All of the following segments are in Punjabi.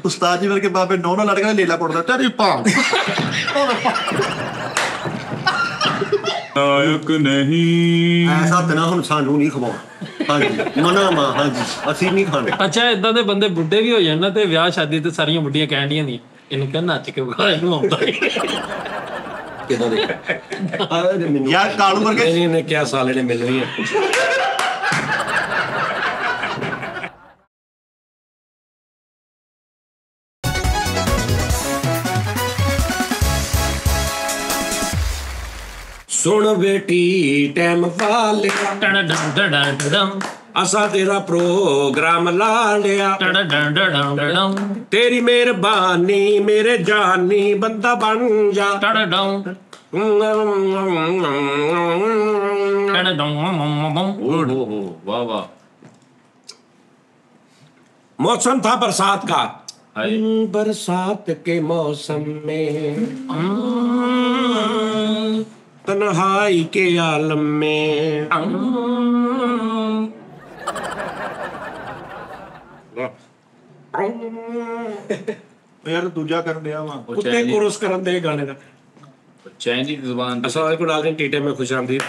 ਉਸਤਾਦ ਜੀ ਵਰਗੇ ਬਾਬੇ ਨੌ ਨਾਲ ਲੜ ਕੇ ਲੇਲਾ ਕੁੱਟਦਾ ਤੇਰੀ ਭਾਂ ਨਾਇਕ ਨਹੀਂ ਐਸਾ ਤਨਾ ਹੁਣ ਸਾਨੂੰ ਨਹੀਂ ਖਵਾਉਣਾ। ਹਾਂਜੀ ਮਨਾ ਮਾ ਹਾਂਜੀ ਅਸੀਂ ਨਹੀਂ ਖਾਣੇ। ਅੱਛਾ ਏਦਾਂ ਦੇ ਬੰਦੇ ਬੁੱਢੇ ਵੀ ਹੋ ਜਾਣ ਨਾ ਤੇ ਵਿਆਹ ਸ਼ਾਦੀ ਤੇ ਸਾਰੀਆਂ ਬੁੱਢੀਆਂ ਕਹਿਣ ਦੀਆਂ ਦੀਆਂ ਇਹਨੂੰ ਕਹਿ ਨੱਚ ਕੇ ਵਿਖਾ ਇਹਨੂੰ ਆਉਂਦਾ ਕਿਦਾਂ ਦੇ ਯਾਰ ਕਾਲੂ ਵਰਗੇ ਇਹਨੇ ਕਿਹਾ ਸਾਲੇ ਨੇ ਮਿਲਣੀ ਹੈ। ਸੁਣ ਬੇਟੀ ਟਾਈਮ ਵਾਲਿਆ ਡਣ ਡਣ ਡਣ ਡਣ ਅਸਾਂ ਤੇਰਾ ਪ੍ਰੋਗਰਾਮ ਲਾ ਲਿਆ ਡਣ ਡਣ ਡਣ ਡਣ ਤੇਰੀ ਮਿਹਰਬਾਨੀ ਮੇਰੇ ਜਾਨੀ ਬੰਦਾ ਬਣ ਜਾ ਡਣ ਡਣ ਡਣ ਡਣ ਓਹ ਵਾਹ वाह मौसम था बरसात का हाय बरसात के मौसम में तन्हाई के आलम में ਯਾਰ ਦੂਜਾ ਕਰਨ ਡਿਆ ਵਾ कुत्ते कोरस करन दे गाने का चाइनीज जुबान अस्सलाम वालेकुम नाज़रीन टीटे में खुश आमदीद।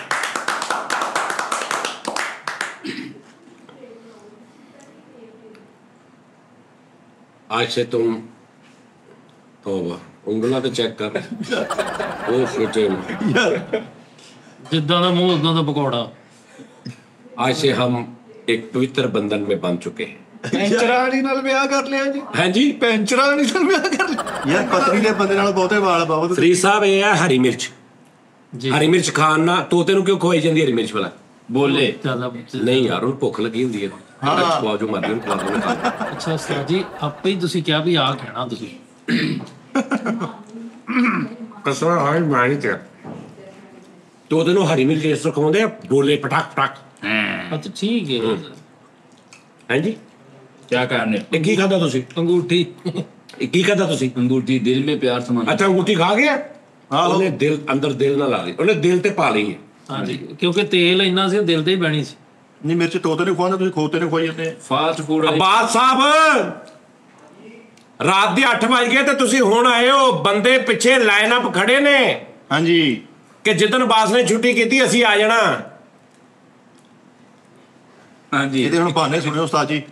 आज से तुम तौबा उंगला तो चेक कर वो सोचे ਜਿੱਦਾਂ ਦਾ ਮੂੰਹ ਉਦਾਂ ਦਾ ਪਕੌੜਾ। आज से हम एक पवित्र बंधन में बंध चुके हैं। ਪੈਂਚਰਾਣੀ ਨਾਲ ਵਿਆਹ ਕਰ ਲਿਆ ਜੀ हैं जी ਪੈਂਚਰਾਣੀ ਨਾਲ ਵਿਆਹ ਕਰ ਲਿਆ ਯਾਰ ਪਤਨੀ ਦੇ ਬੰਦੇ ਨਾਲ ਬਹੁਤੇ ਵਾਲ ਬਹੁਤ फरीद साहब ये है हरी मिर्च ਜੀ हरी मिर्च खान ना तोते ਨੂੰ ਕਿਉਂ ਖਵਾਈ ਜਾਂਦੀ ਹਰੀ ਮਿਰਚ ਵਾਲਾ बोले ਜ਼ਿਆਦਾ ਨਹੀਂ ਯਾਰ ਉਹ ਭੁੱਖ ਲੱਗੀ ਹੁੰਦੀ ਹੈ ਹਾਂ। ਖਵਾ ਜੋ ਮਰਦੀ ਨੂੰ ਖਵਾ ਦੋ। ਅੱਛਾ ਉਸਤਾਦ ਜੀ ਆਪੇ ਹੀ ਤੁਸੀਂ ਕਿਹਾ ਵੀ ਆਹ ਕਹਿਣਾ ਤੁਸੀਂ ਕਸਰਾ ਹਾਈ ਮਾਰੀ ਤੇ ਤੋਤੇ ਨੂੰ ਹਰੀ ਮਿਰਚ ਇਸ ਤਰ੍ਹਾਂ ਖਵਾਉਂਦੇ ਆ ਬੋਲੇ ਪਟਾਕ ਪਟਾਕ। ਅੱਛਾ ਠੀਕ ਹੈ ਹਾਂਜੀ क्या करने ਇਹ ਕੀ ਖਾਦਾ ਤੁਸੀਂ ਅੰਗੂਠੀ ਇਹ ਕੀ ਖਾਦਾ ਤੁਸੀਂ अंगूठी दिल में प्यार समा ਅੱਛਾ ਅੰਗੂਠੀ ਖਾ ਗਿਆ ਉਹਨੇ ਦਿਲ ਅੰਦਰ ਦਿਲ ਨਾਲ ਲਾ ਲਈ ਉਹਨੇ ਦਿਲ ਤੇ ਪਾ ਲਈ ਹੈ। ਹਾਂਜੀ ਕਿਉਂਕਿ ਤੇਲ ਇੰਨਾ ਸੀ ਉਹ ਦਿਲ ਤੇ ਹੀ ਬੈਣੀ ਸੀ। ਨਹੀਂ ਮਿਰਚ ਤੋਤੇ ਨੂੰ ਖਵਾਉਂਦੇ ਤੁਸੀਂ ਖੋਤੇ ਨੂੰ ਖਵਾਈ ਜਾਂਦੇ फास्ट फूड ਅਬਾਦ ਸਾਹਿਬ ਰਾਤ ਦੇ 8 ਵਜ ਗਏ ਤੇ ਤੁਸੀਂ ਹੁਣ ਆਏ ਹੋ ਬੰਦੇ ਪਿੱਛੇ ਲਾਈਨ ਅਪ ਖੜੇ ਨੇ ਹਾਂਜੀ ਕਿ ਜਿੱਦਣ ਬਾਸ ਨੇ ਛੁੱਟੀ ਕੀਤੀ ਅਸੀਂ ਆ ਜਾਣਾ। हाँ जी ਇਹਦੇ ਹੁਣ ਬਹਾਨੇ ਸੁਣਿਓ ਉਸਤਾਦ ਜੀ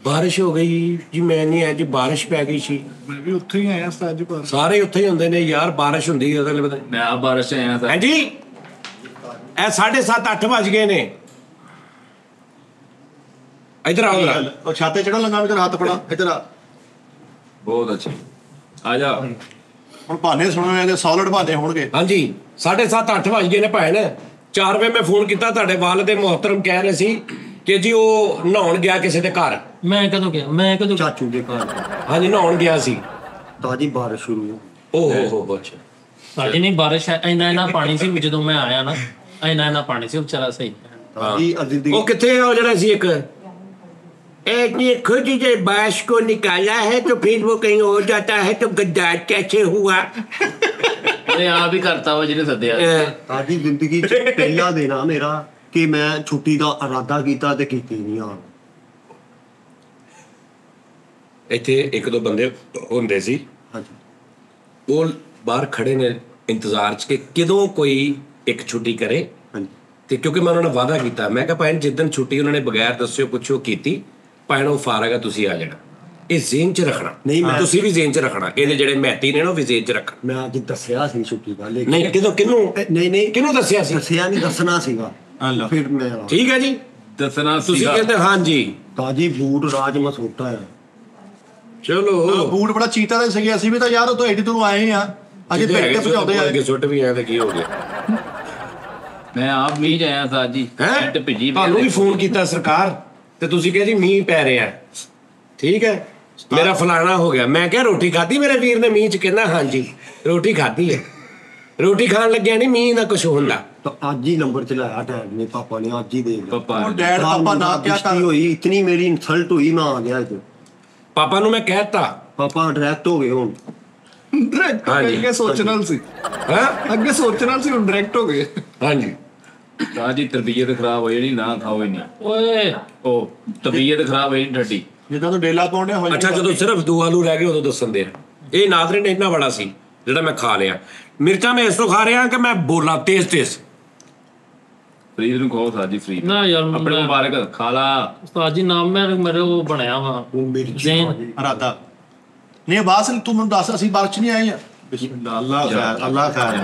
ਬਾਰਿਸ਼ ਹੋ ਗਈ ਜੀ ਮੈਂ ਨਹੀਂ ਆਇਆ ਜੀ ਬਾਰਿਸ਼ ਪੈ ਗਈ ਸੀ ਮੈਂ ਵੀ ਉੱਥੇ ਹੀ ਆਇਆ ਉਸਤਾਦ ਜੀ ਪਰ ਸਾਰੇ ਉੱਥੇ ਹੀ ਹੁੰਦੇ ਨੇ ਯਾਰ ਬਾਰਿਸ਼ ਹੁੰਦੀ ਹੈ ਅਗਲੇ ਪਤਾ मैं आप बारिश से आया था ਹਾਂਜੀ ਇਹ 7:30 8 ਵਜ ਗਏ ਨੇ ਇਧਰ ਆਓ ਜਰਾ। ਉਹ ਛਾਤੇ ਚੜਨ ਲੱਗਾ ਵੀ ਤੇਰਾ ਹੱਥ ਫੜਾ ਇੱਧਰ ਆ बहुत अच्छे आ जा ਹੁਣ ਬਹਾਨੇ ਸੁਣਿਓ ਇਹਦੇ ਸੌਲਿਡ ਬਹਾਨੇ ਹੋਣਗੇ ਹਾਂਜੀ 7:30 8 ਵਜ ਗਏ ਨੇ ਭੈਣ 4 ਵਜੇ ਮੈਂ ਫੋਨ ਕੀਤਾ ਤੁਹਾਡੇ ਵਾਲਦ ਦੇ ਮੁਹਤਰਮ ਕਹਿ ਰਹੇ ਸੀ ਕਿ ਜੀ ਉਹ ਨਹਾਉਣ ਗਿਆ ਕਿਸੇ ਦੇ ਘਰ। ਮੈਂ ਕਦੋਂ ਗਿਆ ਮੈਂ ਕਦੋਂ ਚਾਚੂ ਦੇ ਘਰ ਹਾਂਜੀ ਨਹਾਉਣ ਗਿਆ ਸੀ ਤਾਜੀ ਬਾਰਿਸ਼ ਸ਼ੁਰੂ ਓਹ ਅੱਛਾ ਸਾਡੀ ਨਹੀਂ ਬਾਰਿਸ਼ ਇੰਨਾ ਪਾਣੀ ਸੀ ਜਦੋਂ ਮੈਂ ਆਇਆ ਨਾ ਇੰਨਾ ਪਾਣੀ ਸੀ ਉਹ ਵਿਚਾਰਾ ਸਹੀ ਤਾਜੀ ਅਜ਼ਿੰਦਗੀ ਉਹ ਕਿੱਥੇ ਆ ਉਹ ਜਿਹੜਾ ਸੀ ਇੱਕ एक ने खुद ही जब बांस को निकाला है तो फिर वो कहीं हो जाता है तो गद्दार कैसे हुआ। अरे आप ही करता हो जिन्हें सद्या ਤਾਜੀ ਜ਼ਿੰਦਗੀ ਚ ਪਹਿਲਾ ਦੇਣਾ ਮੇਰਾ ਕਿ ਮੈਂ ਛੁੱਟੀ ਦਾ ਇਰਾਦਾ ਕੀਤਾ ਤੇ ਕੀਤੀ ਨਹੀਂ ਆ ਇੱਥੇ ਇੱਕ ਦੋ ਬੰਦੇ ਹੁੰਦੇ ਸੀ ਹਾਂਜੀ ਉਹ ਬਾਹਰ ਖੜੇ ਨੇ ਇੰਤਜ਼ਾਰ 'ਚ ਕਿ ਕਦੋਂ ਕੋਈ ਇੱਕ ਛੁੱਟੀ ਕਰੇ। ਹਾਂਜੀ ਤੇ ਕਿਉਂਕਿ ਮੈਂ ਉਹਨਾਂ ਨਾਲ ਵਾਅਦਾ ਕੀਤਾ ਮੈਂ ਕਿਹਾ ਭੈਣ ਜਿੱਦਣ ਛੁੱਟੀ ਉਹਨਾਂ ਨੇ ਬਗੈਰ ਦੱਸਿਓ ਪੁੱਛੋ ਕੀਤੀ ਭੈਣ ਉਹ ਫਾਰਗ ਆ ਤੁਸੀਂ ਆ ਜਾਣਾ। ਇਹ ਜ਼ੇਨ 'ਚ ਰੱਖਣਾ ਨਹੀਂ, ਮੈਂ- ਤੁਸੀਂ ਵੀ ਜ਼ੇਨ 'ਚ ਰੱਖਣਾ ਇਹਦੇ ਜਿਹੜੇ ਮਹਿਤੀ ਨੇ ਨਾ ਉਹ ਵੀ ਜ਼ੇਨ 'ਚ ਰੱਖਣ। ਮੈਂ ਅੱਜ ਦੱਸਿਆ ਸੀ ਛੁੱਟੀ ਦਾ ਲੇਕਿਨ ਨਹੀਂ ਕਿਹਨੂੰ ਨਹੀਂ ਕਿਹਨੂੰ ਦੱਸਿਆ ਸੀ ਦੱਸਿਆ ਨਹੀਂ ਦੱਸਣਾ ਸੀਗਾ ਫਿਰ ਮੈਂ ਠੀਕ ਹੈ ਜੀ दसना ਤੁਸੀਂ ਕਹਿੰਦੇ ਹਾਂਜੀ ਤਾਜੀ ਬੂਟ ਰਾਜ ਮਸੂਟਾ ਹੈ ਚਲੋ ਬੂਟ ਬੜਾ ਚੀਤਾ ਦੇ ਸੀਗੇ ਅਸੀਂ ਵੀ ਤਾਂ ਯਾਰ ਉਤੋਂ ਐਡੀ ਤੋਂ ਆਏ ਆ ਅਸੀਂ ਭੇਟ ਭਜਾਉਂਦੇ ਆ ਅੱਗੇ ਸੁੱਟ ਵੀ ਆਇਆ ਤੇ ਕੀ ਹੋ ਗਿਆ मैं आप भी आया था जी ਹੈ पैंट भिजी ਤੁਹਾਨੂੰ ਵੀ ਫੋਨ ਕੀਤਾ ਸਰਕਾਰ ਤੇ ਤੁਸੀਂ ਕਿਹਾ ਜੀ ਮੀਂਹ ਪੈ ਰਿਹਾ ਠੀਕ ਹੈ ਮੇਰਾ ਫਲਾਣਾ ਹੋ ਗਿਆ ਮੈਂ ਕਿਹਾ ਰੋਟੀ ਖਾਧੀ ਮੇਰੇ ਵੀਰ ਨੇ ਮੀਂਹ ਚ ਕਹਿੰਦਾ ਹਾਂਜੀ ਰੋਟੀ ਖਾਧੀ ਹੈ ਰੋਟੀ ਖਾਣ ਲੱਗਿਆ ਨਹੀਂ ਮੀਂਹ ਦਾ ਕੁਝ ਹੁੰਦਾ ਤਾਂ ਅੱਜ ਹੀ ਨੰਬਰ ਚਲਾਇਆ ਡੈਡ ਨੇ ਪਾਪਾ ਨੇ ਅੱਜ ਹੀ ਦੇ ਲਿਆ पापा ਉਹ ਡੈਡ ਪਾਪਾ ਨਾ ਕਿਆ ਕਰ ਹੋਈ ਇਤਨੀ ਮੇਰੀ ਇਨਸਲਟ ਹੋਈ ਮੈਂ ਆ ਗਿਆ ਇੱਥੇ ਪਾਪਾ ਨੂੰ ਮੈਂ ਕਹਿਤਾ ਪਾਪਾ ਡਾਇਰੈਕਟ ਹੋ ਗਏ ਹੁਣ ਹਾਂਜੀ ਅੱਗੇ ਸੋਚਣਾ ਸੀ ਹਾਂ ਅੱਗੇ ਸੋਚਣਾ ਸੀ ਹੁਣ ਡਾਇਰੈਕਟ ਹੋ ਗਏ ਹਾਂਜੀ ताजी तरबियत खराब हो जानी ना खाओ ही नहीं ਓਏ ओ तबीयत खराब हो जानी ठड्डी ਜਿੱਦਾਂ ਤੂੰ ਡੇਲਾ ਪਾਉਂਦੇ ਹੋ ਅੱਛਾ ਜਦੋਂ ਸਿਰਫ 2 ਆਲੂ ਰਹਿ ਗਏ ਉਦੋਂ ਦੱਸਣ ਦੇ ਆ। ਇਹ ਨਾਜ਼ਰੀਨ ਇੰਨਾ ਬੜਾ ਸੀ ਜਿਹੜਾ ਮੈਂ ਖਾ ਲਿਆ। ਮਿਰਚਾਂ ਮੈਂ ਇਸ ਤੋਂ ਖਾ ਰਿਹਾ ਕਿ ਮੈਂ ਬੋਲਾਂ ਤੇਜ਼ ਫਰੀਦ ਨੂੰ ਕਹੋ ਸਾਜੀ ਫਰੀਦ ਨਾ ਯਾਰ ਆਪਣੇ ਮੁਬਾਰਕ ਖਾ ਲਾ। ਉਸਤਾਦ ਜੀ ਨਾਮ ਮੇਰੇ ਉਹ ਬਣਿਆ ਵਾ ਉਹ ਮੇਰੀ ਜ਼ੇਨ ਰਾਦਾ ਨਹੀਂ ਬਾਸ ਤੂੰ ਮੈਨੂੰ ਦੱਸ ਅਸੀਂ ਬਾਹਰ ਚ ਨਹੀਂ ਆਏ ਆ ਬਿਸਮਿਲ੍ਲਾ ਅੱਲਾਹ ਖੈਰ ਅੱਲਾਹ ਖੈਰ।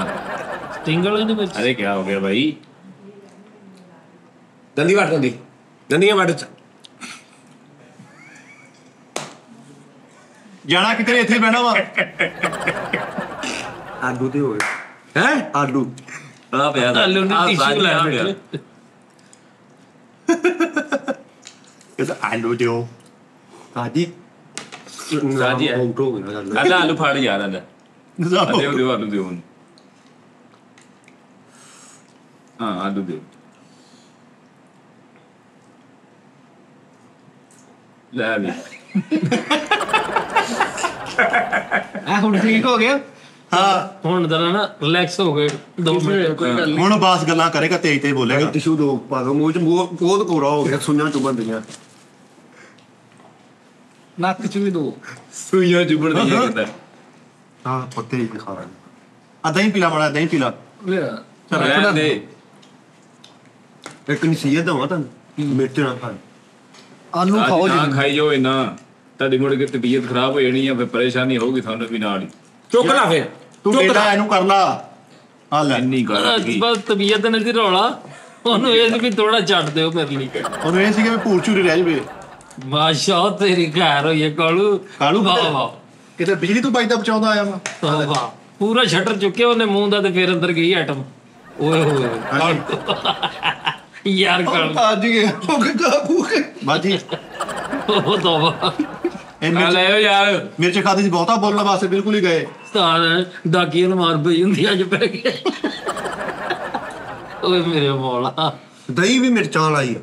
ਸਟਿੰਗਲ ਦੇ ਵਿੱਚ अरे क्या हो गया भाई? ਦੰਦੀ ਵੱਟ ਦੰਦੀਆਂ ਵੱਟ ਜਾਣਾ ਕਿਤੇ ਇੱਥੇ ਬਹਿਣਾ ਵਾ ਆਲੂ ਤੇ ਹੋਏ ਹੈ। ਆਲੂ आ गया था ਆਲੂ ਨੇ ਟਿਸ਼ੂ ਲੈ गया। ਲਿਆ ਇਹਦਾ ਆਲੂ ਦਿਓ ਸਾਜੀ ਸਾਜੀ ਹੈ। ਆਊਟ ਹੋ ਗਿਆ ਗੱਲ। अल्लाह आलू फाड़ यार अल्लाह ਨਿਜ਼ਾਮ दे आलू दे हाँ आलू दे ले भी ਹੁਣ ਠੀਕ ਹੋ ਗਿਆ ਹਾਂ ਹੁਣ ਜਰਾ ਨਾ ਰਿਲੈਕਸ ਹੋ ਗਏ 2 ਮਿੰਟ ਕੋਈ ਗੱਲ ਹੁਣ ਬਾਸ ਗੱਲਾਂ ਕਰੇਗਾ ਤੇਜ਼ ਤੇਜ਼ ਬੋਲੇਗਾ ਟਿਸ਼ੂ ਦੋ ਪਾ ਦੋ ਮੂੰਹ ਚ ਬਹੁਤ ਕੋਰਾ ਹੋ ਗਿਆ ਸੁਈਆਂ ਚੁਭਣ ਦੀਆਂ। ਨੱਕ ਚ ਵੀ ਦੋ सुइयां चुभड़ दी है कहता ਹਾਂ ਪੱਤੇ ਹੀ ਖਾ ਰਹੇ ਆ ਦਹੀਂ ਪੀਲਾ ਮਾੜਾ ਦਹੀਂ ਪੀਲਾ रहने दे ਇੱਕ ਨਸੀਹਤ ਦਵਾਂ ਤੁਹਾਨੂੰ ਮਿਰਚ ਨਾ ਖਾਓ। ਆਲੂ ਖਾਓ ना ਜੀ खाई जो इना ਤੁਹਾਡੀ ਮੁੜ ਕੇ ਤਬੀਅਤ ਖਰਾਬ ਹੋ ਜਾਣੀ ਆ ਫਿਰ ਪਰੇਸ਼ਾਨੀ ਹੋਊਗੀ ਤੁਹਾਨੂੰ ਵੀ ਨਾਲ ਹੀ ਚੁੱਕ ਲਾ ਫਿਰ ਤੂੰ ਚੁੱਕ ਡੇਲਾ ਲਾ। ਇਹਨੂੰ ਕਰ ਲਾ ਆ ਲੈ ਇੰਨੀ ਗੱਲ ਕੀ ਬਸ ਤਬੀਅਤ ਨੇ ਸੀ ਰੌਲਾ ਉਹਨੂੰ ਇਹ ਸੀ ਵੀ ਥੋੜਾ ਛੱਡ ਦਿਓ ਮੇਰੇ ਲਈ ਉਹਨੂੰ ਇਹ ਸੀਗਾ ਵੀ ਭੂਰ ਚੂਰੀ ਰਹਿ ਜਵੇ ਮਾਸ਼ਾ ਤੇਰੀ ਘਰ ਹੋਈ ਹੈ ਕਾਲੂ ਕਾਲੂ ਵਾਹ ਵਾਹ ਕਿਤੇ ਬਿਜਲੀ ਤੋਂ ਬਚਦਾ ਬਚਾਉਂਦਾ ਆਇਆ ਵਾ ਵਾਹ ਪੂਰਾ ਸ਼ਟਰ ਚੁੱਕਿਆ ਉਹਨੇ ਮੂੰਹ ਦਾ ਤੇ ਫਿਰ ਅੰਦਰ ਗਈ ਐਟਮ ਓਏ ਹੋਏ ਯਾਰ ਕਾਲੂ ਅੱਜ ਗਿਆ ਹੋ ਗਿਆ ਭੂਖੇ ਬਾਜੀ ਉਹ ਤੋਬਾ ਇਹ ਆ ਲੈ ਯਾਰ ਮਿਰਚ ਖਾਦੀ ਸੀ ਬਹੁਤਾ ਬੋਲਣ ਵਾਸਤੇ ਬਿਲਕੁਲ ਹੀ ਗਏ ਸਤਾਨ ਡਾਕੀਆਂ ਨੂੰ ਮਾਰ ਪਈ ਹੁੰਦੀ ਅੱਜ ਪੈ ਗਿਆ ਓਏ ਮੇਰੇ ਮੌਲਾ ਦਹੀਂ ਵੀ ਮਿਰਚਾਂ ਲਾਈ ਆ।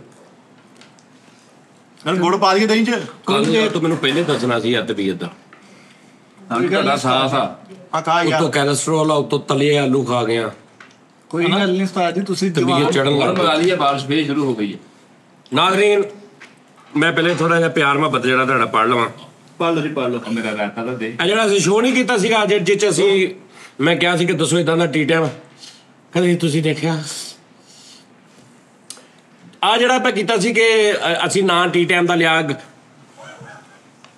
ਨਾਲ ਗੁੜ ਪਾ ਦਈਏ ਦਹੀਂ ਚ ਕੱਲ ਜੇ ਤੂੰ ਮੈਨੂੰ ਪਹਿਲੇ ਦੱਸਣਾ ਸੀ ਯਾਰ ਤਬੀਅਤ ਦਾ। ਸਾਨੂੰ ਤੁਹਾਡਾ ਸਾਥ ਆ ਆ ਖਾ ਯਾਰ ਉਤੋਂ ਕੋਲੇਸਟ੍ਰੋਲ ਆ ਉਤੋਂ ਤਲੇ ਆਲੂ ਖਾ ਗਿਆ ਕੋਈ ਗੱਲ ਨਹੀਂ ਉਸਤਾਦ ਜੀ ਤੁਸੀਂ ਤਬੀਅਤ ਚੜਨ और ਲੱਗ मंगा ਪਈ। लिया बारिश फिर शुरू हो गई है ਨਾਜ਼ਰੀਨ ਮੈਂ ਪਹਿਲੇ ਥੋੜਾ ਜਿਹਾ ਪਿਆਰ ਮੁਹੱਬਤ ਜਿਹੜਾ ਤੁਹਾਡਾ ਪੜ ਲਵਾਂ। ਪੜ ਲਓ ਜੀ ਪੜ ਲਓ और मेरा रहता था दे ਆ ਜਿਹੜਾ ਅਸੀਂ ਸ਼ੋਅ ਨਹੀਂ ਕੀਤਾ ਸੀਗਾ ਜਿਹ ਚ ਅਸੀਂ ਮੈਂ ਕਿਹਾ ਸੀ ਕਿ ਦੱਸੋ ਇਦਾਂ ਦਾ ਟੀ ਟਾਈਮ ਕਦੇ ਤੁਸੀਂ ਦੇਖਿਆ। ਆ ਜਿਹੜਾ ਆਪਾਂ ਕੀਤਾ ਸੀ ਕਿ ਅਸੀਂ ਨਾਂ ਟੀ ਟਾਈਮ ਦਾ ਲਿਆ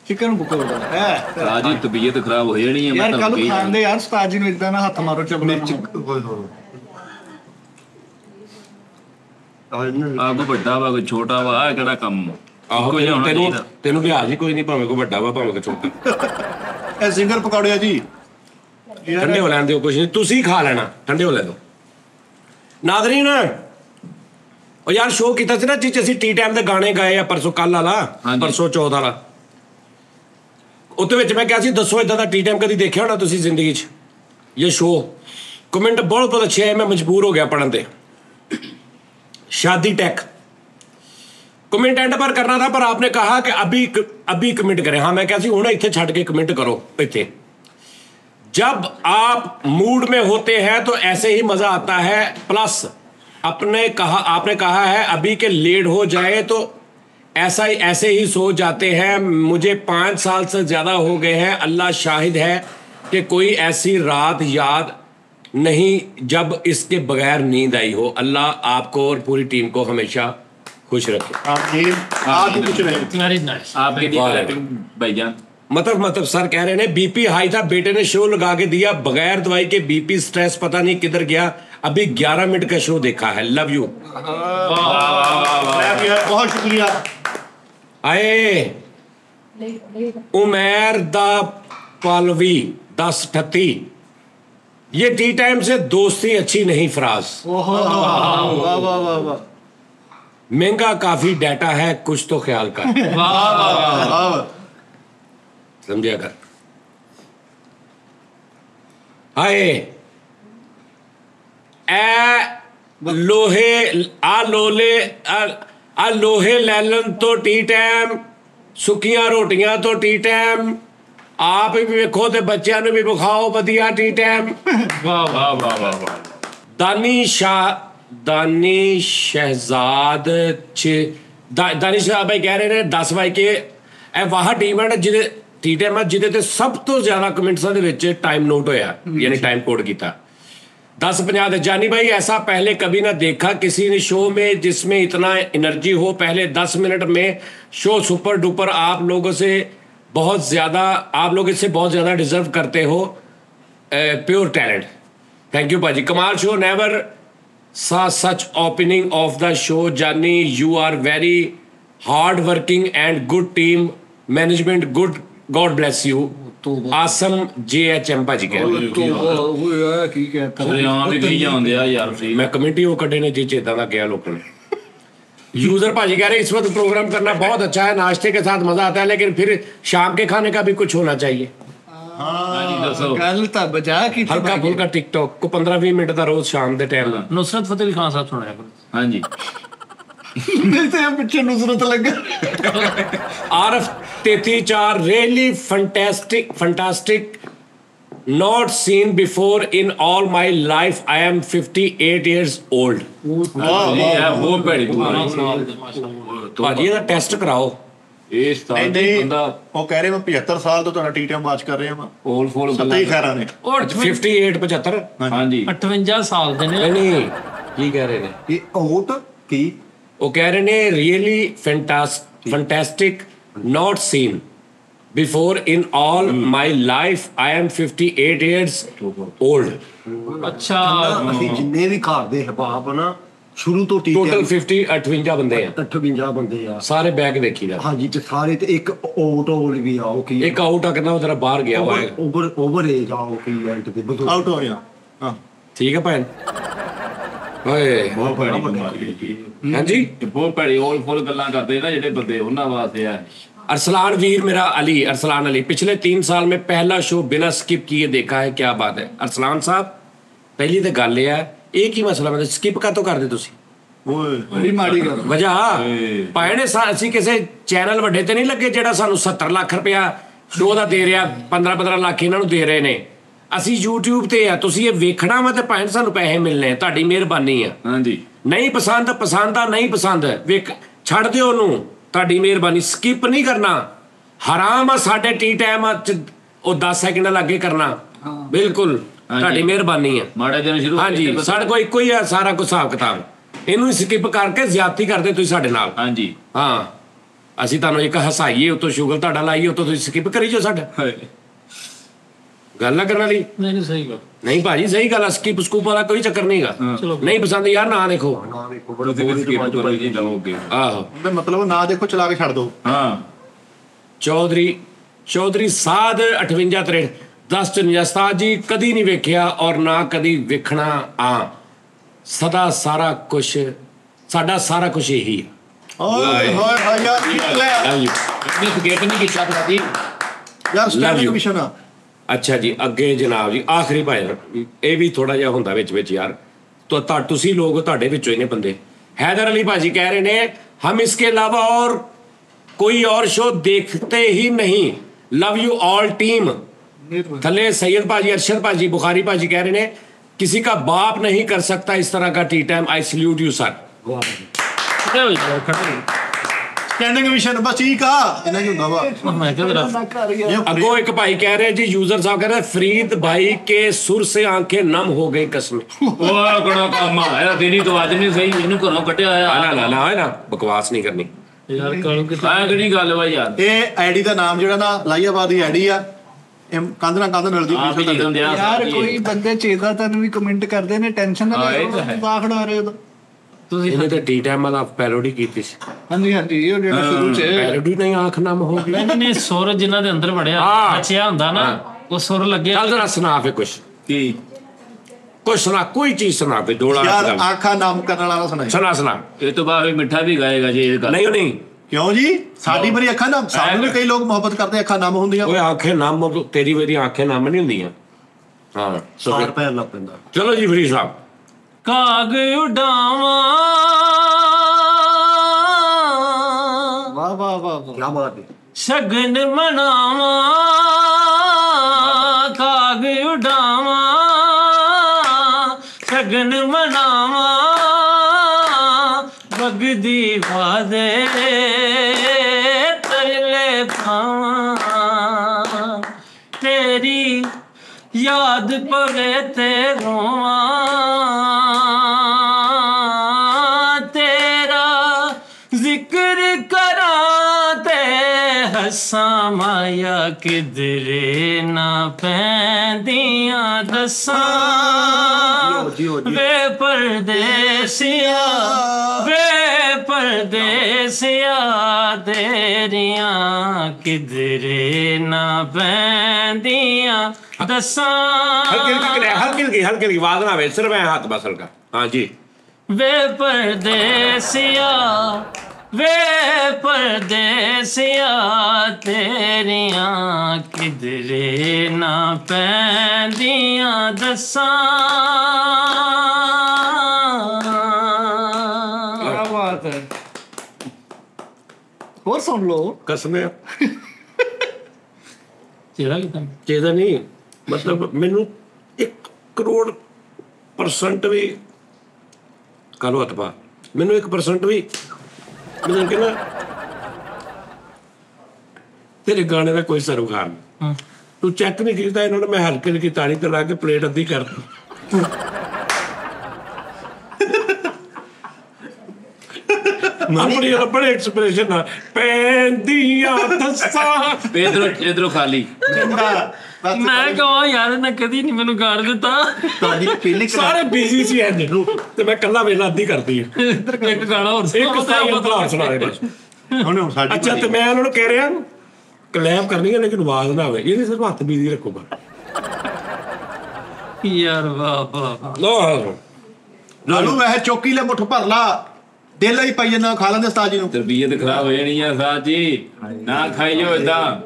ਚਿਕਨ ਪਕੌੜਾ ਹੈ राजी तबीयत खराब हो जानी है ਯਾਰ ਕੱਲ मतलब ਖਾਂਦੇ ਯਾਰ ਉਸਤਾਦ ਜੀ ਨੂੰ ਇਦਾਂ ਨਾ ਹੱਥ ਮਾਰੋ ਚਬਲੇ ਮਿਰਚ ਹੋਏ ਹੋਏ आपको बड़ा वा कोई छोटा वा आ केड़ा काम ਆਹੋ कोई होना ਤੈਨੂੰ चाहिए ਤੈਨੂੰ ਲਿਹਾਜ਼ ਹੀ ਕੋਈ ਨਹੀਂ ਭਾਵੇਂ ਕੋਈ ਵੱਡਾ ਵਾ ਭਾਵੇਂ ਕੋਈ ਛੋਟਾ। ਇਹ ਸਿੰਗਲ ਪਕੌੜੇ ਆ ਜੀ ਠੰਡੇ ਹੋ ਲੈਣ ਦਿਓ ਕੁਛ ਨਹੀਂ ਤੁਸੀਂ ਖਾ ਲੈਣਾ ਠੰਡੇ ਹੋ ਲੈ ਦਿਓ। ਨਾਜ਼ਰੀਨ ਉਹ ਯਾਰ ਸ਼ੋਅ ਕੀਤਾ ਸੀ ਨਾ ਜਿਹ 'ਚ ਅਸੀਂ ਟੀ ਟਾਈਮ ਦੇ ਗਾਣੇ ਗਾਏ ਆ ਪਰਸੋਂ ਕੱਲ ਵਾਲਾ ਹਾਂਜੀ। ਪਰਸੋਂ ਚੌਥ ਵਾਲਾ ਉਹਦੇ ਵਿੱਚ ਮੈਂ ਕਿਹਾ ਸੀ ਦੱਸੋ ਇਦਾਂ ਦਾ ਟੀ ਟਾਈਮ ਕਦੀ ਦੇਖਿਆ ਹੋਣਾ ਤੁਸੀਂ ਜ਼ਿੰਦਗੀ 'ਚ ਇਹ ਸ਼ੋਅ। कमेंट बहुत बहुत अच्छे है मैं मजबूर हो गया पढ़न दे। शादी टैक कमेंट एंड पर करना था पर आपने कहा कि अभी कमेंट करें। हाँ मैं क्या हूं ना इतने छड़ के कमेंट करो इतने। जब आप मूड में होते हैं तो ऐसे ही मजा आता है। प्लस आपने कहा है अभी के लेट हो जाए तो ऐसे ही सो जाते हैं। मुझे 5 साल से ज्यादा हो गए हैं। अल्लाह शाहिद है कि कोई ऐसी रात याद नहीं जब इसके बगैर नींद आई हो। अल्लाह आपको और पूरी टीम को हमेशा खुश रखे। आप कुछ नहीं। Very nice. आपके लिए क्लैपिंग भाईजान। मतलब सर कह रहे हैं बीपी हाई था, बेटे ने शो लगा के दिया बगैर दवाई के। बीपी स्ट्रेस पता नहीं किधर गया। अभी 11 मिनट का शो देखा है। Love you. बहुत शुक्रिया। आए उमैर दा पालवी 1038 ये टी टाइम से दोस्ती अच्छी नहीं फराज। वाह वाह वाह वाह। महंगा काफी डाटा है कुछ तो ख्याल कर। समझिया कर। हाय लोहे लैलन तो टी टाइम सुखियां रोटियां तो टी टाइम। आप भी वेखो ते बच्चों ने भी विखाओ वधिया टी टाइम। वाह वाह वाह वाह वाह। दानी शहजाद दानिश शाह भाई कह रहे हैं 10 भाई के ਇਹ ਵਾਹ ਟੀਮ ਹੈ ਜਿਹਦੇ ਟੀਟਮ ਹੈ ਜਿਹਦੇ ਤੇ ਸਭ ਤੋਂ ਜ਼ਿਆਦਾ ਕਮੈਂਟਸਾਂ ਦੇ ਵਿੱਚ ਟਾਈਮ ਨੋਟ ਹੋਇਆ, यानी टाइम कोड किया 10:50 जानी भाई ऐसा पहले कभी ना देखा किसी ने शो में जिसमें इतना एनर्जी हो। पहले 10 मिनट में शो सुपर डुपर, आप लोगों से बहुत ज़्यादा, आप लोग इससे बहुत ज़्यादा डिजर्व करते हो। प्योर टैलेंट, थैंक यू भाजी। कमाल show, never saw such opening of the show. Jaani you are very hard working and good team management, good, God bless you. Awesome JHM भाजी कह रहे ਕੀ ਕਹਿੰਦਾ ਰਿਆਂ ਵੀ ਕਹੀ ਜਾਂਦੇ ਆ ਯਾਰ ਸਹੀ। मैं कमेंट ही वो कटे ने जी चेता का किया लोगों ने। यूजर भाजी कह रहे इस वक्त प्रोग्राम करना बहुत अच्छा है, नाश्ते के साथ मजा आता है, लेकिन फिर शाम के खाने का भी कुछ होना चाहिए। ਦੱਸੋ ਗੱਲ ਤਾਂ ਬਚਾ ਕੀ हल्का फुल्का टिकटॉक को 15-20 मिनट का रोज शाम के टाइम। नुसरत फतेह अली खान साहब सुनाया करो। ਹਾਂਜੀ ਮੇਰੇ ਤੇ ਪਿੱਛੇ ਨੁਜ਼ਰਤ ਲੱਗਾ। RF 33 really fantastic not seen before in all my life। I am 58 years old। ਬਹੁਤ ਭੈੜੀ ਭਾਜੀ ਇਹਦਾ ਟੈਸਟ ਕਰਾਓ। ਇਹ ਸਟਾਰ ਨਹੀਂ ਬੰਦਾ ਉਹ ਕਹਿ ਰਹੇ ਮੈਂ 75 ਸਾਲ ਤੋਂ ਤੁਹਾਡਾ ਟੀਟੀਐਮ ਵਾਚ ਕਰ ਰਿਹਾ ਮੈਂ। ਫੋਲ ਫੋਲ ਸੱਤੇ ਹੀ ਖੈਰਾਂ ਨੇ। ਉਹ 58 75 ਹਾਂਜੀ 58 ਸਾਲ ਦੇ ਨੇ। ਨਹੀਂ ਕੀ ਕਹਿ ਰਹੇ ਨੇ? ਇਹ ਓਟ ਕੀ ਉਹ ਕਹਿ ਰਹੇ ਨੇ really fantastic not scene before in all my life. I am 58 years old. ਅੱਛਾ ਅਸੀਂ ਜਿੰਨੇ ਵੀ ਘਰ ਦੇ ਹਬਾਬ ਨਾ ਸ਼ੁਰੂ ਤੋਂ ਟੋਟਲ 58 ਬੰਦੇ ਆ, 58 ਬੰਦੇ ਆ ਸਾਰੇ ਬੈਗ ਵੇਖੀ ਜਾ। ਹਾਂਜੀ ਤੇ ਸਾਰੇ ਤੇ ਇੱਕ ਓਟ ਹੋਲ ਵੀ ਆ ਉਹ ਕੀ ਇੱਕ ਆਊਟ ਆ ਕਹਿੰਦਾ ਉਹ ਤੇਰਾ ਬਾਹਰ ਗਿਆ ਵਾ। ਓਵਰ ਏਜ ਆ ਉਹ ਕੀ ਐਂਟ ਤੇ ਬਦੋ ਆਊਟ ਹੋ ਗਿਆ। ਹਾਂ ਠੀਕ ਹੈ ਭੈਣ ਓਏ ਬਹੁਤ ਭੈੜੀ ਹਾਂਜੀ। ਬਹੁਤ ਭੈੜੀ ਫੋਲ ਫੋਲ ਗੱਲਾਂ ਕਰਦੇ ਨਾ ਜਿਹੜੇ ਬੰਦੇ, ਉਹਨਾਂ ਵਾਸਤੇ ਆ। अरसलान वीर मेरा अली, अरसलान अली, पिछले 3 साल में पहला शो बिना स्किप किए देखा है। क्या बात है अरसलान साहब, पहली तो गल है एक ही मसला, मतलब स्किप का तो कर दे तुसी ਓਏ ਬੜੀ ਮਾੜੀ ਗੱਲ। वजह भाई ने ਅਸੀਂ ਕਿਸੇ ਚੈਨਲ ਵੱਡੇ ਤੇ ਨਹੀਂ ਲੱਗੇ ਜਿਹੜਾ ਸਾਨੂੰ 70 ਲੱਖ ਰੁਪਇਆ ਸ਼ੋ ਦਾ ਦੇ ਰਿਹਾ, 15 ਲੱਖ ਇਹਨਾਂ ਨੂੰ ਦੇ ਰਹੇ ਨੇ। ਅਸੀਂ YouTube ਤੇ ਆ, ਤੁਸੀਂ ਇਹ ਵੇਖਣਾ ਵਾ ਤੇ ਭਾਵੇਂ ਸਾਨੂੰ ਪੈਸੇ ਮਿਲਣੇ, ਤੁਹਾਡੀ ਮਿਹਰਬਾਨੀ ਆ। ਹਾਂਜੀ ਨਹੀਂ ਪਸੰਦ ਆ, ਨਹੀਂ ਪਸੰਦ ਵੇਖ ਛੱਡ ਦਿਓ ਉਹਨੂੰ, ਤੁਹਾਡੀ ਮਿਹਰਬਾਨੀ। ਸਕਿਪ ਨਹੀਂ ਕਰਨਾ, ਹਰਾਮ ਆ। ਸਾਡੇ ਟੀ ਟਾਈਮ ਉਹ 10 ਸੈਕਿੰਡ ਲੱਗੇ ਕਰਨਾ, ਬਿਲਕੁਲ ਤੁਹਾਡੀ ਮਿਹਰਬਾਨੀ ਆ। ਮਾੜੇ ਦਿਨ ਸ਼ੁਰੂ ਹਾਂਜੀ ਸਾਡੇ ਕੋਲ ਇੱਕੋ ਹੀ ਆ ਸਾਰਾ ਕੁਝ ਹਿਸਾਬ ਕਿਤਾਬ। ਇਹਨੂੰ ਸਕਿਪ ਕਰਕੇ ਜ਼ਿਆਦਤੀ ਕਰਦੇ ਤੁਸੀਂ ਸਾਡੇ ਨਾਲ। ਹਾਂਜੀ ਹਾਂ ਅਸੀਂ ਤੁਹਾਨੂੰ ਇੱਕ ਹਸਾਈਏ ਉਤੋਂ ਸ਼ੁਗਰ ਤੁਹਾਡਾ ਲਾਈਏ ਉਤੋਂ ਤੁਸੀਂ ਸਕਿਪ ਕਰੀ ਜੋ ਸਾਡਾ। ਗੱਲ ਨਾ ਕਰਨ ਵਾਲੀ ਨਹੀਂ ਸਹੀ ਗੱਲ। ਨਹੀਂ ਭਾਜੀ ਸਹੀ ਗੱਲ ਆ, ਸਕਿਪ ਸਕੂਪ ਵਾਲਾ ਕੋਈ ਚੱਕਰ ਨਹੀਂਗਾ। ਨਹੀਂ ਪਸੰਦ ਯਾਰ ਨਾ ਦੇਖੋ। ਨਾ ਵੇਖੋ ਤੁਸੀਂ ਵੀ skip ਕਰੋ ਜੀ, ਜਾਓਗੇ। ਆਹੋ ਉਹਦਾ ਮਤਲਬ ਨਾ ਦੇਖੋ, ਚਲਾ ਕੇ ਛੱਡ ਦਿਓ। ਹਾਂ ਚੌਧਰੀ ਸਾਧ 58 10 ਸਾਧ ਜੀ ਕਦੀ ਨਹੀਂ ਵੇਖਿਆ ਔਰ ਨਾ ਕਦੀ ਵੇਖਣਾ ਆ। ਸਦਾ ਸਾਰਾ ਕੁਝ ਸਾਡਾ ਸਾਰਾ ਕੁਝ ਇਹੀ ਆ। ਓਏ ਹੋਏ ਹੋਏ ਯਾਰ ਕੀ ਲੈ Love you। ਮੈਂ ਸਕਿਪ ਨਹੀਂ ਕੀਤਾ ਭਾਜੀ। ਯਾਰ ਸਟੈਂਡਿੰਗ you। ਕਮਿਸ਼ਨ ਆ। ਅੱਛਾ ਜੀ ਅੱਗੇ ਜਨਾਬ ਜੀ ਆਖਰੀ ਭਾਈ ਇਹ ਵੀ ਥੋੜਾ ਜਿਹਾ ਹੁੰਦਾ ਵਿੱਚ ਯਾਰ ਤੁਸੀਂ ਲੋਕ ਤੁਹਾਡੇ ਵਿੱਚੋਂ ਹੀ ਨੇ ਬੰਦੇ। हैदर अली भाजी कह रहे ने हम इसके अलावा और कोई और शो देखते ही नहीं। Love you all team. थले सैयद भाजी, अरशद भाजी, बुखारी भाजी कह रहे ने किसी का बाप नहीं कर सकता इस तरह का tea time. I salute you sir. ਖੜੇ ਹੋ ਜਾਓ, ਖੜੇ ਹੋ ਸਟੈਂਡਿੰਗ ਕਮਿਸ਼ਨ ਬਸ ਠੀਕ ਆ, ਇਹਨਾਂ ਕੀ ਹੁੰਦਾ ਵਾ। ਜਾਓ। ਮੈਂ ਕਿਹਾ ਜਰਾ अगो एक भाई कह रहे हैं जी यूजर साहब कह रहे हैं फरीद भाई के सुर से आंखें नम हो गई कसम। ਉਹ ਕੋਣਾ ਕੰਮ ਆ ਇਹਦਾ ਤੇਰੀ ਤੋਂ ਅੱਜ ਨਹੀਂ ਸਹੀ, ਇਹਨੂੰ ਘਰੋਂ ਕੱਢਿਆ ना ਆ। ना है ना बकवास नहीं करनी। ਯਾਰ ਕਾਲੂ ਕਿ ਆਹ ਕਿਹੜੀ ਗੱਲ ਵਾ ਯਾਰ। ਇਹ ਆਈਡੀ ਦਾ ਨਾਮ ਜਿਹੜਾ ਨਾ ਲਾਈਆਬਾਦ ਦੀ ਆਈਡੀ ਆ, ਇਹ ਕੰਧ ਨਾਲ ਕੰਧ ਮਿਲਦੀ ਆਪ ਹੀ ਲਿਖਣ ਦਿਆ ਯਾਰ ਕੋਈ ਬੰਦੇ ਚੇਤਾ ਤੈਨੂੰ ਵੀ ਕਮੈਂਟ ਕਰਦੇ ਨੇ, ਟੈਨਸ਼ਨ ਨਾ ਹਾਂ, ਇਹ ਤਾਂ ਹੈ। ਲੈ ਬਾਖੜਾ ਰਹੇ ਹੋ। ਤੁਸੀਂ ਇਹਨੇ ਤੇ ਟੀ ਟਾਈਮ ਵਾਲਾ ਪੈਰੋਡੀ ਕੀਤੀ ਸੀ। ਹਾਂਜੀ ਹਾਂਜੀ ਇਹ ਜਿਹੜਾ ਸ਼ੁਰੂ ਚ ਪੈਰੋਡੀ ਨਹੀਂ ਆਂਖ ਨਮ ਹੋ ਗਈ। ਨਹੀਂ ਸੁਰ ਜਿਨ੍ਹਾਂ ਦੇ ਅੰਦਰ ਵੜਿਆ ਹਾਂ। ਬਚਿਆ ਹੁੰਦਾ ਨਾ, ਉਹ ਸੁਰ ਲੱਗਿਆ। ਚੱਲ ਜਰਾ ਸੁਣਾ ਫੇ ਕੁਛ ਸੁਣਾ, ਕੋਈ ਚੀਜ਼ ਸੁਣਾ ਫੇ ਡੋਲਾ ਯਾਰ ਆਖਾ ਨਾਮ ਕਰਨ ਵਾਲਾ ਸੁਣਾਈ। ਸੁਣਾ ਇਹ ਤੋਂ ਬਾਅਦ ਮਿੱਠਾ ਵੀ ਗਾਏਗਾ ਜੀ ਇਹ ਗੱਲ। ਨਹੀਂ ਕਿਉਂ ਜੀ? ਸਾਡੀ ਬੜੀ ਅੱਖਾਂ ਨਾਮ, ਸਾਨੂੰ ਵੀ ਕਈ ਲੋਕ ਮੁਹੱਬਤ ਕਰਦੇ, ਅੱਖਾਂ ਨਾਮ ਹੁੰਦੀਆਂ। ਓਏ ਆਂਖੇ ਨਮ, ਤੇਰੀ ਮੇਰੀ ਆਂਖੇ ਨਮ ਨਹੀਂ ਹੁੰਦੀਆਂ। ਹਾਂ ਸਾਰ ਪੈਰ ਲੱਗ ਪੈਂਦਾ। ਚਲੋ ਜੀ ਫਰੀਦ ਸਾਹਿਬ। ਕਾਗ ਉਡਾਵਾਂ ਵਾਹ ਵਾਹ ਵਾਹ ਵਾਹ। ਕੀ ਬਾਤ ਹੈ। ਸ਼ਗਨ ਮਨਾਵਾਂ ਕਾਗ ਉਡਾਵਾਂ ਸ਼ਗਨ ਮਨਾਵਾਂ ਬਗਦੀ ਵਾਦੇ ਤਰਲੇ ਤੇਰੀ ਯਾਦ ਪਵੇ ਤੇ ਰੋਵਾਂ, ਤੇਰਾ ਜ਼ਿਕਰ ਕਰਾਂ ਤੇ ਹੱਸਾਂ, ਮਾਇਆ ਕਿਧਰੇ ਨਾ ਪੈਂਦੀਆਂ ਦੱਸਾਂ। ਵੇ ਪਰਦੇਸਿਆ, ਵੇ ਪਰਦੇਸਿਆ, ਤੇਰੀਆਂ ਕਿਧਰੇ ਨਾ ਪੈਂਦੀਆਂ ਦੱਸਾਂ। हल्की आवाज ना आवे, सिर्फ मैं हाथ बस हल्का। हाँ जी। वे परदेसिया, वे परदेसिया, तेरियां किधरे ना पैंदियां दस्सां। क्या बात है, और सुन लो। कसम है तेरा कितना चेता नहीं, मतलब मैनू 1% भी कालो हथ पा, मैनू 1% भी मैंने कहना तेरे गाने का कोई सरोकार नहीं। तू चेक नहीं किया इन्होंने, मैं हल्के की ताड़ी ते ला के प्लेट अद्धी कर दी। अपनी अपने एक्सप्रेशन ना पैंदियां दस्सां ਇਧਰੋਂ ਖਾਲੀ। मैं कहा यार ने कदी नहीं मैनू गाड़ दिता। ਤੁਹਾਡੀ ਪਹਿਲੇ सारे बिजी सी हैं जिन्नू ते मैं कल्ला वेला अद्धी करदी है। एक गाना और एक साई अंतराल सुना दे बस। ਹੁਣ ਸਾਡੀ अच्छा तो मैं उन्होंने कह रहा क्लैप करनी है लेकिन आवाज ना आवे, ये सिर्फ हाथ बिजी रखो बस। यार वाह वाह। लो ਲਾਲੂ ਵੈਸੇ ਚੌਕੀ ਲੈ ਮੁੱਠ ਭਰ ਲਾ, ਦਿਲ ਹੀ ਪਈ ਜਾਂਦਾ, ਖਾ ਲੈਂਦੇ ਉਸਤਾਦ ਜੀ ਨੂੰ। ਤਬੀਅਤ ਖਰਾਬ ਹੋ ਜਾਣੀ ਆ ਸਾਜ ਜੀ, ਨਾ ਖਾਈਓ ਏਦਾਂ।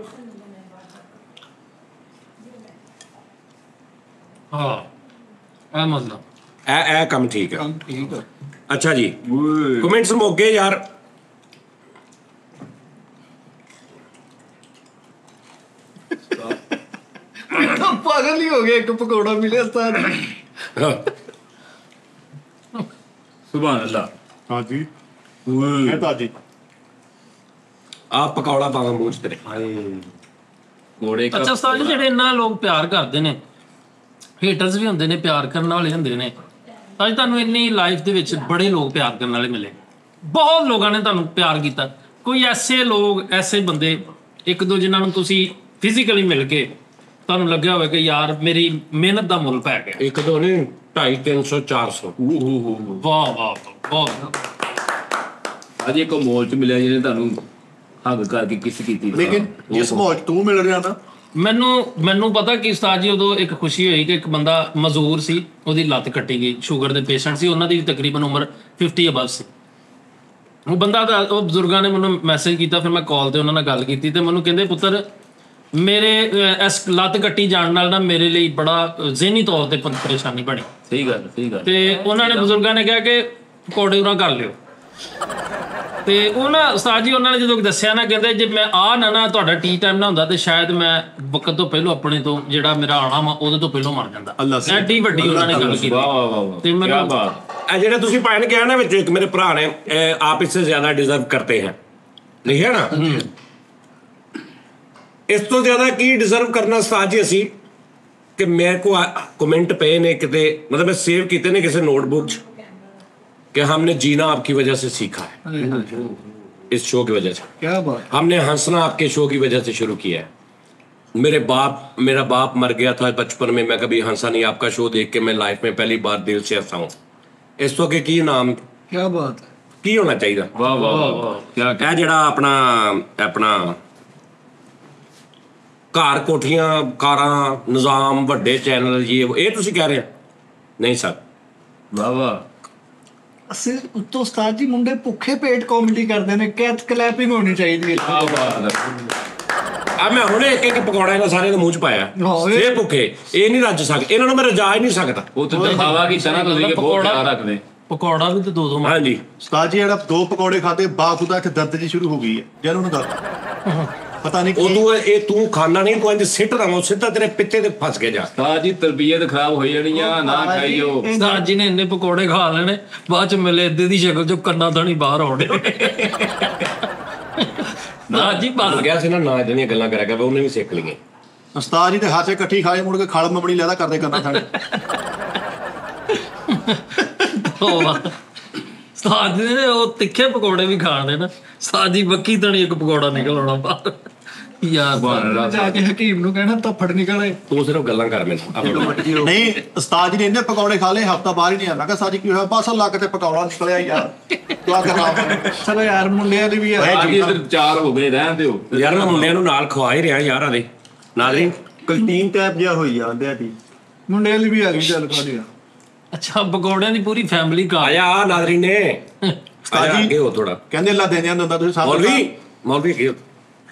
हाँ मतलब ए काम ठीक है। ठीक है। अच्छा जी, कमेंट्स मोगे यार। पागल ही हो गया, एक पकौड़ा मिले उस्ताद। ਸੁਭਾਨ ਅੱਲਾ। ਹਾਂਜੀ ਮੈਂ ਤਾਂ ਜੀ आप पकौड़ा पावा मूंह च तेरे। ਕੋੜੇ अच्छा उस्ताद जी ਜਿਹੜੇ ਇੰਨਾ ਲੋਕ ਪਿਆਰ ਕਰਦੇ ਨੇ, ਹੇਟਰਸ ਵੀ ਹੁੰਦੇ ਨੇ, ਪਿਆਰ ਕਰਨ ਵਾਲੇ ਹੁੰਦੇ ਨੇ। ਅੱਜ ਤੁਹਾਨੂੰ ਇੰਨੀ ਲਾਈਫ ਦੇ ਵਿੱਚ ਬੜੇ ਲੋਕ ਪਿਆਰ ਕਰਨ ਵਾਲੇ ਮਿਲੇ, ਬਹੁਤ ਲੋਕਾਂ ਨੇ ਤੁਹਾਨੂੰ ਪਿਆਰ ਕੀਤਾ। ਕੋਈ ਐਸੇ ਲੋਕ, ਐਸੇ ਬੰਦੇ ਇੱਕ ਦੋ ਜਿਨ੍ਹਾਂ ਨੂੰ ਤੁਸੀਂ ਫਿਜ਼ੀਕਲੀ ਮਿਲ ਕੇ ਤੁਹਾਨੂੰ ਲੱਗਿਆ ਹੋਵੇ ਕਿ ਯਾਰ ਮੇਰੀ ਮਿਹਨਤ ਦਾ ਮੁੱਲ ਪੈ ਗਿਆ? एक दो नहीं 250 300 400। ਵਾਹ ਵਾਹ ਬਹੁਤ। ਅੱਜ ਇੱਕ ਮੋਲ ਚ ਮਿਲਿਆ ਜਿਹਨੇ ਤੁਹਾਨੂੰ ਹੱਗ ਕਰਕੇ ਕਿਸ ਕੀਤੀ। ਲੇਕਿਨ ਜਿਸ ਮਾਹੌਲ 'ਚ ਤੂੰ ਮਿਲ ਰਿਹਾ ਨਾ, ਮੈਨੂੰ ਪਤਾ ਕਿ ਉਸਤਾਦ ਜੀ ਉਦੋਂ ਇੱਕ ਖੁਸ਼ੀ ਹੋਈ ਕਿ ਇੱਕ ਬੰਦਾ ਮਜ਼ਦੂਰ ਸੀ, ਉਹਦੀ ਲੱਤ ਕੱਟੀ ਗਈ, ਸ਼ੂਗਰ ਦੇ ਪੇਸ਼ੈਂਟ ਸੀ, ਉਹਨਾਂ ਦੀ ਵੀ ਤਕਰੀਬਨ ਉਮਰ 50 ਅਬਵ ਸੀ। ਉਹ ਬੰਦਾ ਦਾ ਉਹ ਬਜ਼ੁਰਗਾਂ ਨੇ ਮੈਨੂੰ ਮੈਸੇਜ ਕੀਤਾ, ਫਿਰ ਮੈਂ ਕਾਲ ਤੇ ਉਹਨਾਂ ਨਾਲ ਗੱਲ ਕੀਤੀ ਤੇ ਮੈਨੂੰ ਕਹਿੰਦੇ ਪੁੱਤਰ ਮੇਰੇ ਇਸ ਲੱਤ ਕੱਟੀ ਜਾਣ ਨਾਲ ਨਾ ਮੇਰੇ ਲਈ ਬੜਾ ਜ਼ਿਹਨੀ ਤੌਰ ਤੇ ਪਰੇਸ਼ਾਨੀ ਬਣੀ। ਸਹੀ ਗੱਲ ਤੇ ਉਹਨਾਂ ਨੇ ਬਜ਼ੁਰਗਾਂ ਨੇ ਕਿਹਾ ਕਿ ਪਕੌੜੇ ਉਰਾਂ ਕਰ ਲਿਓ। ਤੇ ਉਹਨਾਂ ਉਸਤਾਦ ਜੀ ਉਹਨਾਂ ਨੇ ਜਦੋਂ ਦੱਸਿਆ ਨਾ, ਕਹਿੰਦੇ ਜੇ ਮੈਂ ਨਾ ਤੁਹਾਡਾ ਟੀ ਟਾਈਮ ਨਾ ਹੁੰਦਾ ਤੇ ਸ਼ਾਇਦ ਮੈਂ ਵਕਤ ਤੋਂ ਪਹਿਲਾਂ ਆਪਣੇ ਤੋਂ ਜਿਹੜਾ ਮੇਰਾ ਆਣਾ ਵਾ ਉਹਦੇ ਤੋਂ ਪਹਿਲਾਂ ਮਰ ਜਾਂਦਾ। ਐਡੀ ਵੱਡੀ ਉਹਨਾਂ ਨੇ ਗੱਲ ਕੀਤੀ। ਵਾਹ ਵਾਹ ਵਾਹ ਤੇ ਕੀ ਮੈਨੂੰ ਬਾਤ। ਇਹ ਜਿਹੜੇ ਤੁਸੀਂ ਪਾਇਨ ਕਿਹਾ ਨਾ ਵਿੱਚ, ਇੱਕ ਮੇਰੇ ਭਰਾ ਨੇ ਆਪ इससे ज्यादा डिजर्व करते हैं लिखिया ना, ਇਸ ਤੋਂ ਜ਼ਿਆਦਾ ਕੀ ਡਿਜ਼ਰਵ ਕਰਨਾ ਉਸਤਾਦ ਜੀ ਅਸੀਂ ਕਿ ਮੇਰੇ ਕੋ ਕਮੈਂਟ ਪਏ ਨੇ ਕਿਤੇ, मतलब मैं सेव ਕੀਤੇ ਨੇ ਕਿਸੇ ਨੋਟਬੁੱਕ 'ਚ कि हमने जीना आपकी वजह से सीखा है, इस शो की वजह से। क्या बात। हमने हंसना आपके शो की वजह से शुरू किया है। मेरा बाप मर गया था बचपन में, मैं कभी हंसा नहीं, आपका शो देख के मैं लाइफ में पहली बार दिल से हंसा हूँ। इस तो के की नाम क्या बात है। की होना चाहिए? ਵਾਹ ਵਾਹ ਵਾਹ ਕੀ ਇਹ ਜਿਹੜਾ ਆਪਣਾ ਘਰ ਕੋਠੀਆਂ ਕਾਰਾਂ ਨਿਜ਼ਾਮ ਵੱਡੇ ਚੈਨਲ ਇਹ ਤੁਸੀਂ ਕਹਿ ਰਹੇ ਹੋ? ਨਹੀਂ ਸਰ। ਵਾਹ ਵਾਹ। ਅਸੀਂ ਉੱਤੋਂ ਉਸਤਾਦ ਜੀ ਮੁੰਡੇ ਭੁੱਖੇ ਪੇਟ ਕਾਮੇਡੀ ਕਰਦੇ ਨੇ, ਕਲੈਪਿੰਗ ਹੋਣੀ ਚਾਹੀਦੀ ਹੈ। ਕੀ ਬਾਤ ਹੈ। ਆ ਮੈਂ ਹੁਣੇ ਇੱਕ ਪਕੌੜਾ ਇਹਨਾਂ ਸਾਰੇ ਦੇ ਮੂੰਹ 'ਚ ਪਾਇਆ, ਇਹ ਭੁੱਖੇ ਇਹ ਨਹੀਂ ਰੱਜ ਸਕਦੇ, ਇਹਨਾਂ ਨੂੰ ਮੈਂ ਰਜਾ ਹੀ ਨਹੀਂ ਸਕਦਾ। ਉਹ ਤੇ ਦਿਖਾਵਾ ਕੀਤਾ ਨਾ ਤੁਸੀਂ ਕਿ ਬਹੁਤ ਪਿਆਰ ਰੱਖਦੇ। ਪਕੌੜਾ ਵੀ ਤੇ ਦੋ ਹਾਂਜੀ ਉਸਤਾਦ ਜੀ ਜਿਹੜਾ 2 ਪਕੌੜੇ ਖਾਦੇ ਬਾਖੁਦਾ ਇੱਥੇ ਦਰਦ ਜੀ ਸ਼ੁਰੂ ਹੋ ਗਈ ਹੈ ਜਦ ਉਹਨੂੰ ਦੱਸ ਪਤਾ ਨਹੀਂ ਕੀ। ਉਹ ਤੂੰ ਖਾਣਾ ਨਹੀਂ, ਤੂੰ ਇੰਜ ਸਿੱਟ ਰਹਾ ਸਿੱਧਾ ਤੇਰੇ ਪਿੱਤੇ ਤੇ ਫਸ ਕੇ ਜਾ। ਸਾਜ ਜੀ ਤਬੀਅਤ ਖਰਾਬ ਹੋ ਜਾਣੀ ਆ, ਨਾ ਖਾਈਓ। ਉਸਤਾਦ ਜੀ ਨੇ ਇੰਨੇ ਪਕੌੜੇ ਖਾ ਲੈਣੇ, ਬਾਅਦ ਚ ਮਿਲੇ ਏਦਾਂ ਦੀ ਸ਼ਕਲ ਜੋ ਕੰਨਾਂ ਥਾਣੀ ਬਾਹਰ ਆਉਣੇ। ਨਾ ਜੀ ਬਸ ਗਿਆ ਸੀ ਨਾ ਇਦਾਂ ਦੀਆਂ ਗੱਲਾਂ ਕਰਿਆ ਕਰ, ਉਹਨੇ ਵੀ ਸਿੱਖ ਲਈਆਂ। ਉਸਤਾਦ ਜੀ ਦੇ ਹੱਥ 'ਚ ਇਕੱਠੀ ਖਾਏ ਮੁੜ ਕੇ ਖਲ ਮਬਣੀ ਲੈਦਾ ਕਰਦੇ ਕਰਨਾ ਸਾਡੇ। ਉਸਤਾਦ ਜੀ ਨੇ ਉਹ ਤਿੱਖੇ ਪਕੌੜੇ ਵੀ ਖਾਣੇ ਨਾ, ਉਸਤਾਦ ਜੀ ਬੱਕੀ ਤਣੀ ਇੱਕ ਪਕੌੜਾ ਨਿਕਲ ਆਉਣਾ ਬਾਹਰ ਯਾਰ। ਜਾ ਕੇ ਹਕੀਮ ਨੂੰ ਕਹਿਣਾ ਧੱਫੜ ਨਿਕਲੇ। ਤੂੰ ਸਿਰਫ ਗੱਲਾਂ ਕਰ ਮੈਨੂੰ। ਨਹੀਂ ਉਸਤਾਦ ਜੀ ਨੇ ਇੰਨੇ ਪਕੌੜੇ ਖਾ ਲਏ ਹਫਤਾ ਬਾਹਰ ਹੀ ਨਹੀਂ ਆਇਆ। ਮੈਂ ਕਿਹਾ ਸਾਜੀ ਕੀ ਹੋਇਆ? ਬਸ ਲੱਕ ਤੇ ਪਕੌੜਾ ਨਿਕਲਿਆ ਯਾਰ। ਤੂੰ ਆ ਕੇ ਖਾ। ਚਲੋ ਯਾਰ ਮੁੰਡਿਆਂ ਦੀ ਵੀ ਆ। ਅੱਜ ਇੱਧਰ 4 ਹੋ ਗਏ, ਰਹਿਣ ਦਿਓ ਯਾਰ ਮੈਂ ਮੁੰਡਿਆਂ ਨੂੰ ਨਾਲ ਖਵਾ ਹੀ ਰਿਹਾ ਯਾਰ। ਆਦੇ ਨਾਜ਼ਰੀਨ ਕੰਟੀਨ ਟੈਪ ਜਿਹਾ ਹੋਈ ਜਾਂਦੇ ਆ ਜੀ। ਮੁੰਡਿਆਂ ਦੀ ਵੀ ਆ ਗਈ ਚੱਲ ਕਾਦੀ ਆ। ਅੱਛਾ ਪਕੌੜਿਆਂ ਦੀ ਪੂਰੀ ਫੈਮਿਲੀ ਖਾ। ਆਇਆ ਨਾਜ਼ਰੀਨ ਨੇ ਉਸਤਾਦ ਜੀ ਅੱਗੇ ਹੋ ਥੋੜਾ। ਕਹਿੰਦੇ ਅੱਲਾ ਦੇ ਦਿੰਦਾ ਤੁਸੀਂ ਸਾਥ। ਮੌਲਵੀ ਅੱਗੇ ਹੋ।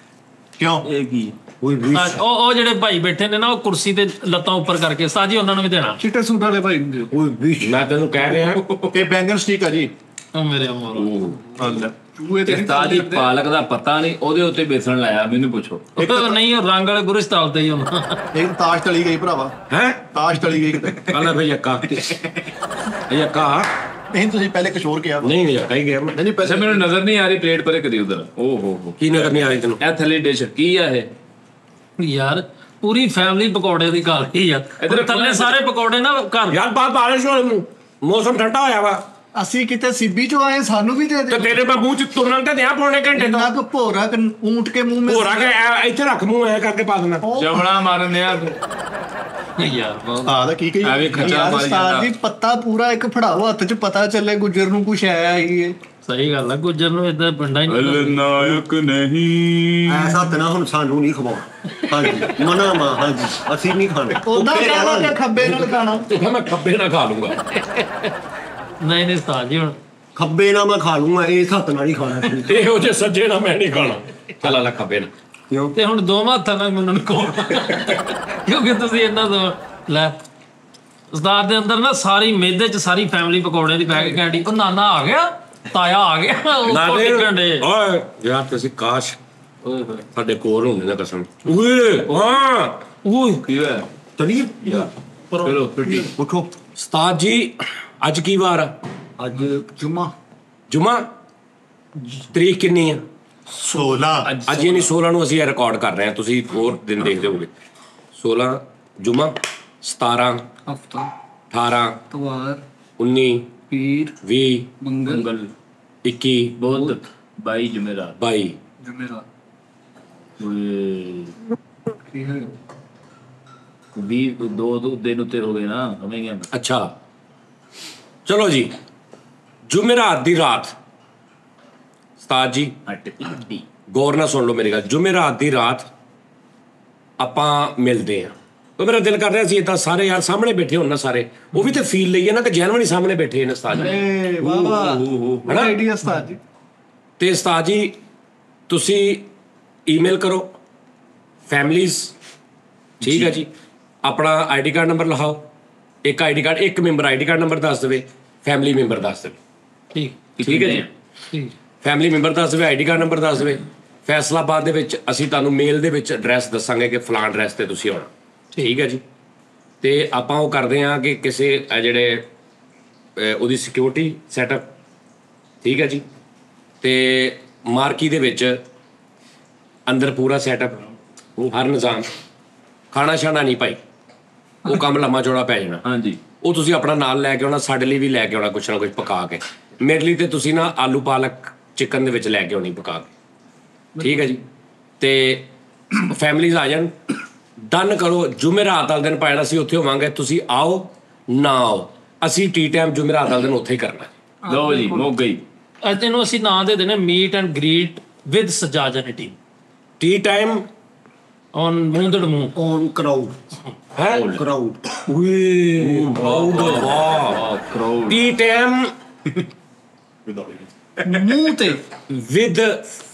ਕਿਉਂ? ਇਹ ਕੀ ਕੋਈ ਉਹ ਜਿਹੜੇ ਭਾਈ ਬੈਠੇ ਨੇ ਨਾ, ਉਹ ਕੁਰਸੀ ਤੇ ਲੱਤਾਂ ਉੱਪਰ ਕਰਕੇ ਉਸਤਾਦ ਜੀ ਉਹਨਾਂ ਨੂੰ ਵੀ ਦੇਣਾ। ਚਿੱਟੇ ਸੂਟ ਵਾਲੇ ਭਾਈ ਨੂੰ ਦਿਓ। ਕੋਈ ਵਿਸ਼ ਮੈਂ ਤੈਨੂੰ ਕਹਿ ਰਿਹਾ ਇਹ ਬੈਂਗਨ ਸਟਿਕ ਆ ਜੀ। ਉਹ ਮੇਰੇ ਅਮਰ ਚੂਹੇ ਤੇ ਉਸਤਾਦ ਜੀ ਪਾਲਕ ਦਾ ਪਤਾ ਨਹੀਂ, ਉਹਦੇ ਉੱਤੇ ਬੇਸਣ ਲਾਇਆ। ਮੈਨੂੰ ਪੁੱਛੋ। ਨਹੀਂ, ਉਹ ਰੰਗ ਵਾਲੇ ਗੁਰਿਸ਼ ਤਾਲਤੇ ਹੀ ਹੁਣ। ਇੱਕ ਤਾਸ਼ ਤਲੀ ਗਈ ਭਰਾਵਾ, ਹੈ ਤਾਸ਼ ਤਲੀ ਗਈ ਕਿਤੇ। ਕੱਲ ਭਈ ਯੱਕਾ ਨਹੀਂ ਤੁਸੀਂ ਪਹਿਲੇ ਕਿਸ਼ੋਰ ਕਿਹਾ ਵਾ। ਨਹੀਂ ਯੱਕਾ ਹੀ ਗਿਆ ਮੈਂ। ਨਹੀਂ ਅੱਛਾ ਮੈਨੂੰ ਨਜ਼ਰ ਨਹੀਂ ਆ ਰਹੀ ਪਲੇਟ ਪਰੇ ਕਰੀ ਉਧਰ। ਓ ਹੋ ਕੀ ਨਜ਼ਰ ਨਹੀਂ ਆ ਰਹੀ ਤੈਨੂੰ? ਇਹ ਥੱਲੇ ਡਿਸ਼ ਕੀ ਆ ਇਹ? ਯਾਰ ਪੂਰੀ ਫੈਮਿਲੀ ਪਕੌੜੇ ਦੀ ਖਾ ਰਹੀ ਆ। ਇੱਧਰ ਥੱਲੇ ਸਾਰੇ ਪਕੌੜੇ ਨਾ ਘਰ। ਯਾਰ ਬਾਰਿਸ਼ ਹੋ ਰਹੀ, ਮੌਸਮ ਠੰਡਾ ਹੋਇਆ ਵਾ ਅਸੀਂ ਕਿਤੇ ਸਿੱਬੀ ਚੋਂ ਆਏ, ਸਾਨੂੰ ਵੀ ਦੇ ਤੇ ਦੇ। ਤੇਰੇ ਮੈਂ ਮੂੰਹ ਚ ਤੁਰਨ ਤੇ ਦਿਆਂ ਪੌਣੇ ਘੰਟੇ ਤੋਂ। ਇੰਨਾ ਕੁ ਭੋਰਾ ਊਂਟ ਕੇ ਮੂੰਹ ਮੇ ਹੋਰਾ ਕੇ ਇੱਥੇ ਰੱਖ ਮੂੰਹ ਐ ਕਰਕੇ ਪਾ ਦੇਣਾ। ਜਮਣਾ ਮਾਰਨ ਆ ਯਾਰ ਬਹੁਤ ਆ ਦਾ ਕੀ ਕਹੀ ਐਵੇਂ ਖੱਚਾ ਯਾਰ ਮਾਰੀ ਉਸਤਾਦ ਜਾਂਦਾ। ਜੀ ਪੱਤਾ ਪੂਰਾ ਇੱਕ ਫੜਾਓ ਹੱਥ 'ਚ, ਪਤਾ ਚੱਲੇ ਗੁੱਜਰ ਨੂੰ ਕੁਛ ਆਇਆ ਹੀ ਹੈ। ਸਹੀ ਗੱਲ ਆ। ਗੁੱਜਰ ਨੂੰ ਏਦਾਂ ਪਿੰਡਾਂ ਹੀ ਨਹੀਂ ਨਾਇਕ ਨਹੀਂ। ਐਸਾ ਤਨਾ ਹੁਣ ਸਾਨੂੰ ਨਹੀਂ ਖਵਾਉਣਾ। ਹਾਂਜੀ ਮਨਾ ਮਾ ਹਾਂਜੀ ਅਸੀਂ ਨਹੀਂ ਖਾਣੇ। ਉਦਾਂ ਭੁੱਖੇ ਕਹਿੰਦਾ ਰਹਿਣਾ। ਕਿ ਖੱਬੇ ਨਾਲ ਖਾਣਾ। ਤੇ ਮੈਂ ਖੱਬੇ ਨਾ ਖਾ ਲੂੰਗਾ। ਨਹੀਂ ਉਸਤਾਦ ਜੀ ਹੁਣ ਖੱਬੇ ਨਾਲ ਮੈਂ ਖਾ ਲੂੰਗਾ, ਇਹ ਹੱਥ ਨਾਲ ਨਹੀਂ ਖਾਣਾ। ਇਹੋ ਜਿਹੇ ਸੱਜੇ ਨਾਲ ਮੈਂ ਨਹੀਂ ਖਾਣਾ। ਚੱਲ ਲੈ ਖੱਬੇ ਨਾ। ਕਿਉਂ? ਤੇ ਹੁਣ ਦੋਵਾਂ ਹੱਥਾਂ ਨਾਲ ਮੈਨੂੰ ਕੋਲ, ਕਿਉਂਕਿ ਤੁਸੀਂ ਇਹਨਾਂ ਤੋਂ ਲੈ। ਉਸਤਾਦ ਦੇ ਅੰਦਰ ਨਾ ਸਾਰੀ ਮੇਦੇ ਚ ਸਾਰੀ ਫੈਮਿਲੀ ਪਕੌੜੇ ਦੀ ਪੈ ਕੇ ਕਹਿੰਦੀ, ਉਹ ਨਾਨਾ ਆ ਗਿਆ, ਤਾਇਆ ਆ ਗਿਆ, ਉਹ ਟਿਕਣ ਡੇ। ਓਏ ਯਾਰ ਤੁਸੀਂ ਕਾਸ਼ ਸਾਡੇ ਕੋਲ ਹੁੰਦੇ ਨਾ ਕਸਮ। ਓਏ ਹਾਂ ਓਏ ਕੀ ਹੋਇਆ? ਚਲੀਏ ਚਲੋ ਫਿੱਟੀ ਉੱਠੋ। ਉਸਤਾਦ ਜੀ ਅੱਜ ਕੀ ਵਾਰ ਆ? ਅੱਜ ਜੁਮਾ ਜੁਮਾ। ਤਰੀਕ ਕਿੰਨੀ ਆ? 16 ਅੱਜ ਯਾਨੀ 16 ਨੂੰ ਅਸੀਂ ਇਹ ਰਿਕਾਰਡ ਕਰ ਰਹੇ ਹਾਂ। ਤੁਸੀਂ ਹੋਰ ਦਿਨ ਦੇਖਦੇ ਹੋਗੇ। 16 ਜੁਮਾ, 17 ਹਫਤਾ 18 ਤਵਾਰ 19 ਪੀਰ 20 ਮੰਗਲ 21 ਬਹੁਤ 22 ਜੁਮੇਰਾਤ। 22 ਜੁਮੇਰਾ ਓਏ ਕੀ ਹੈ 20 ਦੋ ਦਿਨ ਉੱਤੇ ਹੋ ਗਏ ਨਾ, ਸਮਝ ਗਿਆ ਮੈਂ। ਅੱਛਾ ਚਲੋ ਜੀ। ਜੁਮੇਰਾਤ ਦੀ ਰਾਤ ਉਸਤਾਦ ਜੀ ਅੱਟੀ ਗੌਰ ਨਾਲ ਸੁਣ ਲਓ ਮੇਰੀ ਗੱਲ। ਜੁਮੇਰਾਤ ਦੀ ਰਾਤ ਆਪਾਂ ਮਿਲਦੇ ਆ। ਉਹ ਮੇਰਾ ਦਿਲ ਕਰ ਰਿਹਾ ਸੀ ਇਦਾਂ ਸਾਰੇ ਯਾਰ ਸਾਹਮਣੇ ਬੈਠੇ ਹੋਣ ਨਾ ਸਾਰੇ, ਉਹ ਵੀ ਤੇ ਫੀਲ ਲਈਏ ਨਾ ਕਿ ਜੈਨੂਇਨ ਸਾਹਮਣੇ ਬੈਠੇ ਨੇ ਉਸਤਾਦ ਜੀ। ਏ ਵਾਹ ਵਾਹ ਹਨਾ? ਆਈਡੀਆ ਉਸਤਾਦ ਜੀ। ਤੇ ਉਸਤਾਦ ਜੀ ਤੁਸੀਂ ਈਮੇਲ ਕਰੋ ਫੈਮਲੀਜ਼, ਠੀਕ ਹੈ ਜੀ। ਆਪਣਾ ਆਈਡੀ ਕਾਰਡ ਨੰਬਰ ਲਿਖਾਓ। ਇੱਕ ਆਈਡੀ ਕਾਰਡ, ਇੱਕ ਮੈਂਬਰ ਆਈਡੀ ਕਾਰਡ ਨੰਬਰ ਦੱਸ ਦੇਵੇ, ਫੈਮਿਲੀ ਮੈਂਬਰ ਦੱਸ ਦੇਵੇ। ਠੀਕ ਹੈ ਜੀ। ਠੀਕ ਫੈਮਿਲੀ ਮੈਂਬਰ ਦੱਸ ਦੇਵੇ, ਆਈਡੀ ਕਾਰਡ ਨੰਬਰ ਦੱਸ ਦੇਵੇ। ਫੈਸਲਾਬਾਦ ਦੇ ਵਿੱਚ ਅਸੀਂ ਤੁਹਾਨੂੰ ਮੇਲ ਦੇ ਵਿੱਚ ਐਡਰੈਸ ਦੱਸਾਂਗੇ ਕਿ ਫਲਾਣ ਐਡਰੈਸ ਤੇ ਤੁਸੀਂ ਆਉਣਾ। ਠੀਕ ਹੈ ਜੀ। ਤੇ ਆਪਾਂ ਉਹ ਕਰਦੇ ਹਾਂ ਕਿ ਕਿਸੇ ਜਿਹੜੇ ਉਹਦੀ ਸਿਕਿਉਰਿਟੀ ਸੈਟਅਪ, ਠੀਕ ਹੈ ਜੀ। ਤੇ ਮਾਰਕੀ ਦੇ ਵਿੱਚ ਅੰਦਰ ਪੂਰਾ ਸੈਟਅਪ, ਹਰ ਨਿਜ਼ਾਮ। ਖਾਣਾ ਛਾਣਾ ਨਹੀਂ ਭਾਈ, ਉਹ ਕੰਮ ਲੰਮਾ ਚੌੜਾ ਪੈ ਜਾਣਾ। ਹਾਂਜੀ ਉਹ ਤੁਸੀਂ ਆਪਣਾ ਨਾਲ ਲੈ ਕੇ ਆਉਣਾ, ਸਾਡੇ ਲਈ ਵੀ ਲੈ ਕੇ ਆਉਣਾ ਕੁਛ ਨਾ ਕੁਛ ਪਕਾ ਕੇ। ਮੇਰੇ ਲਈ ਤੇ ਤੁਸੀਂ ਨਾ ਆਲੂ ਪਾਲਕ ਚਿਕਨ ਦੇ ਵਿੱਚ ਲੈ ਕੇ ਆਉਣੀ ਪਕਾ ਕੇ। ਠੀਕ ਹੈ ਜੀ। ਤੇ ਫੈਮਲੀਜ਼ ਆ ਜਾਣ, ਡਨ ਕਰੋ। ਜੁਮੇਰਾਤ ਵਾਲੇ ਦਿਨ ਭਾਵੇਂ ਅਸੀਂ ਉੱਥੇ ਹੋਵਾਂਗੇ, ਤੁਸੀਂ ਆਓ ਨਾ ਆਓ, ਅਸੀਂ ਟੀ ਟਾਈਮ ਜੁਮੇਰਾਤ ਵਾਲੇ ਦਿਨ ਉੱਥੇ ਹੀ ਕਰਨਾ। ਲਓ ਜੀ ਮੁੱਕ ਗਈ। ਅੱਜ ਇਹਨੂੰ ਅਸੀਂ ਨਾਂ ਦੇ ਦੇਣੇ ਮੀਟ ਐਂਡ ਗ੍ਰੀਟ ਵਿਦ ਸਜਾਜਨਿਟੀ ਟੀ ਟਾਈਮ ਔਨ ਮੂੰਦੜ ਮੂੰਹ ਔਨ ਕਰਾਊਡ ਹੈ ਕਰਾਊਡ ਓਏ ਵਾਹ ਕਰਾਊਡ ਟੀ ਟਾਈਮ ਮੂੰਹ ਤੇ ਵਿਦ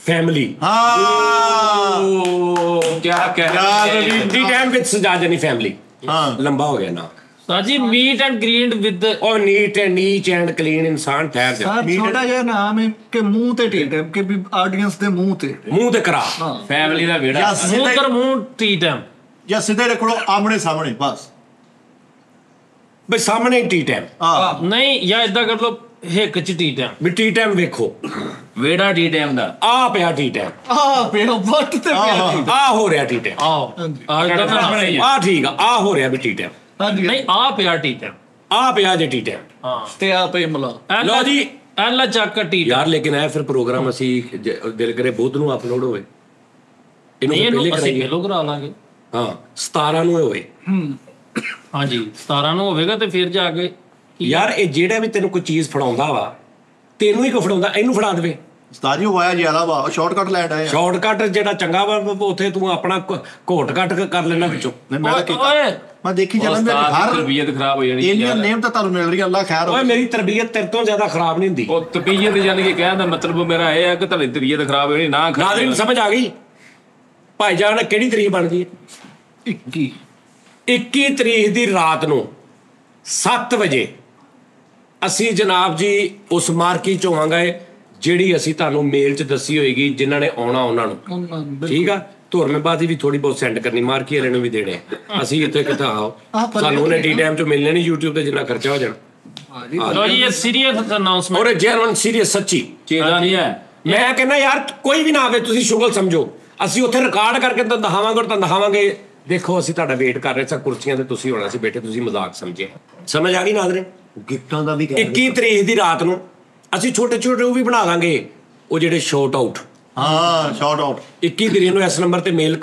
ਫੈਮਿਲੀ। ਹਾਂ ਓ ਕੀ ਕਹਿ ਰਹੇ ਟੀ ਟਾਈਮ ਵਿਦ ਸਜਾਜਨੀ ਫੈਮਿਲੀ। ਹਾਂ ਲੰਬਾ ਹੋ ਗਿਆ ਨਾ। ਸਾਜੀ ਮੀਟ ਐਂਡ ਗ੍ਰੀਟ ਵਿਦ ਉਹ ਨੀਚ ਐਂਡ ਕਲੀਨ ਇਨਸਾਨ ਠਹਿਰ ਜਾ। ਸਰ ਛੋਟਾ ਜਿਹਾ ਨਾਮ ਹੈ ਕਿ ਮੂੰਹ ਤੇ ਠੀਕ ਹੈ ਕਿ ਵੀ ਆਡੀਅנס ਦੇ ਮੂੰਹ ਤੇ। ਮੂੰਹ ਤੇ ਕਰਾ। ਫੈਮਿਲੀ ਦਾ ਵਿੜਾ। ਜਾਂ ਮੂੰਹ ਸਿੱਧੇ ਕਰ ਮੂੰਹ ਟੀ ਟਾਈਮ। ਜਾਂ ਸਿੱਧੇ ਰੱਖੋ ਆਮਣੇ ਸਾਹਮਣੇ ਬਸ। ਬਈ ਸਾਹਮਣੇ ਟੀ ਟਾਈਮ। ਹਾਂ ਨਹੀਂ ਜਾਂ ਇਦਾਂ ਕਰ ਲੋ ਹਿੱਕ ਚ ਟੀ ਟਾਈਮ ਵੀ ਟੀ ਟਾਈਮ ਵੇਖੋ, ਵੇੜਾ ਟੀ ਟਾਈਮ ਦਾ ਆ ਪਿਆ ਟੀ ਟਾਈਮ, ਪਿਆ ਵੱਟ ਤੇ ਪਿਆ ਆ ਹੋ ਰਿਹਾ ਟੀ ਟਾਈਮ, ਆਓ ਆ ਠੀਕ ਆ ਹੋ ਰਿਹਾ ਵੀ ਟੀ ਟਾਈਮ, ਹਾਂਜੀ ਨਹੀਂ ਆ ਪਿਆ ਟੀ ਟਾਈਮ ਆ ਪਿਆ ਜੇ ਟੀ ਟਾਈਮ। ਹਾਂ ਤੇ ਆਪੇ ਮਿਲਾ ਲਓ ਜੀ ਐਲਾ ਚੱਕ ਟੀ ਯਾਰ, ਲੇਕਿਨ ਇਹ ਫਿਰ ਪ੍ਰੋਗਰਾਮ ਅਸੀਂ ਦਿਲ ਕਰੇ ਬੁੱਧ ਨੂੰ ਅਪਲੋਡ ਹੋਵੇ, ਇਹਨੂੰ ਨਹੀਂ ਪਹਿਲੇ ਇਹਨੂੰ ਅਸੀਂ ਕਰਾਈਏ। ਪਹਿਲੋਂ ਕਰਾ ਲਾਂਗੇ। ਹਾਂ 17 ਨੂੰ ਹੋਵੇ। ਹਾਂਜੀ 17 ਨੂੰ ਹੋਵੇਗਾ ਤੇ ਫਿਰ ਜਾ ਕੇ ਯਾਰ ਇਹ ਜਿਹੜਾ ਵੀ ਤੈਨੂੰ ਕੋਈ ਚੀਜ਼ ਫੜਾਉਂਦਾ ਵਾ, ਤੈਨੂੰ ਹੀ ਕੋ ਫੜਾਉਂਦਾ, ਇਹਨੂੰ ਫੜਾ ਦੇਵੇ। ਉਸਤਾਦ ਜੀ ਉਹ ਆਇਆ ਜ਼ਿਆਦਾ ਵਾ, ਸ਼ਾਰਟਕਟ ਲੈਣ ਆਏ ਆ। ਸ਼ਾਰਟਕਟ ਜਿਹੜਾ ਚੰਗਾ ਵਾ ਉੱਥੇ ਤੂੰ ਆਪਣਾ ਘੋਟ ਕੱਟ ਕਰ ਲੈਣਾ ਵਿੱਚੋਂ। ਨਹੀਂ, ਮੈਂ ਤਾਂ ਕੀਤਾ, ਓਏ ਮੈਂ ਦੇਖੀ ਚੱਲਾਂ ਮੇਰੇ ਉਸਤਾਦ ਦੀ ਹਰ ਤਬੀਅਤ ਖਰਾਬ ਹੋ ਜਾਣੀ ਇੰਡੀਅਨ ਨੇਮ ਤਾਂ ਤੁਹਾਨੂੰ ਮਿਲ ਰਹੀ, ਅੱਲਾ ਖੈਰ ਓਏ ਹੋਵੇ। ਮੇਰੀ ਤਰਬੀਅਤ ਤੇਰੇ ਤੋਂ ਜ਼ਿਆਦਾ ਖਰਾਬ ਨਹੀਂ ਹੁੰਦੀ। ਉਹ ਤਬੀਅਤ ਜਾਨੀ ਕਿ ਕਹਿਣ ਦਾ ਮਤਲਬ ਮੇਰਾ ਇਹ ਹੈ ਕਿ ਤੁਹਾਡੀ ਤਬੀਅਤ ਖਰਾਬ ਹੋਣੀ ਨਾ ਨਾਜ਼ਰੀਨ ਸਮਝ ਆ ਗਈ? ਭਾਈਜਾਨ ਕਿਹੜੀ ਤਰੀਕ ਬਣਦੀ ਹੈ? 21 ਤਰੀਕ ਦੀ ਰਾਤ ਨੂੰ 7 ਵਜੇ ਅਸੀਂ ਜਨਾਬ ਜੀ ਉਸ ਮਾਰਕੀ ਚੋਂ ਆਵਾਂਗੇ ਜਿਹੜੀ ਅਸੀਂ ਤੁਹਾਨੂੰ ਮੇਲ 'ਚ ਦੱਸੀ ਹੋਏਗੀ, ਜਿਨ੍ਹਾਂ ਨੇ ਆਉਣਾ ਉਹਨਾਂ ਨੂੰ। ਠੀਕ ਆ, ਧੁਰਮੇਬਾਜ਼ੀ ਵੀ ਥੋੜੀ ਬਹੁਤ ਸੈਂਡ ਕਰਨੀ, ਮਾਰਕੀ ਵਾਲੇ ਨੂੰ ਵੀ ਦੇਣੇ। ਅਸੀਂ ਇੱਥੇ ਕਿੱਥੇ ਆਓ, ਸਾਨੂੰ ਉਹਨੇ ਟੀ ਟਾਈਮ 'ਚ ਮਿਲਣੇ ਨਹੀਂ YouTube ਤੇ, ਜਿੰਨਾ ਖਰਚਾ ਹੋ ਜਾਣਾ। ਲੋ ਜੀ ਇਹ ਸੀਰੀਅਸ ਅਨਾਉਂਸਮੈਂਟ ਔਰ ਜੈਨੂਇਨ ਸੀਰੀਅਸ ਸੱਚੀ ਚੇਲਾ ਨਹੀਂ ਹੈ। ਮੈਂ ਕਹਿੰਦਾ ਯਾਰ ਕੋਈ ਵੀ ਨਾ ਆਵੇ, ਤੁਸੀਂ ਸ਼ੁਗਲ ਸਮਝੋ, ਅਸੀਂ ਉੱਥੇ ਰਿਕਾਰਡ ਕਰਕੇ ਤਾਂ ਦਿਖਾਵਾਂਗੇ, ਤਾਂ ਦਿਖਾਵਾਂਗੇ ਦੇਖੋ ਅਸੀਂ ਤੁਹਾਡਾ ਵੇਟ ਕਰ ਰਹੇ ਸਾਂ ਕੁਰਸੀਆਂ ਤੇ, ਤੁਸੀਂ ਹੋਣਾ ਸੀ ਬੈਠੇ, ਤੁਸੀਂ ਮਜ਼ਾਕ ਸਮਝੇ। ਸਮਝ ਆ ਗਈ ਨਾਜ਼ਰੀਨ? ਗਿਫਟਾਂ ਦਾ ਵੀ ਕਹਿ 21 ਤਰੀਕ ਦੀ ਰਾਤ ਨੂੰ ਅਸੀਂ ਛੋਟੇ ਛੋਟੇ ਉਹ ਵੀ ਬਣਾ ਲਾਂਗੇ, ਉਹ ਜਿਹੜੇ ਸ਼ਾਰਟ ਆਊਟ। ਹਾਂ ਸ਼ਾਰਟ ਆਊਟ 21 ਤਰੀਕ ਨੂੰ ਇਸ ਨੰਬਰ ਤੇ ਮੇਲ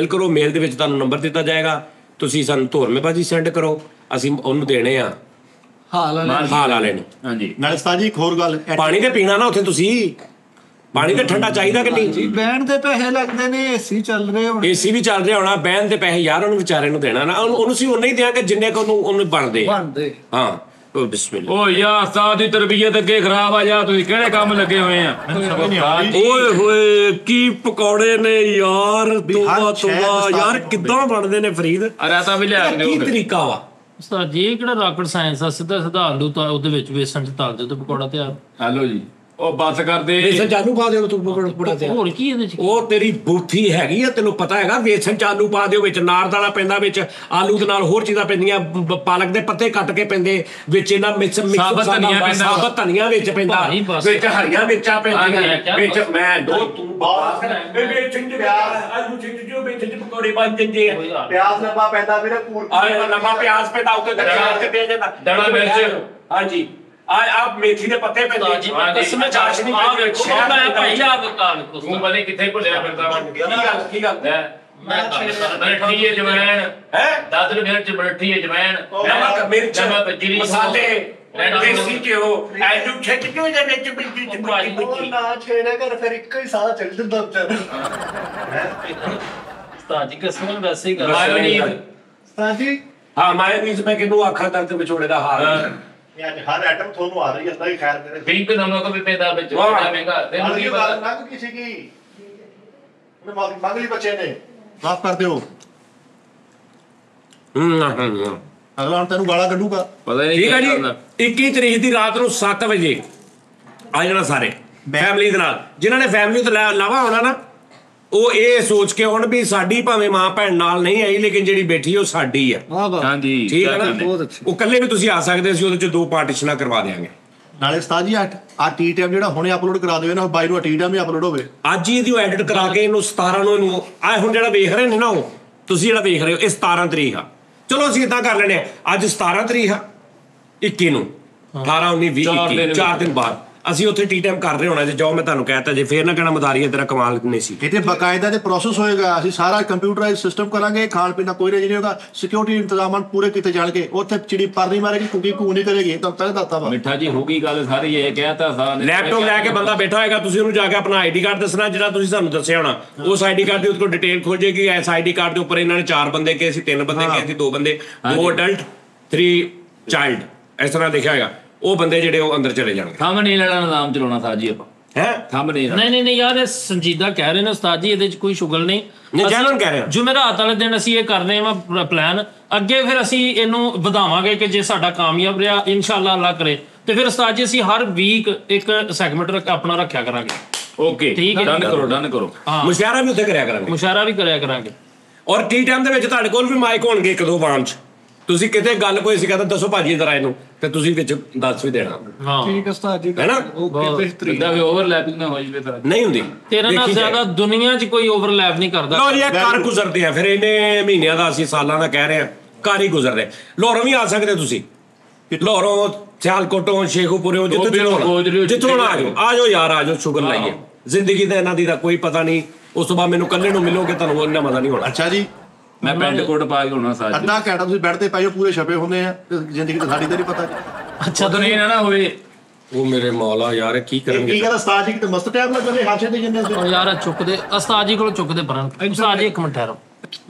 ਕਰੋ, ਮੇਲ ਦੇ ਵਿੱਚ ਤੁਹਾਨੂੰ ਨੰਬਰ ਦਿੱਤਾ ਜਾਏਗਾ, ਤੁਸੀਂ ਸਾਨੂੰ ਧੁਰਮੇਬਾਜ਼ੀ ਸੈਂਡ ਕਰੋ, ਅਸੀਂ ਉਹਨੂੰ ਦੇਣੇ ਆ ਹਾਲ ਵਾਲੇ ਨੂੰ। ਹਾਂਜੀ ਨਾਲੇ ਉਸਤਾਦ ਜੀ ਇੱਕ ਹੋਰ ਗੱਲ, ਪਾਣੀ ਤੇ ਪੀਣਾ ਨਾ ਉੱਥੇ, ਤੁਸੀਂ ਪਾਣੀ ਤੇ ਠੰਡਾ ਚਾਹੀਦਾ ਕਿ ਨਹੀਂ? ਬੈਂਡ ਦੇ ਪੈਸੇ ਲੱਗਦੇ ਨੇ, ਏਸੀ ਚੱਲ ਰਹੇ ਹੁਣ। ਏਸੀ ਵੀ ਚੱਲ ਰਿਹਾ ਹੋਣਾ, ਬਹਿਣ ਦੇ ਪੈਸੇ ਯਾਰ ਉਹਨੂੰ ਵਿਚਾਰੇ ਨੂੰ ਦੇਣਾ ਨਾ, ਉਹਨੂੰ ਸੀ ਉਹਨੇ ਹੀ ਦਿਆਂਗੇ ਜਿੰਨੇ ਕੋ ਉਹਨੂੰ ਬਣਦੇ। ਹਾਂ ਉਹ ਬਿਸਮਿਲ੍ਲਾ। ਓ ਯਾਰ ਉਸਤਾਦ ਦੀ ਤਰਬੀਅਤ ਅੱਗੇ ਖਰਾਬ ਆ ਜਾ, ਤੁਸੀਂ ਕਿਹੜੇ ਕੰਮ ਲੱਗੇ ਹੋਏ ਆ? ਓਏ ਹੋਏ ਕੀ ਪਕੌੜੇ ਨੇ ਯਾਰ, ਤੋਬਾ ਸ਼ਹਿਰ ਤੋਬਾ ਦਾ ਯਾਰ, ਕਿੱਦਾਂ ਬਣਦੇ ਨੇ ਫਰੀਦ? ਰਾਤਾ ਵੀ ਲਿਆ ਕੇ ਕੀ ਦਿਓ। ਤਰੀਕਾ ਵਾ? ਉਸਤਾਦ ਜੀ ਇਹ ਕਿਹੜਾ ਰਾਕਟ ਸਾਇੰਸ ਆ, ਸਿੱਧਾ ਸਿੱਧਾ ਆਲੂ ਤਾਂ ਉਹਦੇ ਵਿੱਚ ਵੇਸਣ ਚ ਤਲ ਦਿਓ ਤੇ ਪਕੌੜਾ ਤਿਆਰ। ਹੈਲੋ ਜੀ, ਉਹ ਬੱਸ ਕਰਦੇ ਵੇਸਣ ਚਾਲੂ ਪਾ ਦਿਓ ਤੂੰ ਪਕੌੜਾ ਤੇ। ਹੋਰ ਕੀ ਇਹਦੇ ਚ? ਉਹ ਤੇਰੀ ਬੂਥੀ ਹੈਗੀ ਆ, ਤੈਨੂੰ ਪਤਾ ਹੈਗਾ, ਵੇਸਣ ਚਾਲੂ ਪਾ ਦਿਓ, ਵਿੱਚ ਨਾਰਦਾਣਾ ਪੈਂਦਾ, ਵਿੱਚ ਆਲੂ ਦੇ ਨਾਲ ਹੋਰ ਚੀਜ਼ਾਂ ਪੈਂਦੀਆਂ, ਪਾਲਕ ਦੇ ਪੱਤੇ ਕੱਟ ਕੇ ਪੈਂਦੇ ਵਿੱਚ, ਇਹਨਾਂ ਮਿਕਸ ਸਾਬਤ ਧਨੀਆ ਪੈਂਦਾ, ਸਾਬਤ ਧਨੀਆ ਵਿੱਚ ਪੈਂਦਾ, ਭਾਈ ਬਸ। ਵਿੱਚ ਹਰੀਆਂ ਮਿਰਚਾਂ ਪੈਂਦੀਆਂ, ਹਾਂ, ਵਿੱਚ ਮੈਂ ਦੋ ਤੂੰ ਬਾਤ ਕਰ ਵਿੱਚ ਆਲੂ ਚ ਵਿੱਚ ਪਕੌੜੇ ਬਣ ਜਾਂਦੇ ਆ। ਪਿਆਜ਼ ਲੰਬਾ ਪੈਂਦਾ ਵੀਰੇ, ਪੂਰ ਆਏ ਲੰਮਾ ਪਿਆਜ਼ ਪੈਂਦਾ, ਉੱਤੇ ਦਰਿਆ ਤੇ ਦੇ ਜਾਂਦਾ ਦੜਾ ਮਿਰਚ। ਹਾਂਜੀ ਆ ਮੇਥੀ ਦੇ ਪੱਤੇ ਪੈਂਦੇ। ਕਸਮ ਚਾਸ਼ਨੀ ਆ ਵੇਖੋ, ਮੈਂ ਭਾਈ ਆ ਵੇਖੋ ਤੂੰ ਪਤਾ ਕਿੱਥੇ ਭੁੱਲਿਆ ਫਿਰਦਾ ਵਾ? ਕੀ ਗੱਲ ਮੈਂ ਬਰਠੀ ਹੈ ਜਵੈਣ ਹੈ? ਦਾਦਰ ਮਿਰਚ ਬਰਠੀ ਹੈ ਜਵੈਣ ਨਮਕ ਮਿਰਚ ਨਮਕ ਜੀਰੀ ਮਸਾਲੇ ਦੇਸੀ ਘਿਓ ਐਜੂ ਛੱਡ ਕੇ ਉਹਦੇ ਵਿੱਚ ਵਿੱਚ ਨਾ ਛੇੜਿਆ ਕਰ, ਫਿਰ ਇੱਕੋ ਹੀ ਸਾਹ ਚੱਲ ਜਾਂਦਾ ਵਿਚਾਰਾ। ਉਸਤਾਦ ਜੀ ਕਸਮ ਵੈਸੇ ਹੀ ਕਰ ਮਾਇਓਨੀਜ਼ ਸਾਜੀ ਹਾਂ ਮਾਇਓਨੀਜ਼ ਮੈਂ ਕਿਹਨੂੰ ਆਖਾਂ ਦਰਦ ਵਿਚੋੜੇ ਦਾ ਹਾਲ। ਇਹ ਅੱਜ ਹਰ ਆਈਟਮ ਤੁਹਾਨੂੰ ਆ ਰਹੀ ਹੈ, ਅੱਲਾ ਹੀ ਖੈਰ ਕਰੇ। ਪਿੰਕ ਨਮਕ ਵੀ ਪੈਂਦਾ ਵਿੱਚ ਵਾਹ। ਬੜਾ ਮਹਿੰਗਾ ਤੈਨੂੰ ਕੀ ਇਹ ਪਤਾ? ਗੱਲ ਨਾ ਕਿਸੇ ਕੀ ਉਹਨੇ ਮਾਫੀ ਮੰਗ ਲਈ ਬੱਚੇ ਨੇ, ਮਾਫ ਕਰ ਦਿਓ, ਅਗਲਾ ਹੁਣ ਤੈਨੂੰ ਗਾਲਾਂ ਕੱਢੂਗਾ। ਪਤਾ ਨਹੀਂ ਠੀਕ ਹੈ ਜੀ 21 ਤਰੀਕ ਦੀ ਰਾਤ ਨੂੰ 7 ਵਜੇ ਆ ਜਾਣਾ ਸਾਰੇ ਫੈਮਿਲੀ ਦੇ ਨਾਲ। ਜਿਨ੍ਹਾਂ ਨੇ ਫੈਮਿਲੀ ਤੋਂ ਲਾਵਾ ਹੋਣਾ ਨਾ, ਉਹ ਇਹ ਸੋਚ ਕੇ ਹੁਣ ਵੀ ਸਾਡੀ ਭਾਵੇਂ ਮਾਂ ਭੈਣ ਨਾਲ ਨਹੀਂ ਆਈ, ਲੇਕਿਨ ਜਿਹੜੀ ਬੈਠੀ ਉਹ ਸਾਡੀ ਆ। ਹਾਂਜੀ ਠੀਕ ਹੈ ਨਾ? ਉਹ ਇਕੱਲੇ ਵੀ ਤੁਸੀਂ ਆ ਸਕਦੇ ਸੀ, ਉਹਦੇ ਚ 2 ਪਾਰਟੀਸ਼ਨਾਂ ਕਰਵਾ ਦੇਾਂਗੇ। ਨਾਲੇ ਉਸਤਾਦ ਜੀ ਆ ਟੀ ਟਾਈਮ ਜਿਹੜਾ ਹੁਣੇ ਅਪਲੋਡ ਕਰਾ ਦਿਓ ਨਾ, ਬਾਈ ਨੂੰ ਟੀ ਟਾਈਮ ਵੀ ਅਪਲੋਡ ਹੋਵੇ। ਅੱਜ ਹੀ ਇਹਦੀ ਐਡਿਟ ਕਰਾ ਕੇ ਇਹਨੂੰ 17 ਨੂੰ ਇਹਨੂੰ ਆ ਹੁਣ ਜਿਹੜਾ ਵੇਖ ਰਹੇ ਨੇ ਨਾ, ਉਹ ਤੁਸੀਂ ਜਿਹੜਾ ਵੇਖ ਰਹੇ ਹੋ ਇਹ 17 ਤਰੀਕ ਆ। ਚਲੋ ਅਸੀਂ ਇਦਾਂ ਕਰ ਲੈਣੇ ਆ, ਅੱਜ 17 ਤਰੀਕ ਆ, 21 ਨੂੰ 18 19 20 21 4 ਦਿਨ ਬਾਅਦ ਅਸੀਂ ਉੱਥੇ ਟੀ ਟਾਈਮ ਕਰ ਰਹੇ ਹੋਣਾ। ਜੇ ਜਾਓ ਮੈਂ ਤੁਹਾਨੂੰ ਕਹਿਤਾ, ਜੇ ਫੇਰ ਨਾ ਕਹਿਣਾ ਮਦਾਰੀ ਤੇਰਾ ਕਮਾਲ ਨਹੀਂ ਸੀ। ਇਹ ਤੇ ਬਕਾਇਦਾ ਦੇ ਪ੍ਰੋਸੈਸ ਹੋਏਗਾ, ਅਸੀਂ ਸਾਰਾ ਕੰਪਿਊਟਰਾਈਜ਼ ਸਿਸਟਮ ਕਰਾਂਗੇ, ਖਾਣ ਪੀਣ ਦਾ ਕੋਈ ਰੇਂਜ ਨਹੀਂ ਹੋਗਾ, ਸਿਕਿਉਰਿਟੀ ਇੰਤਜ਼ਾਮਾਂ ਪੂਰੇ ਕੀਤੇ ਜਾਣਗੇ, ਉੱਥੇ ਚਿੜੀ ਪਰ ਨਹੀਂ ਮਾਰੇਗੀ, ਕੁਕੀ ਕੂ ਨਹੀਂ ਕਰੇਗੀ। ਤਾਂ ਪਹਿਲੇ ਦੱਸਤਾ ਵਾ ਮਿੱਠਾ ਜੀ ਹੋ ਗਈ ਗੱਲ ਸਾਰੀ, ਇਹ ਕਹਿਤਾ ਸਾਂ ਲੈਪਟਾਪ ਲੈ ਕੇ ਬੰਦਾ ਬੈਠਾ ਹੋਏਗਾ, ਤੁਸੀਂ ਉਹਨੂੰ ਜਾ ਕੇ ਆਪਣਾ ਆਈਡੀ ਕਾਰਡ ਦੱਸਣਾ, ਜਿਹੜਾ ਤੁਸੀਂ ਸਾਨੂੰ ਦੱਸਿਆ ਹੋਣਾ, ਉਸ ਆਈਡੀ ਕਾਰਡ ਦੀ ਉਹਦੇ ਕੋਲ ਡਿਟੇਲ ਖੋਲ ਜਾਏਗੀ। ਇਸ ਆਈਡੀ ਕਾਰਡ ਦੇ ਉੱਪਰ ਇਹਨਾਂ ਨੇ 4 ਬੰਦੇ ਕਹੇ ਸੀ, 3 ਬੰਦੇ ਕਹੇ ਸੀ, 2 ਬੰਦੇ, 2 ਅਡਲਟ 3 ਚਾਈਲਡ, ਇਸ ਤਰ੍ਹਾਂ ਲਿਖਿਆ ਹੋਏਗਾ। ਉਹ ਬੰਦੇ ਜਿਹੜੇ ਉਹ ਅੰਦਰ ਚਲੇ ਜਾਣਗੇ। ਥੰਮ ਨਹੀਂ ਲੈਣਾ, ਨਿਜ਼ਾਮ ਚਲਾਉਣਾ ਸਾਂ ਜੀ ਆਪਾਂ। ਹੈ ਥੰਮ ਨਹੀਂ ਨਹੀਂ ਯਾਰ ਇਹ ਸੰਜੀਦਾ ਕਹਿ ਰਹੇ ਨੇ ਉਸਤਾਦ ਜੀ, ਇਹਦੇ ਚ ਕੋਈ ਸ਼ੁਗਲ ਨਹੀਂ। ਜੈਨੂਇਨ ਕਹਿ ਰਹੇ ਹੋ। ਜੁਮੇਰਾਤ ਵਾਲੇ ਦਿਨ ਅਸੀਂ ਇਹ ਕਰ ਰਹੇ ਹਾਂ ਪਲਾਨ, ਅੱਗੇ ਫਿਰ ਅਸੀਂ ਇਹਨੂੰ ਵਧਾਵਾਂਗੇ ਕਿ ਜੇ ਸਾਡਾ ਕਾਮਯਾਬ ਰਿਹਾ ਇਨਸ਼ਾਅੱਲਾ ਅੱਲਾ ਕਰੇ, ਤੇ ਫਿਰ ਉਸਤਾਦ ਜੀ ਅਸੀਂ ਹਰ ਵੀਕ ਇੱਕ ਸੈਗਮੈਂਟ ਆਪਣਾ ਰੱਖਿਆ ਕਰਾਂਗੇ। ਓਕੇ ਠੀਕ ਹੈ। ਡਨ ਕਰੋ। ਮੁਸ਼ਾਇਰਾ ਵੀ ਉੱਥੇ ਕਰਿਆ ਕਰਾਂਗੇ, ਮੁਸ਼ਾਇਰਾ ਵੀ ਕਰਿਆ ਕਰਾਂਗੇ। ਔਰ ਟੀ ਟਾਈਮ ਦੇ ਵਿੱਚ ਤੁਹਾਡੇ ਕੋਲ ਵੀ ਮਾਈਕ ਹੋਣਗੇ 1-2 ਬਾਂਚ, ਤੁਸੀਂ ਕਿਤੇ ਗੱਲ ਕੋਈ ਸੀ ਕਹਿੰਦਾ ਦੱਸੋ ਭਾਜੀ ਇਧਰ ਆਏ ਨੂੰ ਤੇ ਤੁਸੀਂ ਵਿੱਚ ਦੱਸ ਵੀ ਦੇਣਾ ਹਾਂ ਠੀਕ ਹੈ ਉਸਤਾਦ ਜੀ, ਹੈ ਨਾ? ਓਕੇ ਬਿਹਤਰੀਨ। ਇਦਾਂ ਵੀ ਓਵਰਲੈਪਿੰਗ ਨਾ ਹੋ ਜਵੇ ਤਾਂ ਨਹੀਂ ਹੁੰਦੀ ਤੇਰੇ ਨਾਲ ਦੇਖੀ ਜ਼ਿਆਦਾ ਦੁਨੀਆ 'ਚ ਕੋਈ ਓਵਰਲੈਪ ਨਹੀਂ ਕਰਦਾ। ਲੋ ਜੀ ਇਹ ਘਰ ਗੁਜ਼ਰਦੇ ਆ ਫਿਰ ਇਹਨੇ ਮਹੀਨਿਆਂ ਦਾ ਅਸੀਂ ਸਾਲਾਂ ਦਾ ਕਹਿ ਰਹੇ ਆ ਘਰ ਹੀ ਗੁਜ਼ਰਦੇ ਲਾਹੌਰੋਂ ਵੀ ਆ ਸਕਦੇ ਤੁਸੀਂ ਲਾਹੌਰੋਂ ਸਿਆਲਕੋਟੋਂ ਸ਼ੇਖੂਪੁਰਿਓਂ ਜਿੱਥੋਂ ਆ ਜਾਓ ਯਾਰ ਆ ਜਾਓ ਸ਼ੁਗਰ ਲਾਈਏ ਜ਼ਿੰਦਗੀ ਦਾ ਇਹਨਾਂ ਦੀ ਦਾ ਕੋਈ ਪਤਾ ਨਹੀਂ ਉਸ ਤੋਂ ਬਾਅਦ ਮੈਨੂੰ ਕੱਲੇ ਨੂੰ ਮਿਲੋਗੇ ਤੁਹਾਨੂੰ ਇੰਨਾ ਮਜ਼ਾ ਨਹੀਂ ਹੋਣਾ ਅੱਛਾ ਜੀ, ਮੈਂ ਪੈਂਟ ਕੋਟ ਪਾ ਕੇ ਹੋਣਾ ਸਾਜ ਅੱਧਾ ਘੰਟਾ ਤੁਸੀਂ ਬੈਠ ਤੇ ਪਾਈਓ ਪੂਰੇ ਛਪੇ ਹੁੰਦੇ ਆ ਤੇ ਜ਼ਿੰਦਗੀ ਤਾਂ ਸਾਡੀ ਤਾਂ ਨਹੀਂ ਪਤਾ ਜੀ। ਅੱਛਾ ਤਾਂ ਨਹੀਂ ਨਾ ਹੋਵੇ ਉਹ ਮੇਰੇ ਮੌਲਾ ਯਾਰ ਕੀ ਕੀ ਕਰਨਗੇ ਕਹਿੰਦਾ ਉਸਤਾਦ ਜੀ ਕਿਤੇ ਮਸਤ ਟਾਈਮ ਲੱਗਦੇ ਹਾਸੇ ਤੇ ਜਿੰਨੇ ਉਹ ਯਾਰ ਚੁੱਕਦੇ ਉਸਤਾਦ ਜੀ ਕੋਲ ਚੁੱਕਦੇ ਪਰਾਂ ਉਸਤਾਦ ਜੀ ਇੱਕ ਮਿੰਟ ਠਹਿਰੋ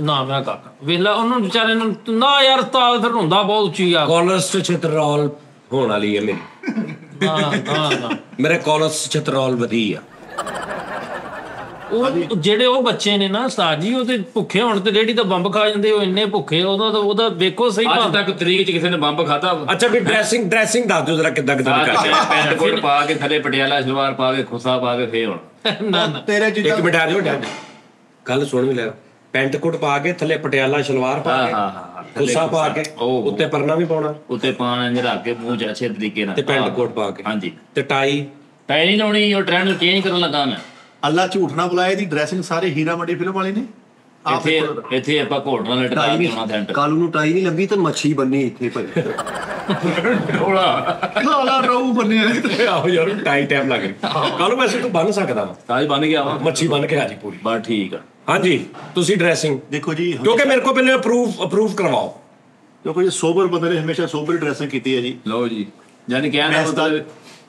ਨਾ ਮੈਂ ਕਾਕਾ ਵੇਲਾ ਉਹਨੂੰ ਵਿਚਾਰੇ ਨੂੰ ਨਾ ਯਾਰ ਉਸਤਾਦ ਫਿਰ ਹੁੰਦਾ ਬਹੁਤ ਉੱਚੀ ਆ ਕੋਲੇਸਟ੍ਰੋਲ ਹੋਣ ਵਾਲੀ ਹੈ ਮੇਰੀ ਹਾਂ ਮੇਰੇ ਕੋਲੇਸਟ੍ਰੋਲ ਵਧੀ ਆ ਉਹ ਜਿਹੜੇ ਉਹ ਬੱਚੇ ਨੇ ਨਾ ਉਸਤਾਦ ਜੀ ਉਹ ਤੇ ਭੁੱਖੇ ਹੋਣ ਤੇ ਰੇੜੀ ਤਾਂ ਬੰਬ ਖਾ ਜਾਂਦੇ ਉਹ ਇੰਨੇ ਭੁੱਖੇ ਉਹਦਾ ਵੇਖੋ ਸਹੀ ਅੱਜ ਤੱਕ ਤਰੀਕ 'ਚ ਕਿਸੇ ਨੇ ਬੰਬ ਖਾਦਾ ਅੱਛਾ ਵੀ ਡਰੈਸਿੰਗ ਦੱਸ ਦਿਓ ਜਰਾ ਕਿੱਦਾਂ ਕਰਦੇ ਪੈਂਟ ਕੋਟ ਪਾ ਕੇ ਥੱਲੇ ਪਟਿਆਲਾ ਸਲਵਾਰ ਪਾ ਕੇ ਖੁੱਸਾ ਪਾ ਕੇ ਫੇਰ ਹੁਣ ਨਾ ਨਾ ਤੇਰੇ ਇੱਕ ਜਿੱਦਾਂ ਮਿੰਟ ਆ ਜਾਓ ਡੈਡ ਗੱਲ ਸੁਣ ਵੀ ਲੈ ਪੈਂਟ ਕੋਟ ਪਾ ਕੇ ਥੱਲੇ ਪਟਿਆਲਾ ਸ਼ਲਵਾਰ ਪਾ ਹਾਂ ਕੇ ਗੁੱਸਾ ਪਾ ਕੇ ਉਹ। ਉੱਤੇ ਪਰਨਾ ਵੀ ਪਾਉਣਾ ਉੱਤੇ ਪਾਣ ਇੰਜ ਰੱਖ ਕੇ ਮੂੰਹ 'ਚ ਅੱਛੇ ਤਰੀਕੇ ਨਾਲ ਤੇ ਪੈਂਟ ਕੋਟ ਪਾ ਕੇ ਹਾਂਜੀ ਤੇ ਟਾਈ ਟਾਈ ਨਹੀਂ ਲਾਉਣੀ ਉਹ ਟ੍ਰੈਂਡ ਨੂੰ ਚੇਂਜ ਕਰਨ ਲੱਗਾ ਮੈਂ ਅੱਲਾ ਝੂਠ ਨਾ ਬੁਲਾਏ ਦੀ ਡਰੈਸਿੰਗ ਸਾਰੇ ਹੀਰਾ ਮੰਡੀ ਫਿਲਮ ਵਾਲੇ ਨੇ ਆਪ ਇੱਥੇ ਆਪਾਂ ਘੋਟਣਾ ਲਟਕਾ ਟਾਈ ਕੇ ਆਉਣਾ ਨਹੀਂ ਸੈਂਟਰ ਕਾਲੂ ਨੂੰ ਟਾਈ ਨਹੀਂ ਲੱਗੀ ਤੇ ਮੱਛੀ ਬੰਨੀ ਇੱਥੇ ਭਾਈ ਢੋਲਾ ਲਾਲਾ ਰਹੂ ਬੰਨਿਆ ਆਹੋ ਯਾਰ ਟਾਈ ਟਾਈਮ ਲੱਗ ਰਿਹਾ ਕੱਲ ਵੈਸੇ ਤੂੰ ਬੰਨ ਸਕਦਾ ਵਾ ਸਾਜ ਬਣ ਗਿਆ ਵਾ ਮੱਛੀ ਬੰਨ ਕੇ ਆ ਜੀ ਪੂਰੀ ਬਸ ਠੀਕ ਆ ਹਾਂਜੀ ਤੁਸੀਂ ਡਰੈਸਿੰਗ ਦੇਖੋ ਜੀ ਕਿਉਂਕਿ ਮੇਰੇ ਕੋਲ ਪਹਿਲੇ ਅਪਰੂਵ ਕਰਵਾਓ ਕਿਉਂਕਿ ਸੋਬਰ ਬੰਦੇ ਨੇ ਹਮੇਸ਼ਾ ਸੋਬਰ ਡਰੈਸਿੰਗ ਕੀਤੀ ਹੈ ਜੀ। ਲਓ ਜੀ ਯਾਨੀ ਕਹਿਣ ਦਾ ਮੈਂ ਮਤਲਬ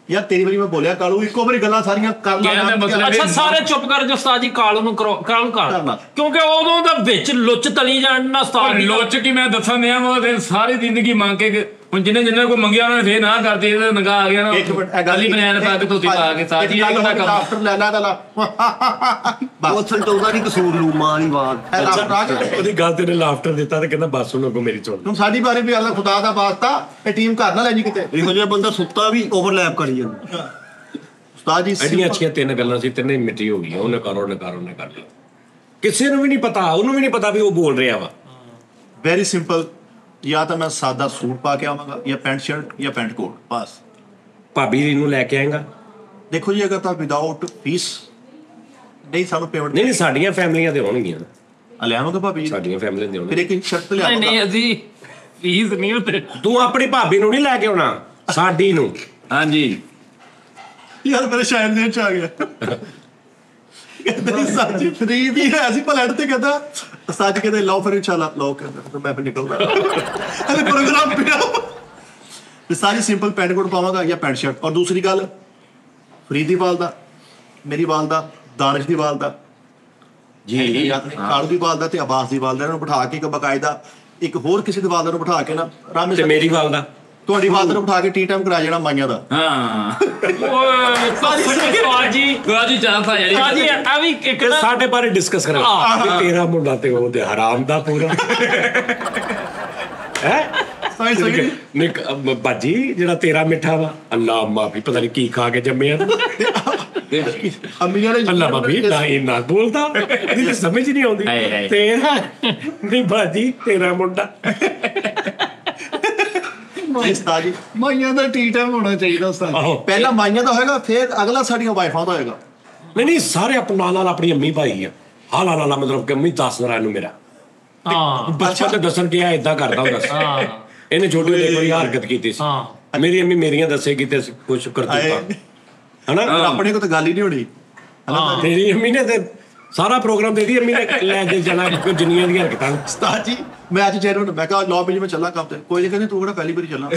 ਯਾਰ ਤੇਰੀ ਵਾਰੀ ਮੈਂ ਬੋਲਿਆ ਕਾਲੂ ਇੱਕੋ ਵਾਰੀ ਗੱਲਾਂ ਸਾਰੀਆਂ ਕਰ ਕਹਿਣ ਦਾ ਮਤਲਬ ਅੱਛਾ ਸਾਰੇ ਚੁੱਪ ਕਰ ਜੋ ਉਸਤਾਦ ਜੀ ਕਾਲੂ ਨੂੰ ਕਾਲੂ ਕਰ ਕਰਨਾ। ਕਿਉਂਕਿ ਉਦੋਂ ਦਾ ਵਿੱਚ ਲੁੱਚ ਤਲੀ ਜਾਣ ਨਾ ਉਸਤਾਦ ਜੀ ਲੋਚ ਕੀ ਮੈਂ ਦੱਸਾਂ ਦਿਆਂ ਉਹ ਦਿਨ ਸਾਰੀ ਜ਼ਿੰਦਗੀ ਮੰਗ ਕੇ ਹੁਣ ਜਿੰਨੇ ਕੋਈ ਮੰਗਿਆ ਉਹਨਾਂ ਨੇ ਫੇਰ ਨਾ ਕਰਤੀ ਇਹਦਾ ਨੰਗਾ ਆ ਗਿਆ ਨਾ ਇੱਕ ਮਿੰਟ ਇਹ ਗੱਲ ਗਲੀ ਬਨੈਣ ਪਾ ਕੇ ਧੋਤੀ ਪਾ ਕੇ ਸਾਜੀ ਇਹ ਕਿਹੜਾ ਕੰਮ ਡਾਕਟਰ ਲੈ ਲਾ ਲਾ ਉਹ ਬਸ ਸੰਤੋਦਾ ਨਹੀਂ ਕਸੂਰ ਲੂ ਮਾਂ ਦੀ ਬਾਤ ਇਹ ਡਾਕਟਰ ਆ ਗਿਆ। ਉਹਦੀ ਗੱਲ ਤੇਰੇ ਲਾਫਟਰ ਦਿੱਤਾ ਤੇ ਕਹਿੰਦਾ ਬਸ ਹੁਣ ਅੱਗੋਂ ਮੇਰੀ ਸੁਣ ਹੁਣ ਸਾਡੀ ਬਾਰੇ ਵੀ ਅੱਲਾ ਖੁਦਾ ਦਾ ਵਾਸਤਾ ਇਹ ਟੀਮ ਘਰ ਨਾ ਲੈ ਜੀ ਕਿਤੇ ਇਹੋ ਜਿਹਾ ਬੰਦਾ ਸੁੱਤਾ ਵੀ ਓਵਰਲੈਪ ਕਰੀ ਜਾਂਦਾ ਉਸਤਾਦ ਜੀ ਐਡੀਆਂ ਅੱਛੀਆਂ ਤਿੰਨ ਗੱਲਾਂ ਸੀ ਤਿੰਨੇ ਮਿੱਟੀ ਹੋ ਗਈਆਂ ਉਹਨੇ ਕਰ ਲਿਆ ਕਿਸੇ ਨੂੰ ਵੀ ਨਹੀਂ ਪਤਾ ਉਹਨੂੰ ਵੀ ਨਹੀਂ ਪਤਾ ਵੀ ਉਹ ਬੋਲ ਰਿਹਾ ਵਾ ਵੈਰੀ ਸਿੰਪਲ ਜਾਂ ਤਾਂ ਮੈਂ ਸਾਦਾ ਸੂਟ ਪਾ ਕੇ ਆਵਾਂਗਾ ਜਾਂ ਪੈਂਟ ਸ਼ਰਟ ਜਾਂ ਪੈਂਟ ਕੋਟ ਬਸ ਭਾਬੀ ਨੂੰ ਲੈ ਕੇ ਆਏਗਾ ਦੇਖੋ ਜੀ ਅਗਰ ਤਾਂ ਵਿਦਆਊਟ ਫੀਸ ਨਹੀਂ ਸਾਨੂੰ ਪੇਮੈਂਟ ਨਹੀਂ ਸਾਡੀਆਂ ਫੈਮਲੀਆਂ ਦੇ ਹੋਣਗੀਆਂ ਲੈ ਆਵਾਂਗਾ ਭਾਬੀ ਜੀ। ਸਾਡੀਆਂ ਫੈਮਲੀਆਂ ਦੇ ਫਿਰ ਹੋਣਗੀਆਂ ਇੱਕ ਸ਼ਰਟ ਲੈ ਨਹੀਂ ਆਵਾਂਗਾ ਨਹੀਂ ਅਸੀਂ ਫੀਸ ਨਹੀਂ ਉਤੇ ਤੂੰ ਆਪਣੀ ਭਾਬੀ ਨੂੰ ਨਹੀਂ ਲੈ ਕੇ ਆਉਣਾ ਸਾਡੀ ਨੂੰ ਹਾਂਜੀ ਯਾਰ ਮੇਰੇ ਸ਼ਾਇਰ ਦੇ ਚ ਆ ਗਿਆ ਕਹਿੰਦਾ ਸਾਜੀ ਫਰੀ ਵੀ ਹੈ ਅਸੀਂ ਪਲਟ ਤੇ ਕਹਿੰਦਾ ਸੱਚ ਕਹਿੰਦੇ ਲਓ ਫਿਰ ਇਨਸ਼ਾਅੱਲਾ ਲਓ ਕਹਿੰਦਾ ਮੈਂ ਫਿਰ ਨਿਕਲਦਾ ਇਹਦੇ ਪ੍ਰੋਗਰਾਮ ਪਿਆ ਤੇ ਸਾਰੀ ਸਿੰਪਲ ਪੈਂਟ ਕੋਟ ਪਾਵਾਂਗਾ ਜਾਂ ਪੈਂਟ ਸ਼ਰਟ ਔਰ ਦੂਸਰੀ ਗੱਲ ਫਰੀਦੀ ਵਾਲ ਦਾ ਮੇਰੀ ਵਾਲ ਦਾ ਦਾਨਿਸ਼ ਦੀ ਵਾਲ ਦਾ ਜੀ ਕਾਲੂ ਦੀ ਵਾਲ ਦਾ ਤੇ ਆਬਾਸ ਦੀ ਵਾਲ ਦਾ ਇਹਨਾਂ ਨੂੰ ਬਿਠਾ ਕੇ ਇੱਕ ਬਕਾਇਦਾ ਇੱਕ ਹੋਰ ਕਿਸੇ ਦੇ ਵਾਲ ਦਾ ਨੂੰ ਬਿਠਾ ਕੇ ਨਾ ਰਾਮੇ ਤੇ ਮੇਰੀ ਵਾਲ ਦਾ ਤੁਹਾਡੀ ਵਾਲ ਦਾ ਨੂੰ ਬਿਠਾ ਕੇ ਟੀ ਟਾਈਮ ਕਰਾ ਜਾਣਾ ਮਾਈਆਂ ਦਾ ਹਾਂ ਓਏ ਉਸਤਾਦ ਜੀ ਗਾਜੀ ਚਾਹਤਾ ਯਾਰੀ ਉਸਤਾਦ ਜੀ ਆ ਵੀ ਇੱਕ ਤੇ ਨਾ ਸਾਡੇ ਬਾਰੇ ਡਿਸਕਸ ਕਰਾਂਗੇ ਤੇਰਾ ਮੁੰਡਾ ਤੇ ਉਹ ਤੇ ਹਰਾਮ ਦਾ ਪੂਰਾ ਹੈ ਸਹੀ ਸਹੀ ਨਿਕ ਬਾਜੀ ਜਿਹੜਾ ਤੇਰਾ ਮਿੱਠਾ ਵਾ ਅੱਲਾ ਮਾਫੀ ਪਤਾ ਨਹੀਂ ਕੀ ਖਾ ਕੇ ਜੰਮਿਆ ਤੂੰ ਅਮੀਆਂ ਨੇ ਅੱਲਾ ਮਾਫੀ ਨਾ ਇਹ ਨਾ ਬੋਲਦਾ ਇਹਦੀ ਤਾਂ ਸਮਝ ਨਹੀਂ ਆਉਂਦੀ ਹਾਏ, ਹਾਏ। ਤੇਰਾ ਨਹੀਂ ਬਾਜੀ ਤੇਰਾ ਮੁੰਡਾ ਉਸਤਾਦ ਜੀ ਮਾਈਆਂ ਦਾ ਟੀ ਟਾਈਮ ਹੋਣਾ ਚਾਹੀਦਾ ਉਸਤਾਦ। ਆਹੋ ਪਹਿਲਾਂ ਮਾਈਆਂ ਦਾ ਹੋਏਗਾ ਫਿਰ ਅਗਲਾ ਸਾਡੀਆਂ ਵਾਈਫਾਂ ਦਾ ਹੋਏਗਾ ਨਹੀਂ ਸਾਰੇ ਆਪਣੇ ਨਾਲ ਆਪਣੀ ਅੰਮੀ ਭਾਈ ਆ ਹਾਲਾ ਲਾਲਾ ਮਤਲਬ ਕਿ ਅੰਮੀ ਦੱਸ ਰਾਂ ਨੂੰ ਮੇਰਾ ਹਾਂ ਬਚਪਨ ਤੇ ਦੱਸਣ ਕਿ ਇਹ ਇਦਾਂ ਕਰਦਾ ਹੁੰਦਾ ਸੀ ਹਾਂ ਇਹਨੇ ਛੋਟੀ ਜਿਹੀ ਕੋਈ ਹਰਕਤ ਕੀਤੀ ਸੀ ਹਾਂ ਮੇਰੀ ਅੰਮੀ ਮੇਰੀਆਂ ਦੱਸੇਗੀ ਤੇ ਕੁਝ ਕਰਤੂਤਾ ਹਨਾ ਫਿਰ ਆਪਣੇ ਕੋਲ ਤਾਂ ਗੱਲ ਹੀ ਨਹੀਂ ਹੋਣੀ ਹਾਂ ਤੇਰੀ ਅੰਮੀ ਨੇ ਤੇ ਸਾਰਾ ਪ੍ਰੋਗਰਾਮ ਦੇਦੀ ਅੰਮੀ ਨੇ ਲੈ ਕੇ ਜਾਣਾ ਕੋਈ ਜਿੰਨੀਆਂ ਦੀਆਂ ਹਰਕਤਾਂ ਉਸਤਾਦ ਜੀ ਮੈਂ ਅੱਜ ਚਿਹਰੇ ਨੂੰ ਮੈਂ ਕਿਹਾ ਲਓ ਵੀ ਜੀ ਮੈਂ ਚੱਲਾਂ ਕੰਮ ਤੇ ਕੋਈ ਨਹੀਂ ਕਹਿੰਦੀ ਤੂੰ ਕਿਹੜਾ ਪਹਿਲੀ ਵਾਰੀ ਚੱਲਾਂ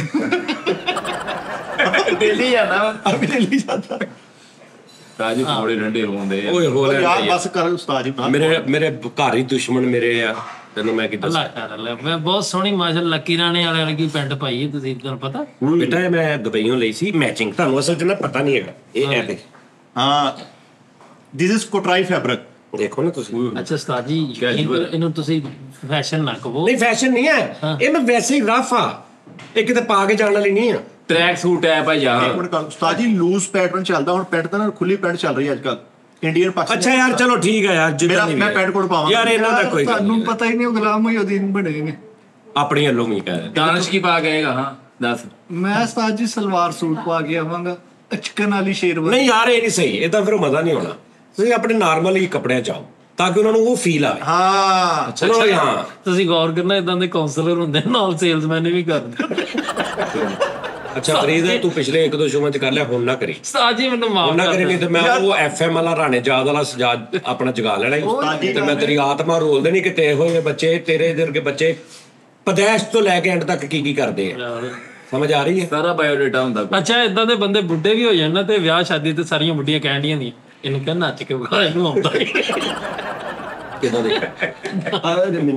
ਦਿੱਲੀ ਜਾਣਾ ਅਭੀ ਦਿੱਲੀ ਜਾਂਦਾ ਰਾਜੀ ਥੋੜੇ ਠੰਡੇ ਹੁੰਦੇ ਆ ਓਏ ਹੋ ਲੈ ਯਾਰ ਬਸ ਕਰ ਉਸਤਾਦ ਜੀ ਨਾ ਮੇਰੇ ਘਰ ਹੀ ਦੁਸ਼ਮਣ ਮੇਰੇ ਆ ਤੈਨੂੰ ਮੈਂ ਕੀ ਅੱਲਾ ਦੱਸਾਂ ਕਰ ਲੈ ਮੈਂ ਬਹੁਤ ਸੋਹਣੀ ਮਾਸ਼ਾਅੱਲਾ ਲੱਕੀ ਰਾਣੇ ਵਾਲੇ ਵਰਗੀ ਪੈਂਟ ਪਾਈ ਹੈ ਤੁਸੀਂ ਤੁਹਾਨੂੰ ਪਤਾ ਬੇਟਾ ਇਹ ਮੈਂ ਦੁਬਈੋਂ ਲਈ ਸੀ ਮੈਚਿੰਗ ਤੁਹਾਨੂੰ ਅਸਲ 'ਚ ਨਾ ਪਤਾ ਨਹੀਂ ਹੈਗਾ ਇਹ ਦੇਖ ਹਾਂ ਦਿਸ ਇਜ਼ ਕੋਟਰਾਈ ਫੈਬਰਿਕ ਦੇਖੋ ਨਾ ਤੁਸੀਂ ਅੱਛਾ ਉਸਤਾਦ ਜੀ ਇਹਨੂੰ ਤੁਸੀਂ ਫੈਸ਼ਨ ਨਾ ਕਹੋ ਨਹੀਂ ਫੈਸ਼ਨ ਨਹੀਂ ਹੈ ਇਹ ਮੈਂ ਵੈਸੇ ਹੀ ਰਫ ਆ ਇਹ ਕਿਤੇ ਪਾ ਕੇ ਜਾਣ ਵਾਲੀ ਨਹੀਂ ਆ ਟਰੈਕ ਸੂਟ ਹੈ ਭਾਈ ਇੱਕ ਯਾਰ ਮਿੰਟ ਕਰ ਉਸਤਾਦ ਜੀ ਲੂਜ਼ ਪੈਟਰਨ ਚੱਲਦਾ ਹੁਣ ਪੈਂਟ ਤਾਂ ਨਾ ਖੁੱਲੀ ਪੈਂਟ ਚੱਲ ਰਹੀ ਹੈ ਅੱਜ ਕੱਲ ਇੰਡੀਅਨ ਪਾਕਿਸਤਾਨ ਅੱਛਾ ਯਾਰ ਚਲੋ ਠੀਕ ਆ ਯਾਰ ਜਿੱਦਾਂ ਮੈਂ ਪੈਂਟ ਕੋਟ ਪਾਵਾਂਗਾ ਯਾਰ ਇਹਨਾਂ ਦਾ ਕੋਈ ਗੱਲ ਤੁਹਾਨੂੰ ਨਹੀਂ ਪਤਾ ਹੀ ਨਹੀਂ ਉਹ ਗੁਲਾਮ ਮੁਹੱਈਦੀਨ ਬਣੇ ਨੇ ਆਪਣੀ ਵੱਲੋਂ ਵੀ ਕਹਿ ਰਹੇ। ਦਾਨਿਸ਼ ਕੀ ਪਾ ਗਏਗਾ? ਹਾਂ ਦੱਸ। ਮੈਂ ਉਸਤਾਦ ਜੀ ਸਲਵਾਰ ਸੂਟ ਪਾ ਕੇ ਆਵਾਂਗਾ, ਚਿਕਨ ਵਾਲੀ ਸ਼ੇਰਵਾਨੀ। ਨਹੀਂ ਯਾਰ ਇਹ ਨਹੀਂ ਸਹੀ, ਇਹ ਤਾਂ ਫਿਰ ਮਜ਼ਾ ਨਹੀਂ ਆਉਣਾ। ਤੁਸੀਂ ਆਪਣੇ ਨਾਰਮਲ ਹੀ ਕੱਪੜਿਆਂ ਚ ਆਓ ਤਾਂ ਕਿ ਉਹਨਾਂ ਨੂੰ ਉਹ ਫੀਲ ਆਵੇ। ਹਾਂ ਚਲੋ ਹਾਂ ਤੁਸੀਂ ਗੌਰ ਕਰਨਾ, ਇਦਾਂ ਦੇ ਕਾਉਂਸਲਰ ਹੁੰਦੇ ਨਾਲ ਸੇਲਸਮੈਨ ਵੀ ਕਰਦੇ। ਅੱਛਾ ਫਰੀਦ ਤੂੰ ਪਿਛਲੇ 1-2 ਸ਼ੋਆਂ ਚ ਕਰ ਲਿਆ, ਹੁਣ ਨਾ ਕਰੀ। ਉਸਤਾਦ ਜੀ ਮੈਨੂੰ ਮਾਫ ਹੁਣ ਨਾ ਕਰ ਕਰੀ, ਦਿਓ। ਨਹੀਂ ਤੇ ਮੈਂ ਉਹ FM ਵਾਲਾ ਰਾਣੇ ਜਾਦ ਵਾਲਾ ਸਜਾਦ ਆਪਣਾ ਜਗਾ ਲੈਣਾ ਸੀ ਤੇ ਮੈਂ ਤੇਰੀ ਆਤਮਾ ਰੋਲ ਦੇਣੀ ਕਿ ਤੇ ਹੋਏ ਬੱਚੇ, ਤੇਰੇ ਵਰਗੇ ਬੱਚੇ ਪਦੈਸ਼ ਤੋਂ ਲੈ ਕੇ ਐਂਡ ਤੱਕ ਕੀ ਕਰਦੇ ਆ। ਸਮਝ ਆ ਰਹੀ ਹੈ? ਸਾਰਾ ਬਾਇਓਡਾਟਾ ਹੁੰਦਾ। ਅੱਛਾ ਇਦਾਂ ਦੇ ਬੰਦੇ ਬੁੱਢੇ ਵੀ ਹੋ ਜਾਣ ਨਾ ਤੇ ਵਿਆਹ ਸ਼ਾਦੀ ਤੇ ਸਾਰੀਆਂ ਬੁੱਢੀਆਂ ਕਹਿਣ ਦੀਆਂ ਦੀਆਂ ਇਹਨੂੰ ਕਹਿ ਨੱਚ ਕੇ ਵਿਖਾ, ਇਹਨੂੰ ਆਉਂਦਾ ਨਹੀਂ। ਕਿਦਾਂ ਦੇ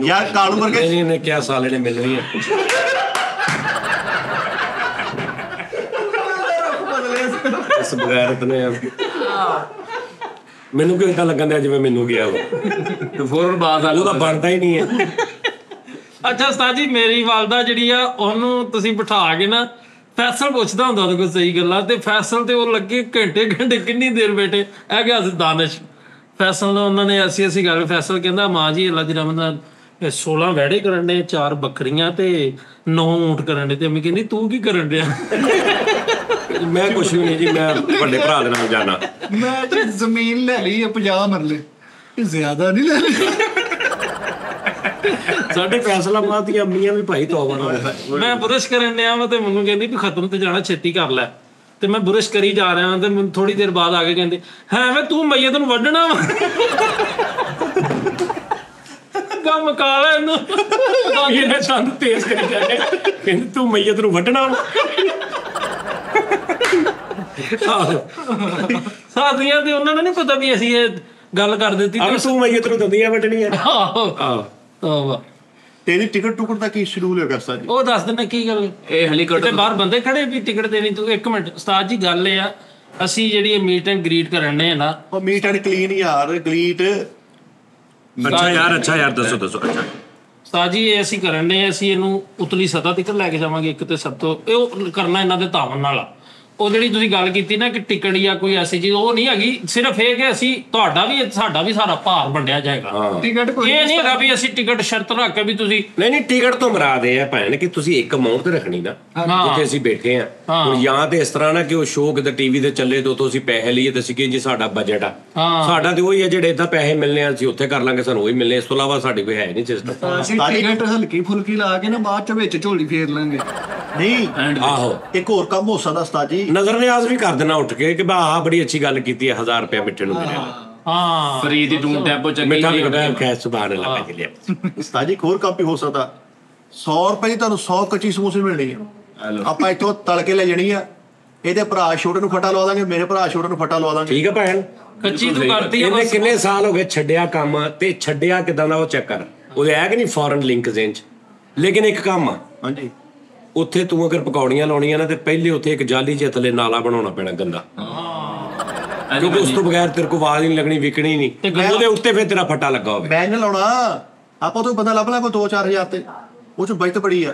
ਯਾਰ ਕਾਲੂ ਵਰਗੇ ਨਹੀਂ ਨੇ ਕਿਹਾ ਸਾਲੇ ਨੇ ਮਿਲਣੀ ਹੈ। ਇਸ ਬਗੈਰਤ ਨੇ ਮੈਨੂੰ ਕਿਉਂ ਇਦਾਂ ਲੱਗਣ ਦਿਆ ਜਿਵੇਂ ਮੈਨੂੰ ਗਿਆ ਵਾ। ਤੇ ਫੌਰਨ ਬਾਤ ਆ ਉਹ ਤਾਂ ਬਣਦਾ ਹੀ ਨਹੀਂ ਹੈ। ਅੱਛਾ ਉਸਤਾਦ ਜੀ ਮੇਰੀ ਵਾਲਦਾ ਜਿਹੜੀ ਆ ਉਹਨੂੰ ਤੁਸੀਂ ਬਿਠਾ ਕੇ ਨਾ ਫੈਸਲ ਪੁੱਛਦਾ ਹੁੰਦਾ ਉਹਦੇ ਕੋਲ ਸਹੀ ਗੱਲਾਂ, ਤੇ ਫੈਸਲ ਤੇ ਉਹ ਲੱਗੇ ਘੰਟੇ ਕਿੰਨੀ ਦੇਰ ਬੈਠੇ। ਇਹ ਗਿਆ ਸੀ ਦਾਨਿਸ਼ ਫੈਸਲ ਨੂੰ ਉਹਨਾਂ ਨੇ ਅਸੀਂ ਗੱਲ। ਫੈਸਲ ਕਹਿੰਦਾ ਮਾਂ ਜੀ ਅੱਲਾ ਦੀ ਰਹਿਮਤ ਨਾਲ 16 ਵਹਿੜੇ ਕਰਨ ਦੇ, 4 ਬੱਕਰੀਆਂ ਤੇ 9 ਊਂਠ ਕਰਨ ਦੇ। ਤੇ ਅੰਮੀ ਕਹਿੰਦੀ ਤੂੰ ਕੀ ਕਰਨ ਡਿਆ? ਮੈਂ ਕੁਛ ਵੀ ਨਹੀਂ ਜੀ, ਮੈਂ ਵੱਡੇ ਭਰਾ ਦੇ ਨਾਲ ਜਾਣਾ। ਮੈਂ ਜੀ ਜ਼ਮੀਨ ਲੈ ਲਈ ਹੈ 50 ਮਰਲੇ, ਇਹ ਜ਼ਿਆਦਾ ਨਹੀਂ ਲੈ ਲਈ। ਸਾਡੇ ਫੈਸਲਾਬਾਦ ਦੀਆਂ ਅੰਮੀਆਂ ਵੀ ਭਾਈ ਤੌਬਾ ਨਾਲ। ਮੈਂ ਬੁਰਸ਼ ਕਰਨ ਡਿਆ ਵਾ ਤੇ ਮੈਨੂੰ ਕਹਿੰਦੀ ਵੀ ਖਤਮ ਤੇ ਜਾਣਾ, ਛੇਤੀ ਕਰ ਲੈ। ਤੇ ਮੈਂ ਬੁਰਸ਼ ਕਰੀ ਜਾ ਰਿਹਾ ਤੇ ਮੈਨੂੰ ਥੋੜੀ ਦੇਰ ਬਾਅਦ ਆ ਕੇ ਕਹਿੰਦੇ ਹੈ ਮੈਂ ਤੂੰ ਮਈਏ ਤੈਨੂੰ ਵੱਢਣਾ ਵਾ। ਕੰਮ ਕਾਲਾ ਇਹਨੂੰ ਇਹਨੇ ਸਾਨੂੰ ਤੇਜ਼ ਕਰੀ ਜਾਂਦੇ, ਕਹਿੰਦੇ ਤੂੰ ਮਈਅਤ ਨੂੰ ਵੱਢਣਾ ਵਾ। ਸਾਥੀਆਂ ਤੇ ਉਹਨਾਂ ਨੂੰ ਨਹੀਂ ਪਤਾ ਵੀ ਅਸੀਂ ਇਹ ਗੱਲ ਕਰ ਦਿੱਤੀ। ਆਹ ਤੂੰ ਮਈਅਤ ਨੂੰ ਦੰਦੀਆਂ ਵੱਢਣੀਆਂ। ਆਹੋ ਤੇਰੀ ਟਿਕਟ ਟੁਕਟ ਦਾ ਕੀ ਸ਼ਡਿਊਲ ਹੋਗਾ ਸਰ ਜੀ? ਉਹ ਦੱਸ ਦਿੰਦਾ ਕੀ ਗੱਲ। ਇਹ ਹੈਲੀਕਾਪਟਰ ਤੇ ਬਾਹਰ ਬੰਦੇ ਖੜੇ ਵੀ ਟਿਕਟ ਦੇਣੀ। ਤੂੰ ਇੱਕ ਮਿੰਟ ਉਸਤਾਦ ਜੀ ਗੱਲ ਇਹ ਆ, ਅਸੀਂ ਜਿਹੜੀ ਮੀਟ ਐਂਡ ਗ੍ਰੀਟ ਕਰਨ ਨੇ ਨਾ, ਉਹ ਮੀਟ ਐਂਡ ਕਲੀਨ ਯਾਰ, ਗਲੀਟ। ਅੱਛਾ ਯਾਰ ਦੱਸੋ ਅੱਛਾ ਉਸਤਾਦ ਜੀ ਇਹ ਅਸੀਂ ਕਰਨ ਨੇ, ਅਸੀਂ ਇਹਨੂੰ ਉਤਲੀ ਸਤਹ ਤੱਕ ਲੈ ਕੇ ਜਾਵਾਂਗੇ। ਇੱਕ ਤੇ ਸਭ ਤੋਂ ਇਹ ਕਰਨਾ ਇਹਨਾਂ ਦੇ ਧਾਵਨ ਨਾਲ ਆ। ਉਹ ਜਿਹੜੀ ਤੁਸੀਂ ਗੱਲ ਕੀਤੀ ਨਾ ਕਿ ਟਿਕਟ ਜਾਂ ਕੋਈ ਐਸੀ ਚੀਜ਼, ਉਹ ਨਹੀਂ ਹੈਗੀ। ਸਿਰਫ ਇਹ ਕਿ ਅਸੀਂ ਤੁਹਾਡਾ ਵੀ ਸਾਡਾ ਵੀ ਸਾਰਾ ਭਾਰ ਵੰਡਿਆ ਜਾਏਗਾ। ਟਿਕਟ ਕੋਈ ਇਹ ਨਹੀਂ ਹੈਗਾ ਵੀ ਅਸੀਂ ਟਿਕਟ ਸ਼ਰਤ ਰੱਖ ਕੇ ਵੀ ਤੁਸੀਂ ਨਹੀਂ ਟਿਕਟ ਤੋਂ ਮੁਰਾਦ ਇਹ ਹੈ ਭੈਣ ਕਿ ਤੁਸੀਂ ਇੱਕ ਅਮਾਉਂਟ ਤੇ ਰੱਖਣੀ ਨਾ ਜਿੱਥੇ ਅਸੀਂ ਬੈਠੇ ਆ। ਹੁਣ ਜਾਂ ਤੇ ਇਸ ਤਰ੍ਹਾਂ ਨਾ ਕਿ ਉਹ ਸ਼ੋਅ ਕਿਤੇ ਟੀਵੀ ਤੇ ਚੱਲੇ ਤੋਂ ਅਸੀਂ ਪੈਸੇ ਲਈਏ ਤੇ ਅਸੀਂ ਕਿ ਜੀ ਸਾਡਾ ਬਜਟ ਆ, ਸਾਡਾ ਤੇ ਉਹੀ ਹੈ ਜਿਹੜੇ ਇਦਾਂ ਪੈਸੇ ਮਿਲਨੇ ਆ ਅਸੀਂ ਉੱਥੇ ਕਰ ਲਾਂਗੇ, ਸਾਨੂੰ ਉਹੀ ਮਿਲਨੇ। ਇਸ ਤੋਂ ਇਲਾਵਾ ਸਾਡੇ ਕੋਈ ਹੈ ਨਹੀਂ ਸਿਸਟਮ। ਅਸੀਂ ਟਿਕਟ ਹਲਕੀ ਫੁਲਕੀ ਲਾ ਕੇ ਨਾ ਬਾਅਦ ਚ ਵਿੱਚ ਝੋਲੀ ਫੇਰ ਲਾਂਗੇ। ਨਹੀਂ ਆਹੋ ਇੱਕ ਹੋਰ ਕੰਮ ਹੋ ਸਕਦਾ ਉਸਤਾਦ ਜੀ, ਨਜ਼ਰ ਨਿਆਜ਼ ਵੀ ਕਰ ਦੇਣਾ ਉੱਠ ਕੇ ਕਿ ਬਾ ਆਹ ਬੜੀ ਅੱਛੀ ਗੱਲ ਕੀਤੀ ਹੈ, 1000 ਰੁਪਏ ਮਿੱਠੇ ਨੂੰ ਮਿਲਿਆ। ਹਾਂ ਫਰੀਦ ਦੀ ਟੂਮ ਟੈਂਪੋ ਚੱਕੀ ਮਿੱਠਾ ਵੀ ਕਹੇ ਖੈਰ ਸੁਭਾਨ ਅੱਲਾਹ ਕੇ ਲਿਆ। ਉਸਤਾਦ ਜੀ ਇੱਕ ਹੋਰ ਕੰਮ ਵੀ ਹੋ ਸਕਦਾ। 100 ਰੁਪਏ ਦੀ ਤੁਹਾਨੂੰ 100 ਕੱਚੀ ਸਮੋਸੇ ਮਿਲਣੀ ਆ। ਆਪਾਂ ਇੱਥੋਂ ਤਲ ਕੇ ਲੈ ਜਾਣੀ ਆ। ਇਹਦੇ ਭਰਾ ਛੋਟੇ ਨੂੰ ਫਟਾ ਲਵਾ ਦਾਂਗੇ, ਮੇਰੇ ਭਰਾ ਛੋਟੇ ਨੂੰ ਫਟਾ ਲਵਾ ਦਾਂਗੇ। ਠੀਕ ਹੈ ਭੈਣ। ਕੱਚੀ ਤੂੰ ਕਰਤੀ ਆ ਇਹਨੇ ਬਸ। ਕਿੰਨੇ ਸਾਲ ਹੋ ਗਏ ਛੱਡਿਆ ਕੰਮ, ਤੇ ਛੱਡਿਆ ਕਿਦਾਂ ਦਾ ਉਹ ਚੈੱਕ ਕਰ। ਉਹਦੇ ਹੈ ਕਿ ਨਹੀਂ ਫੋਰਨ ਲਿੰਕ ਚ। ਲੇਕਿਨ ਇੱਕ ਕੰਮ ਆ, ਹਾਂਜੀ ਉੱਥੇ ਤੂੰ ਅਗਰ ਪਕੌੜੀਆਂ ਲਾਉਣੀਆਂ ਨਾ ਤੇ ਪਹਿਲੇ ਉੱਥੇ ਇੱਕ ਜਾਲੀ ਜਿਹੇ ਥੱਲੇ ਨਾਲਾ ਬਣਾਉਣਾ ਪੈਣਾ ਗੰਦਾ, ਕਿਉਂਕਿ ਉਸ ਤੋਂ ਬਗੈਰ ਤੇਰੇ ਕੋਲ ਆਵਾਜ਼ ਨਹੀਂ ਲੱਗਣੀ, ਵਿਕਣੀ ਨਹੀਂ। ਉਹਦੇ ਉੱਤੇ ਫਿਰ ਤੇਰਾ ਫੱਟਾ ਲੱਗਾ ਹੋਵੇ। ਮੈਂ ਨਹੀਂ ਲਾਉਣਾ, ਆਪਾਂ ਤੋਂ ਬੰਦਾ ਲੱਭ ਲਾ ਕੋਈ 2-4 ਹਜ਼ਾਰ ਤੇ, ਉਹ ਚ ਬਚਤ ਬੜੀ ਆ।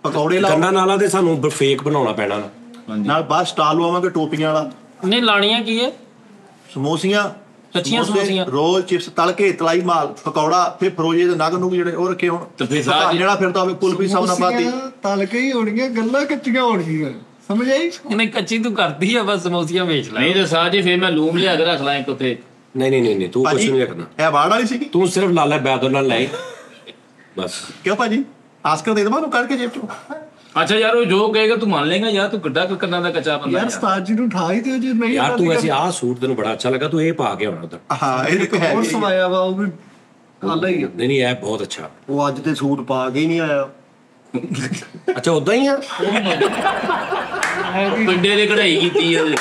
ਪਕੌੜੇ ਲਾਓ ਗੰਦਾ ਨਾਲਾ ਤੇ ਸਾਨੂੰ ਫੇਕ ਬਣਾਉਣਾ ਪੈਣਾ ਨਾ। ਨਾਲ ਬਾਹਰ ਸਟਾਲ ਲਵਾਵਾਂਗੇ ਟੋਪੀਆਂ ਵਾਲਾ, ਨਹੀਂ ਲਾਣੀਆਂ ਕੀ ਹੈ? ਸਮੋਸੀਆਂ, ਕੱਚੀਆਂ ਸਮੋਸੀਆਂ, ਰੋਲ, ਚਿਪਸ ਤਲ ਕੇ, ਤਲਾਈ ਮਾਲ, ਪਕੌੜਾ, ਫਿਰ ਫਰੋਜੇ ਦੇ ਨਗ ਨੂੰ ਜਿਹੜੇ ਉਹ ਰੱਖੇ ਹੁਣ ਤੇ ਫਿਰ ਸਾਰਾ ਜਿਹੜਾ ਫਿਰਦਾ ਹੋਵੇ ਕੁਲਫੀ ਸਭ ਨਾਲ ਬਾਦੀ। ਸਮੋਸੀਆਂ ਤਲ ਕੇ ਹੀ ਹੋਣਗੀਆਂ, ਗੱਲਾਂ ਕੱਚੀਆਂ ਹੋਣਗੀਆਂ। ਸਮਝ ਆਈ? ਇਹਨੇ ਕੱਚੀ ਤੂੰ ਕਰਦੀ ਆ ਬਸ, ਸਮੋਸੀਆਂ ਵੇਚ ਲੈ। ਨਹੀਂ ਤੇ ਸਾਹ ਜੀ ਫਿਰ ਮੈਂ ਲੂਮ ਲਿਆ ਕੇ ਰੱਖ ਲਾਂ ਇੱਕ ਉੱਥੇ। ਨਹੀਂ ਤੂੰ ਕੁਝ ਨਹੀਂ ਰੱਖਣਾ। ਇਹ ਅਵਾਰਡ ਵਾਲੀ ਸੀਗੀ। ਤੂੰ ਸਿਰਫ ਲਾਲਾ ਬੈਦਲ ਨਾਲ ਲੈ ਬਸ। ਕਿਉਂ ਭਾਜੀ ਆਸਕਰ ਦੇ ਦੇਵਾਂ ਨੂੰ ਕੱਢ ਕੇ ਜੇਬ ਚੋਂ। ਅੱਛਾ ਯਾਰ ਉਹ ਜੋ ਕਹੇਗਾ ਤੂੰ ਮੰਨ ਲੇਗਾ ਯਾਰ, ਤੂੰ ਕਿੱਡਾ ਕਿੰਨਾ ਦਾ ਕੱਚਾ ਬੰਦਾ ਯਾਰ ਉਸਤਾਦ ਜੀ ਨੂੰ ਠਾ ਹੀ ਦਿਓ ਜੇ ਨਹੀਂ। ਯਾਰ ਤੂੰ ਐਸੀ ਆਹ ਸੂਟ ਤੈਨੂੰ ਬੜਾ ਅੱਛਾ ਲੱਗਾ, ਤੂੰ ਇਹ ਪਾ ਕੇ ਆਉਣਾ ਉਧਰ। ਹਾਂ ਇਹ ਕੋਈ ਹੈ ਹੋਰ ਨਹੀਂ। ਸਵਾਇਆ ਵਾ ਉਹ ਵੀ ਆਲਾ ਹੀ ਆ। ਨਹੀਂ ਇਹ ਬਹੁਤ ਅੱਛਾ। ਉਹ ਅੱਜ ਤੇ ਸੂਟ ਪਾ ਕੇ ਹੀ ਨਹੀਂ ਆਇਆ। ਅੱਛਾ ਉਦਾਂ ਹੀ ਆ। ਪਿੰਡੇ ਦੀ ਕਢਾਈ ਕੀਤੀ ਇਹਦੇ।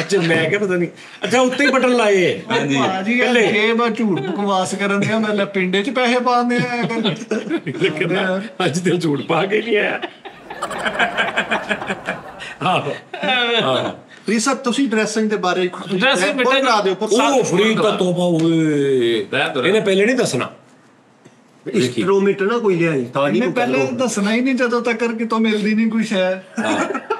ਅੱਛਾ ਮੈਂ ਕਿਹਾ ਪਤਾ ਨਹੀਂ। ਅੱਛਾ ਉੱਤੇ ਹੀ ਬਟਨ ਲਾਏ। ਹਾਂਜੀ ਭਾਜੀ ਇਹ ਮੈਂ ਝੂਠ ਬਕਵਾਸ ਕਰਨ ਦਿਆ, ਮੈਂ ਲੈ ਪਿੰਡੇ 'ਚ ਪੈਸੇ ਪਾਉਂਦੇ ਆ। ਅੱਜ ਤੇ ਝੂਠ ਪਾ ਕੇ ਨਹੀਂ ਆਇਆ। ਆਹੋ ਪ੍ਰੀਤ ਸਾਹਿਬ ਤੁਸੀਂ ਡਰੈਸਿੰਗ ਦੇ ਬਾਰੇ Dressing ਬਹੁਤ ਕਰਾ ਦਿਓ ਪਰ ਉਹ ਫਰੀਦ ਦਾ ਤੋਬਾ ਓਏ, ਇਹਨੇ ਪਹਿਲੇ ਨਹੀਂ ਦੱਸਣਾ। ਇੰਸਟਰੂਮੈਂਟ ਨਾ ਕੋਈ ਲਿਆਈ ਤਾਂ ਜੀ ਇਹਨੇ ਪਹਿਲੇ ਦੱਸਣਾ ਹੀ ਨਹੀਂ ਜਦੋਂ ਤੱਕ ਕਿਤੋਂ ਮਿਲਦੀ ਨਹੀਂ ਕੋਈ ਸ਼ੈ।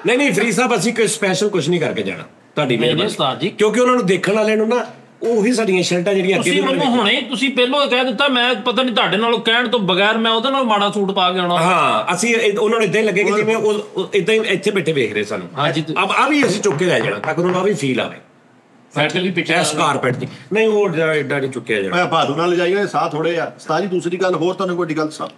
ਨਹੀਂ ਫਰੀਦ ਸਾਹਿਬ ਅਸੀਂ ਕੋਈ ਸਪੈਸ਼ਲ ਕੁਝ ਨਹੀਂ ਕਰਕੇ ਜਾਣਾ ਤੁਹਾਡੀ ਨਹੀਂ ਮਿਹਰਬਾਨੀ, ਉਸਤਾਦ ਜੀ। ਕਿਉਂਕਿ ਉਹਨਾਂ ਨੂੰ ਦੇਖਣ ਵਾਲੇ ਨੂੰ ਨਾ ਉਹੀ ਸਾਡੀਆਂ ਸ਼ਰਟਾਂ ਜਿਹੜੀਆਂ ਤੁਸੀਂ ਮੈਨੂੰ ਹੁਣੇ ਤੁਸੀਂ ਪਹਿਲਾਂ ਕਹਿ ਦਿੱਤਾ, ਮੈਂ ਪਤਾ ਨਹੀਂ ਤੁਹਾਡੇ ਨਾਲ ਕਹਿਣ ਤੋਂ ਬਗੈਰ ਮੈਂ ਉਹਦੇ ਨਾਲ ਮਾੜਾ ਸੂਟ ਪਾ ਕੇ ਆਉਣਾ। ਹਾਂ ਅਸੀਂ ਉਹਨਾਂ ਨੂੰ ਇਦਾਂ ਹੀ ਲੱਗੇ ਕਿ ਜਿਵੇਂ ਉਹ ਇਦਾਂ ਹੀ ਇੱਥੇ ਬੈਠੇ ਵੇਖ ਰਹੇ ਸਾਨੂੰ। ਹਾਂਜੀ ਆ ਵੀ ਅਸੀਂ ਚੁੱਕ ਕੇ ਲੈ ਜਾਣਾ ਤਾਂ ਕਿ ਉਹਨਾਂ ਨੂੰ ਆ ਵੀ ਫੀਲ ਆਵੇ। ਸੈਟਲ ਵੀ ਪਿੱਛੇ ਐਸ ਕਾਰਪੈਟ ਦੀ ਨਹੀਂ, ਉਹ ਏਡਾ ਨਹੀਂ ਚੁੱਕਿਆ ਜਾਣਾ। ਮੈਂ ਭਾਦੂ ਨਾਲ ਲਿਜਾਈਏ ਸਾਹ ਥੋੜੇ ਆ ਉਸਤਾਦ ਜੀ। ਦੂਸਰੀ ਗੱਲ ਹੋਰ ਤੁਹਾਨੂੰ ਕੋਈ ਗੱਲ ਦੱਸਾਂ,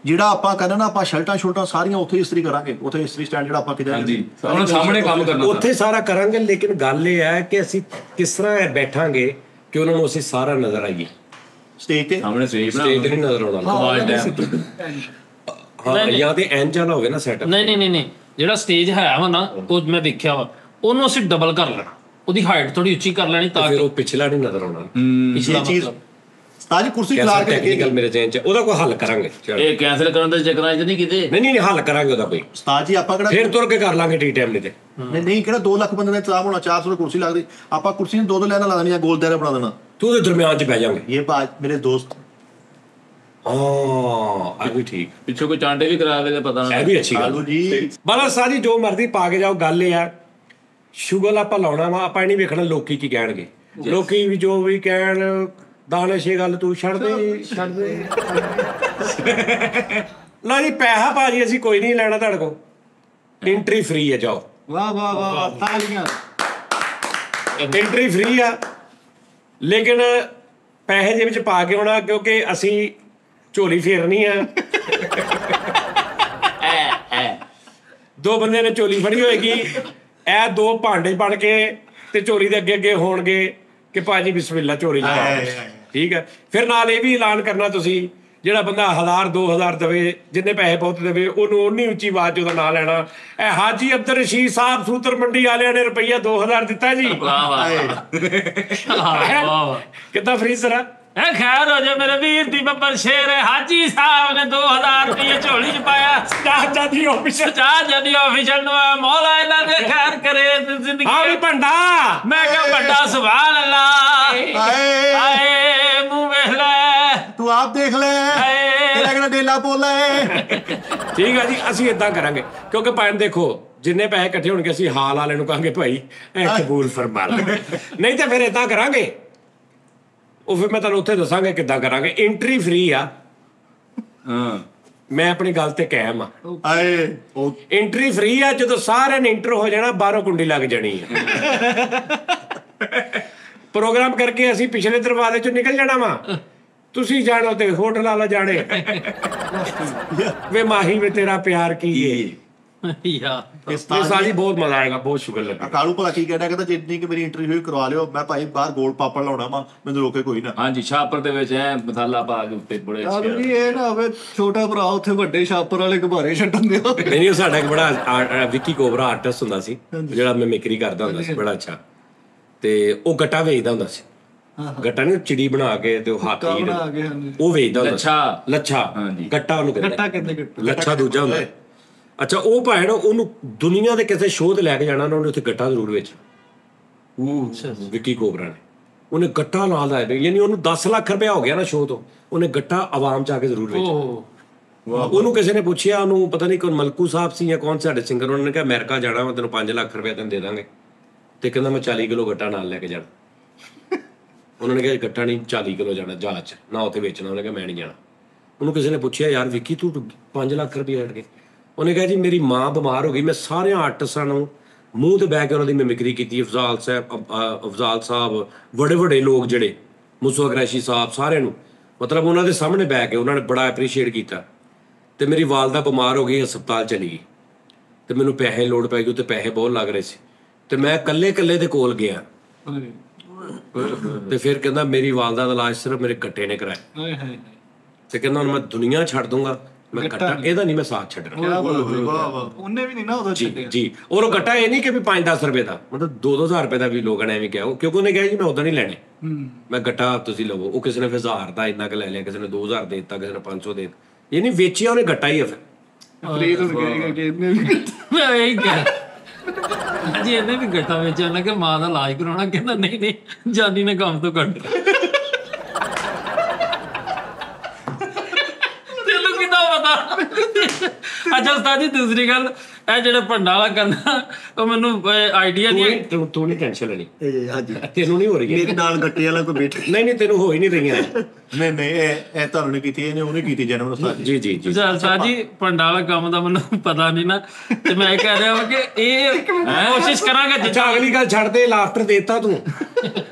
ਜਿਹੜਾ ਆਪਾਂ ਕਹਿੰਦੇ ਨਾ ਆਪਾਂ ਸ਼ਰਟਾਂ ਸਾਰੀਆਂ ਉੱਥੇ ਇਸਤਰੀ ਕਰਾਂਗੇ, ਉੱਥੇ ਇਸਤਰੀ ਸਟੈਂਡ ਜਿਹੜਾ ਆਪਾਂ ਕਿਤੇ ਹਾਂਜੀ ਉਹਨਾਂ ਸਾਹਮਣੇ ਕੰਮ ਕਰਨਾ ਉੱਥੇ ਸਾਰਾ ਕਰਾਂਗੇ। ਲੇਕਿਨ ਗੱਲ ਇਹ ਹੈ ਕਿ ਅਸੀਂ ਕਿਸ ਤਰ੍ਹਾਂ ਬੈਠਾਂਗੇ ਕਿ ਉਹਨਾਂ ਨੂੰ ਅਸੀਂ ਸਾਰਾ ਨਜ਼ਰ ਆਈਏ। ਸਟੇਜ ਤੇ ਸਾਹਮਣੇ ਸਟੇਜ ਸਟੇਜ ਤੇ ਨਹੀਂ ਨਜ਼ਰ ਆਉਣਾ। ਹਾਂ ਜਾਂ ਤੇ ਇੰਜ ਨਾ ਹੋਵੇ ਨਾ ਸੈਟਅਪ। ਨਹੀਂ ਜਿਹੜਾ ਸਟੇਜ ਹੈ ਵਾ ਨਾ, ਉਹ ਮੈਂ ਵੇਖਿਆ ਵਾ, ਉਹਨੂੰ ਅਸੀਂ ਡਬਲ ਕਰ ਲੈਣਾ, ਉਹਦੀ ਹਾਈਟ ਥੋੜੀ ਉੱਚੀ ਕਰ ਲੈਣੀ ਤਾਂ ਫਿਰ ਉਹ ਪਿਛਲਾ ਨਹੀਂ ਨਜ਼ਰ ਆਉਣਾ। ਪਿਛਲਾ ਚੀਜ਼ ਮਤਲਬ ਉਸਤਾਦ ਜੀ ਕੁਰਸੀ ਖਿਲਾ ਕੇ ਟੈਕਨੀਕਲ ਮੇਰੇ ਜ਼ਹਿਨ ਚ ਉਹਦਾ ਕੋਈ ਹੱਲ ਕਰਾਂਗੇ। ਇਹ ਕੈਂਸਲ ਕਰਨ ਦੇ ਚੱਕਰਾਂ 'ਚ ਨਹੀਂ ਕਿਤੇ। ਨਹੀਂ ਹੱਲ ਕਰਾਂਗੇ ਉਹਦਾ ਕੋਈ। ਉਸਤਾਦ ਜੀ ਆਪਾਂ ਕਿਹੜਾ ਫਿਰ ਤੁਰ ਕੇ ਕਰ ਲਾਂਗੇ ਟੀ ਟਾਈਮ ਤੇ। ਨਹੀਂ ਕਿਹੜਾ 2 ਲੱਖ ਬੰਦੇ ਦਾ ਇੰਤਜ਼ਾਮ ਹੋਣਾ, 400 ਕੁਰਸੀ ਲੱਗਦੀ, ਆਪਾਂ ਕੁਰਸੀ ਨੂੰ 2 ਲੈਣਾ ਲਾ ਦੇਣੀਆਂ, ਗੋਲ ਦਾਇਰਾ ਬਣਾ ਦੇਣਾ। ਤੂੰ ਉਹਦੇ ਦਰਮਿਆਨ ਚ ਬਹਿ ਜਾਵਾਂਗੇ। ਇਹ ਬਾਤ ਮੇਰੇ ਦੋਸਤ ਆ ਵੀ ਠੀਕ। ਪਿੱਛੋਂ ਕੋਈ ਚਾਂਡੇ ਵੀ ਕਰਾ ਦੇ ਪਤਾ ਨਾ। ਇਹ ਵੀ ਅੱਛੀ ਗੱਲ ਆਲੂ ਜੀ ਬਸ ਸਾਰੀ ਜੋ ਮਰਜ਼ੀ ਪਾ ਕੇ ਜਾਓ। ਗੱਲ ਇਹ ਆ ਸ਼ੁਗਲ ਆਪਾਂ ਲਾਉਣਾ ਵਾ, ਆਪਾਂ ਇਹ ਨਹੀਂ ਵੇਖਣਾ ਲੋਕੀ ਕੀ ਕਹਿਣਗੇ। ਲੋਕੀ ਵੀ ਜੋ ਵੀ ਕਹਿਣ, ਦਾਨਿਸ਼ ਇਹ ਗੱਲ ਤੂੰ ਛੱਡ ਦੇ। ਲਓ ਜੀ ਪੈਸਾ ਭਾਜੀ ਅਸੀਂ ਕੋਈ ਨਹੀਂ ਲੈਣਾ ਤੁਹਾਡੇ ਕੋਲ, ਐਂਟਰੀ ਫ੍ਰੀ ਹੈ। ਜਾਓ। ਵਾਹ ਤਾਲੀਆਂ। ਐਂਟਰੀ ਫ੍ਰੀ ਆ, ਲੇਕਿਨ ਪੈਸੇ ਦੇ ਵਿੱਚ ਪਾ ਕੇ ਆਉਣਾ, ਕਿਉਂਕਿ ਅਸੀਂ ਝੋਲੀ ਫੇਰਨੀ ਆ। 2 ਬੰਦੇ ਨੇ ਝੋਲੀ ਫੜੀ ਹੋਏਗੀ, ਇਹ 2 ਭਾਂਡੇ ਬਣ ਕੇ ਤੇ ਝੋਲੀ ਦੇ ਅੱਗੇ ਹੋਣਗੇ ਕਿ ਭਾਜੀ ਬਿਸਮਿਲ੍ਲਾ ਝੋਲੀ ਲਗਾਓ। ਠੀਕ ਹੈ। ਫਿਰ ਨਾਲ ਇਹ ਵੀ ਐਲਾਨ ਕਰਨਾ ਤੁਸੀਂ, ਜਿਹੜਾ ਬੰਦਾ 1000 2000 ਦੇਵੇ, ਜਿੰਨੇ ਪੈਸੇ ਬਹੁਤ ਦੇਵੇ, ਉਹਨੂੰ ਉਨੀ ਉੱਚੀ ਆਵਾਜ਼ 'ਚ ਉਹਦਾ ਨਾਂ ਲੈਣਾ। ਇਹ ਹਾਜੀ ਅਬਦੁਲ ਰਸ਼ੀਦ ਸਾਹਿਬ ਸੂਤਰ ਮੰਡੀ ਵਾਲਿਆਂ ਨੇ ਰੁਪਈਆ 2000 ਦਿੱਤਾ ਜੀ। ਵਾਹ ਕਿੱਦਾਂ ਫਰੀ ਸਰਾ? ਇਹ ਖੈਰ ਹੋ ਜਾ ਮੇਰੇ ਵੀਰ ਦੀ ਬੱਬਰ ਸ਼ੇਰ ਹਾਜੀ ਸਾਹਿਬ ਨੇ 2000 ਰੁਪਏ ਝੋਲੀ 'ਚ ਪਾਇਆ। ਚਾਚਾ ਆਫਿਸਰ ਨੂੰ ਮੌਲਾ ਇਹਨਾਂ ਦੇ ਖੈਰ ਕਰੇ ਜ਼ਿੰਦਗੀ। ਹਾਂ ਵੀ ਭੰਡਾ। ਮੈਂ ਕਿਹਾ ਵੱਡਾ ਸੁਭਾਨ ਅੱਲਾ। ਆਏ ਮੂੰਹ ਵੇਖ ਲੈ, ਤੂੰ ਆਪ ਦੇਖ ਲੈ, ਤੇਰਾ ਕਿਹੜਾ ਡੇਲਾ ਪੋਲਾ ਹੈ। ਠੀਕ ਹੈ ਜੀ, ਅਸੀਂ ਇਦਾਂ ਕਰਾਂਗੇ ਕਿਉਂਕਿ ਭੈਣ ਦੇਖੋ ਜਿੰਨੇ ਪੈਸੇ ਇਕੱਠੇ ਹੋਣਗੇ ਅਸੀਂ ਹਾਲ ਵਾਲੇ ਨੂੰ ਕਹਾਂਗੇ ਭਾਈ ਇਹ ਕਬੂਲ ਫਰਮਾ ਲੈ। ਨਹੀਂ ਤੇ ਫਿਰ ਇਦਾਂ ਕਰਾਂਗੇ, ਉਹ ਫਿਰ ਮੈਂ ਤੁਹਾਨੂੰ ਉੱਥੇ ਦੱਸਾਂਗੇ ਕਿੱਦਾਂ ਕਰਾਂਗੇ। ਐਂਟਰੀ ਫ੍ਰੀ ਆ। ਹਾਂ ਮੈਂ ਆਪਣੀ ਗੱਲ ਤੇ ਕਾਇਮ ਆ। ਆਏ ਉਹ ਐਂਟਰੀ ਫ੍ਰੀ ਆ। ਜਦੋਂ ਸਾਰਿਆਂ ਨੇ ਇੰਟਰ ਹੋ ਜਾਣਾ, ਬਾਹਰੋਂ ਕੁੰਡੀ ਲੱਗ ਜਾਣੀ ਆ। ਪ੍ਰੋਗਰਾਮ ਕਰਕੇ ਅਸੀਂ ਪਿਛਲੇ ਦਰਵਾਜ਼ੇ ਚੋਂ ਨਿਕਲ ਜਾਣਾ ਵਾ, ਤੁਸੀਂ ਜਾਣੋ ਤੇ ਹੋਟਲ ਵਾਲਾ ਜਾਣੇ। ਵੇ ਮਾਹੀ ਵੇ ਤੇਰਾ ਪਿਆਰ ਕੀ ਹੈ ਯਾਰ। ਇਹ ਸਾਰੀ ਬਹੁਤ ਮਜ਼ਾ ਆਏਗਾ, ਬਹੁਤ ਸ਼ੁਕਰ ਲੱਗਾ। ਕਾਲੂ ਭਲਾ ਕੀ ਕਹਿੰਦਾ ਜਿੰਨੀ ਕਿ ਮੇਰੀ ਇੰਟਰਵਿਊ ਕਰਵਾ ਲਿਓ, ਮੈਂ ਭਾਈ ਬਾਹਰ ਗੋਲ ਪਾਪੜ ਲਾਉਣਾ ਵਾ, ਮੈਨੂੰ ਰੋਕੇ ਕੋਈ ਨਾ। ਹਾਂਜੀ ਛਾਪਰ ਦੇ ਵਿੱਚ ਐ ਮਸਾਲਾ ਪਾ ਕੇ ਉੱਤੇ ਬੜੇ ਆਲੂ ਜੀ ਇਹ ਨਾ ਹੋਵੇ ਛੋਟਾ ਭਰਾ ਉੱਥੇ ਵੱਡੇ ਛਾਪਰ ਵਾਲੇ ਗੁਬਾਰੇ ਛੱਡਣ ਦਿਓ। ਨਹੀਂ ਸਾਡਾ ਇੱਕ ਬੜਾ ਵਿੱਕੀ ਕੋਬਰਾ ਆਰਟਿਸਟ ਹੁੰਦਾ ਸੀ, ਜਿਹੜਾ ਮਿਮਿਕਰੀ ਕਰਦਾ ਹੁੰਦਾ ਸੀ, ਬੜਾ ਅੱਛਾ। ਤੇ ਉਹ ਗੱਟਾ ਵੇਚਦਾ ਹੁੰਦਾ ਸੀ। ਗੱਟਾ ਨਹੀਂ, ਚਿੜੀ ਬਣਾ ਕੇ ਤੇ ਉਹ ਹਾਥੀ ਉਹ ਵੇਚਦਾ ਹੁੰਦਾ ਸੀ। ਲੱਛਾ ਗੱਟਾ ਉਹਨੂੰ ਕਹਿੰਦੇ, ਲੱਛਾ ਦੂਜਾ ਹੁੰਦਾ। ਅੱਛਾ ਉਹ ਭਾਵੇਂ ਨਾ ਉਹਨੂੰ ਦੁਨੀਆ ਦੇ ਕਿਸੇ ਸ਼ੋਅ ਤੇ ਲੈ ਕੇ ਜਾਣਾ, ਉਹਨੇ ਉੱਥੇ ਗੱਟਾ ਜ਼ਰੂਰ ਵੇਚ। ਵਿੱਕੀ ਕੋਬਰਾ ਨੇ ਉਹਨੇ ਗੱਟਾ ਨਾਲ ਲਾਇਆ, ਯਾਨੀ ਉਹਨੂੰ 10 ਲੱਖ ਰੁਪਇਆ ਹੋ ਗਿਆ ਨਾ ਸ਼ੋਅ ਤੋਂ, ਉਹਨੇ ਗੱਟਾ ਆਵਾਮ ਚ ਆ ਕੇ ਜ਼ਰੂਰ ਵੇਚਿਆ। ਉਹਨੂੰ ਕਿਸੇ ਨੇ ਪੁੱਛਿਆ, ਉਹਨੂੰ ਪਤਾ ਨਹੀਂ ਕੌਣ ਮਲਕੂ ਸਾਹਿਬ ਸੀ ਜਾਂ ਕੌਣ ਸਾਡੇ ਸਿੰਗਰ, ਉਹਨਾਂ ਨੇ ਕਿਹਾ ਅਮਰੀਕਾ ਜਾਣਾ ਮੈਂ ਤੈਨੂੰ 5 ਲੱਖ ਰੁਪਇਆ ਤੈਨੂੰ ਦੇ ਦਾਂਗੇ। ਤੇ ਕਹਿੰਦਾ ਮੈਂ 40 ਕਿਲੋ ਗੱਟਾ ਨਾਲ ਲੈ ਕੇ ਜਾਣਾ। ਉਹਨਾਂ ਨੇ ਕਿਹਾ ਗੱਟਾ ਨਹੀਂ 40 ਕਿਲੋ ਜਾਣਾ ਜਹਾਜ਼ 'ਚ ਨਾ ਉੱਥੇ ਵੇਚਣਾ। ਉਹਨੇ ਕਿਹਾ ਮੈਂ ਨਹੀਂ ਜਾਣਾ। ਉਹਨੂੰ ਕਿਸੇ ਨੇ ਪੁੱਛਿਆ ਯਾਰ ਵਿੱਕੀ ਤੂੰ 5 ਲੱਖ ਰੁਪਏ ਹਟ ਗਏ। ਉਹਨੇ ਕਿਹਾ ਜੀ ਮੇਰੀ ਮਾਂ ਬਿਮਾਰ ਹੋ ਗਈ, ਮੈਂ ਸਾਰਿਆਂ ਆਰਟਿਸਟਾਂ ਨੂੰ ਮੂੰਹ ਤੇ ਬਹਿ ਕੇ ਉਹਨਾਂ ਦੀ ਮਿਮਿਕਰੀ ਕੀਤੀ। ਅਫਜ਼ਾਲ ਸਾਹਿਬ ਬੜੇ ਵੱਡੇ ਲੋਕ ਜਿਹੜੇ ਮੁਸਤਫਾ ਕੁਰੈਸ਼ੀ ਸਾਹਿਬ, ਸਾਰਿਆਂ ਨੂੰ ਮਤਲਬ ਉਹਨਾਂ ਦੇ ਸਾਹਮਣੇ ਬਹਿ ਕੇ ਉਹਨਾਂ ਨੇ ਬੜਾ ਐਪਰੀਸ਼ੀਏਟ ਕੀਤਾ। ਤੇ ਮੇਰੀ ਵਾਲਦਾ ਬਿਮਾਰ ਹੋ ਗਈ, ਹਸਪਤਾਲ ਚਲੀ ਗਈ ਤੇ ਮੈਨੂੰ ਪੈਸੇ ਲੋੜ ਪੈ ਗਈ, ਉੱਤੇ ਪੈਸੇ ਬਹੁਤ ਲੱਗ ਰਹੇ ਸੀ ਤੇ ਮੈਂ ਇਕੱਲੇ ਦੇ ਕੋਲ ਗਿਆ ਤੇ ਫਿਰ ਕਹਿੰਦਾ ਮੇਰੀ ਵਾਲਦਾ ਦਾ ਇਲਾਜ ਸਿਰਫ ਮੇਰੇ ਗੱਟੇ ਨੇ ਕਰਾਇਆ। ਤੇ ਕਹਿੰਦਾ ਹੁਣ ਮੈਂ ਦੁਨੀਆ ਛੱਡ ਦੂੰਗਾ, ਮੈਂ ਗੱਟਾ ਇਹਦਾ ਨਹੀਂ ਮੈਂ ਸਾਥ ਛੱਡਣਾ। ਉਹਨੇ ਵੀ ਨਹੀਂ ਨਾ ਉਦੋਂ ਛੱਡਿਆ ਜੀ। ਔਰ ਗੱਟਾ ਇਹ ਨਹੀਂ ਕਿ ਵੀ 5-10 ਰੁਪਏ ਦਾ, ਮਤਲਬ 2-2 ਹਜ਼ਾਰ ਰੁਪਏ ਦਾ ਵੀ ਲੋਕਾਂ ਨੇ ਐਵੇਂ ਕਿਹਾ, ਕਿਉਂਕਿ ਉਹਨੇ ਕਿਹਾ ਜੀ ਮੈਂ ਉਦਾਂ ਨਹੀਂ ਲੈਣੇ, ਮੈਂ ਗੱਟਾ ਤੁਸੀਂ ਲਵੋ। ਉਹ ਕਿਸੇ ਨੇ ਫਿਰ 1000 ਦਾ ਇੰਨਾ ਕੁ ਲੈ ਲਿਆ, ਕਿਸੇ ਨੇ 2000 ਦੇ ਦਿੱਤਾ, ਕਿਸੇ ਨੇ 500 ਦੇ ਦਿੱਤਾ। ਇਹ ਨਹੀਂ ਵੇਚਿਆ ਉਹਨੇ ਗੱਟਾ ਹੀ ਆ। ਫਿਰ ਫਰੀਦ ਹੁਣ ਕਹੇਗਾ ਕਿ ਇਹਨੇ ਵੀ ਮੈਂ ਇਹੀ ਕਿਹਾ ਜੀ, ਇਹਨੇ ਵੀ ਗੱਟਾ ਵੇਚਣ ਲੱਗਾ, ਮਾਂ ਦਾ ਇਲਾਜ ਕਰਾਉਣਾ। ਕਹਿੰਦਾ ਨਹੀਂ ਜਾਨੀ ਨੇ ਕੰਮ ਤੋਂ ਕੱਢ। ਤੈਨੂੰ ਕਿੱਦਾਂ ਪਤਾ? ਅੱਛਾ ਉਸਤਾਦ ਜੀ ਦੂਸਰੀ ਗੱਲ, ਇਹ ਜਿਹੜਾ ਭੰਡਾ ਵਾਲਾ ਕਰਨਾ ਉਹ ਮੈਨੂੰ ਆਈਡੀਆ ਨਹੀਂ ਤੂੰ ਨਹੀਂ ਟੈਨਸ਼ਨ ਲੈਣੀ, ਇਹ ਹਾਂਜੀ ਤੈਨੂੰ ਨਹੀਂ ਹੋ ਰਹੀ ਮੇਰੇ ਨਾਲ ਗੱਟੇ ਵਾਲਾ ਕੋਈ ਬੈਠਾ ਨਹੀਂ ਇਹ ਹੋ ਹੀ ਨਹੀਂ ਰਹੀਆਂ ਨਹੀਂ ਇਹ ਤੁਹਾਨੂੰ ਨਹੀਂ ਕੀਤੀ, ਇਹਨੇ ਉਹਨੇ ਕੀਤੀ ਜਨਮ ਉਸਤਾਦ ਜੀ। ਜੀ ਉਸਤਾਦ ਜੀ ਭੰਡਾ ਵਾਲਾ ਕੰਮ ਦਾ ਮੈਨੂੰ ਪਤਾ ਨਹੀਂ ਨਾ, ਤੇ ਮੈਂ ਇਹ ਕਹਿ ਰਿਹਾ ਹਾਂ ਕਿ ਇਹ ਕੋਸ਼ਿਸ਼ ਕਰਾਂਗਾ ਅੱਛਾ ਅਗਲੀ ਗੱਲ ਛੱਡ ਦੇ, ਲਾਫਟਰ ਦੇਤਾ ਤੂੰ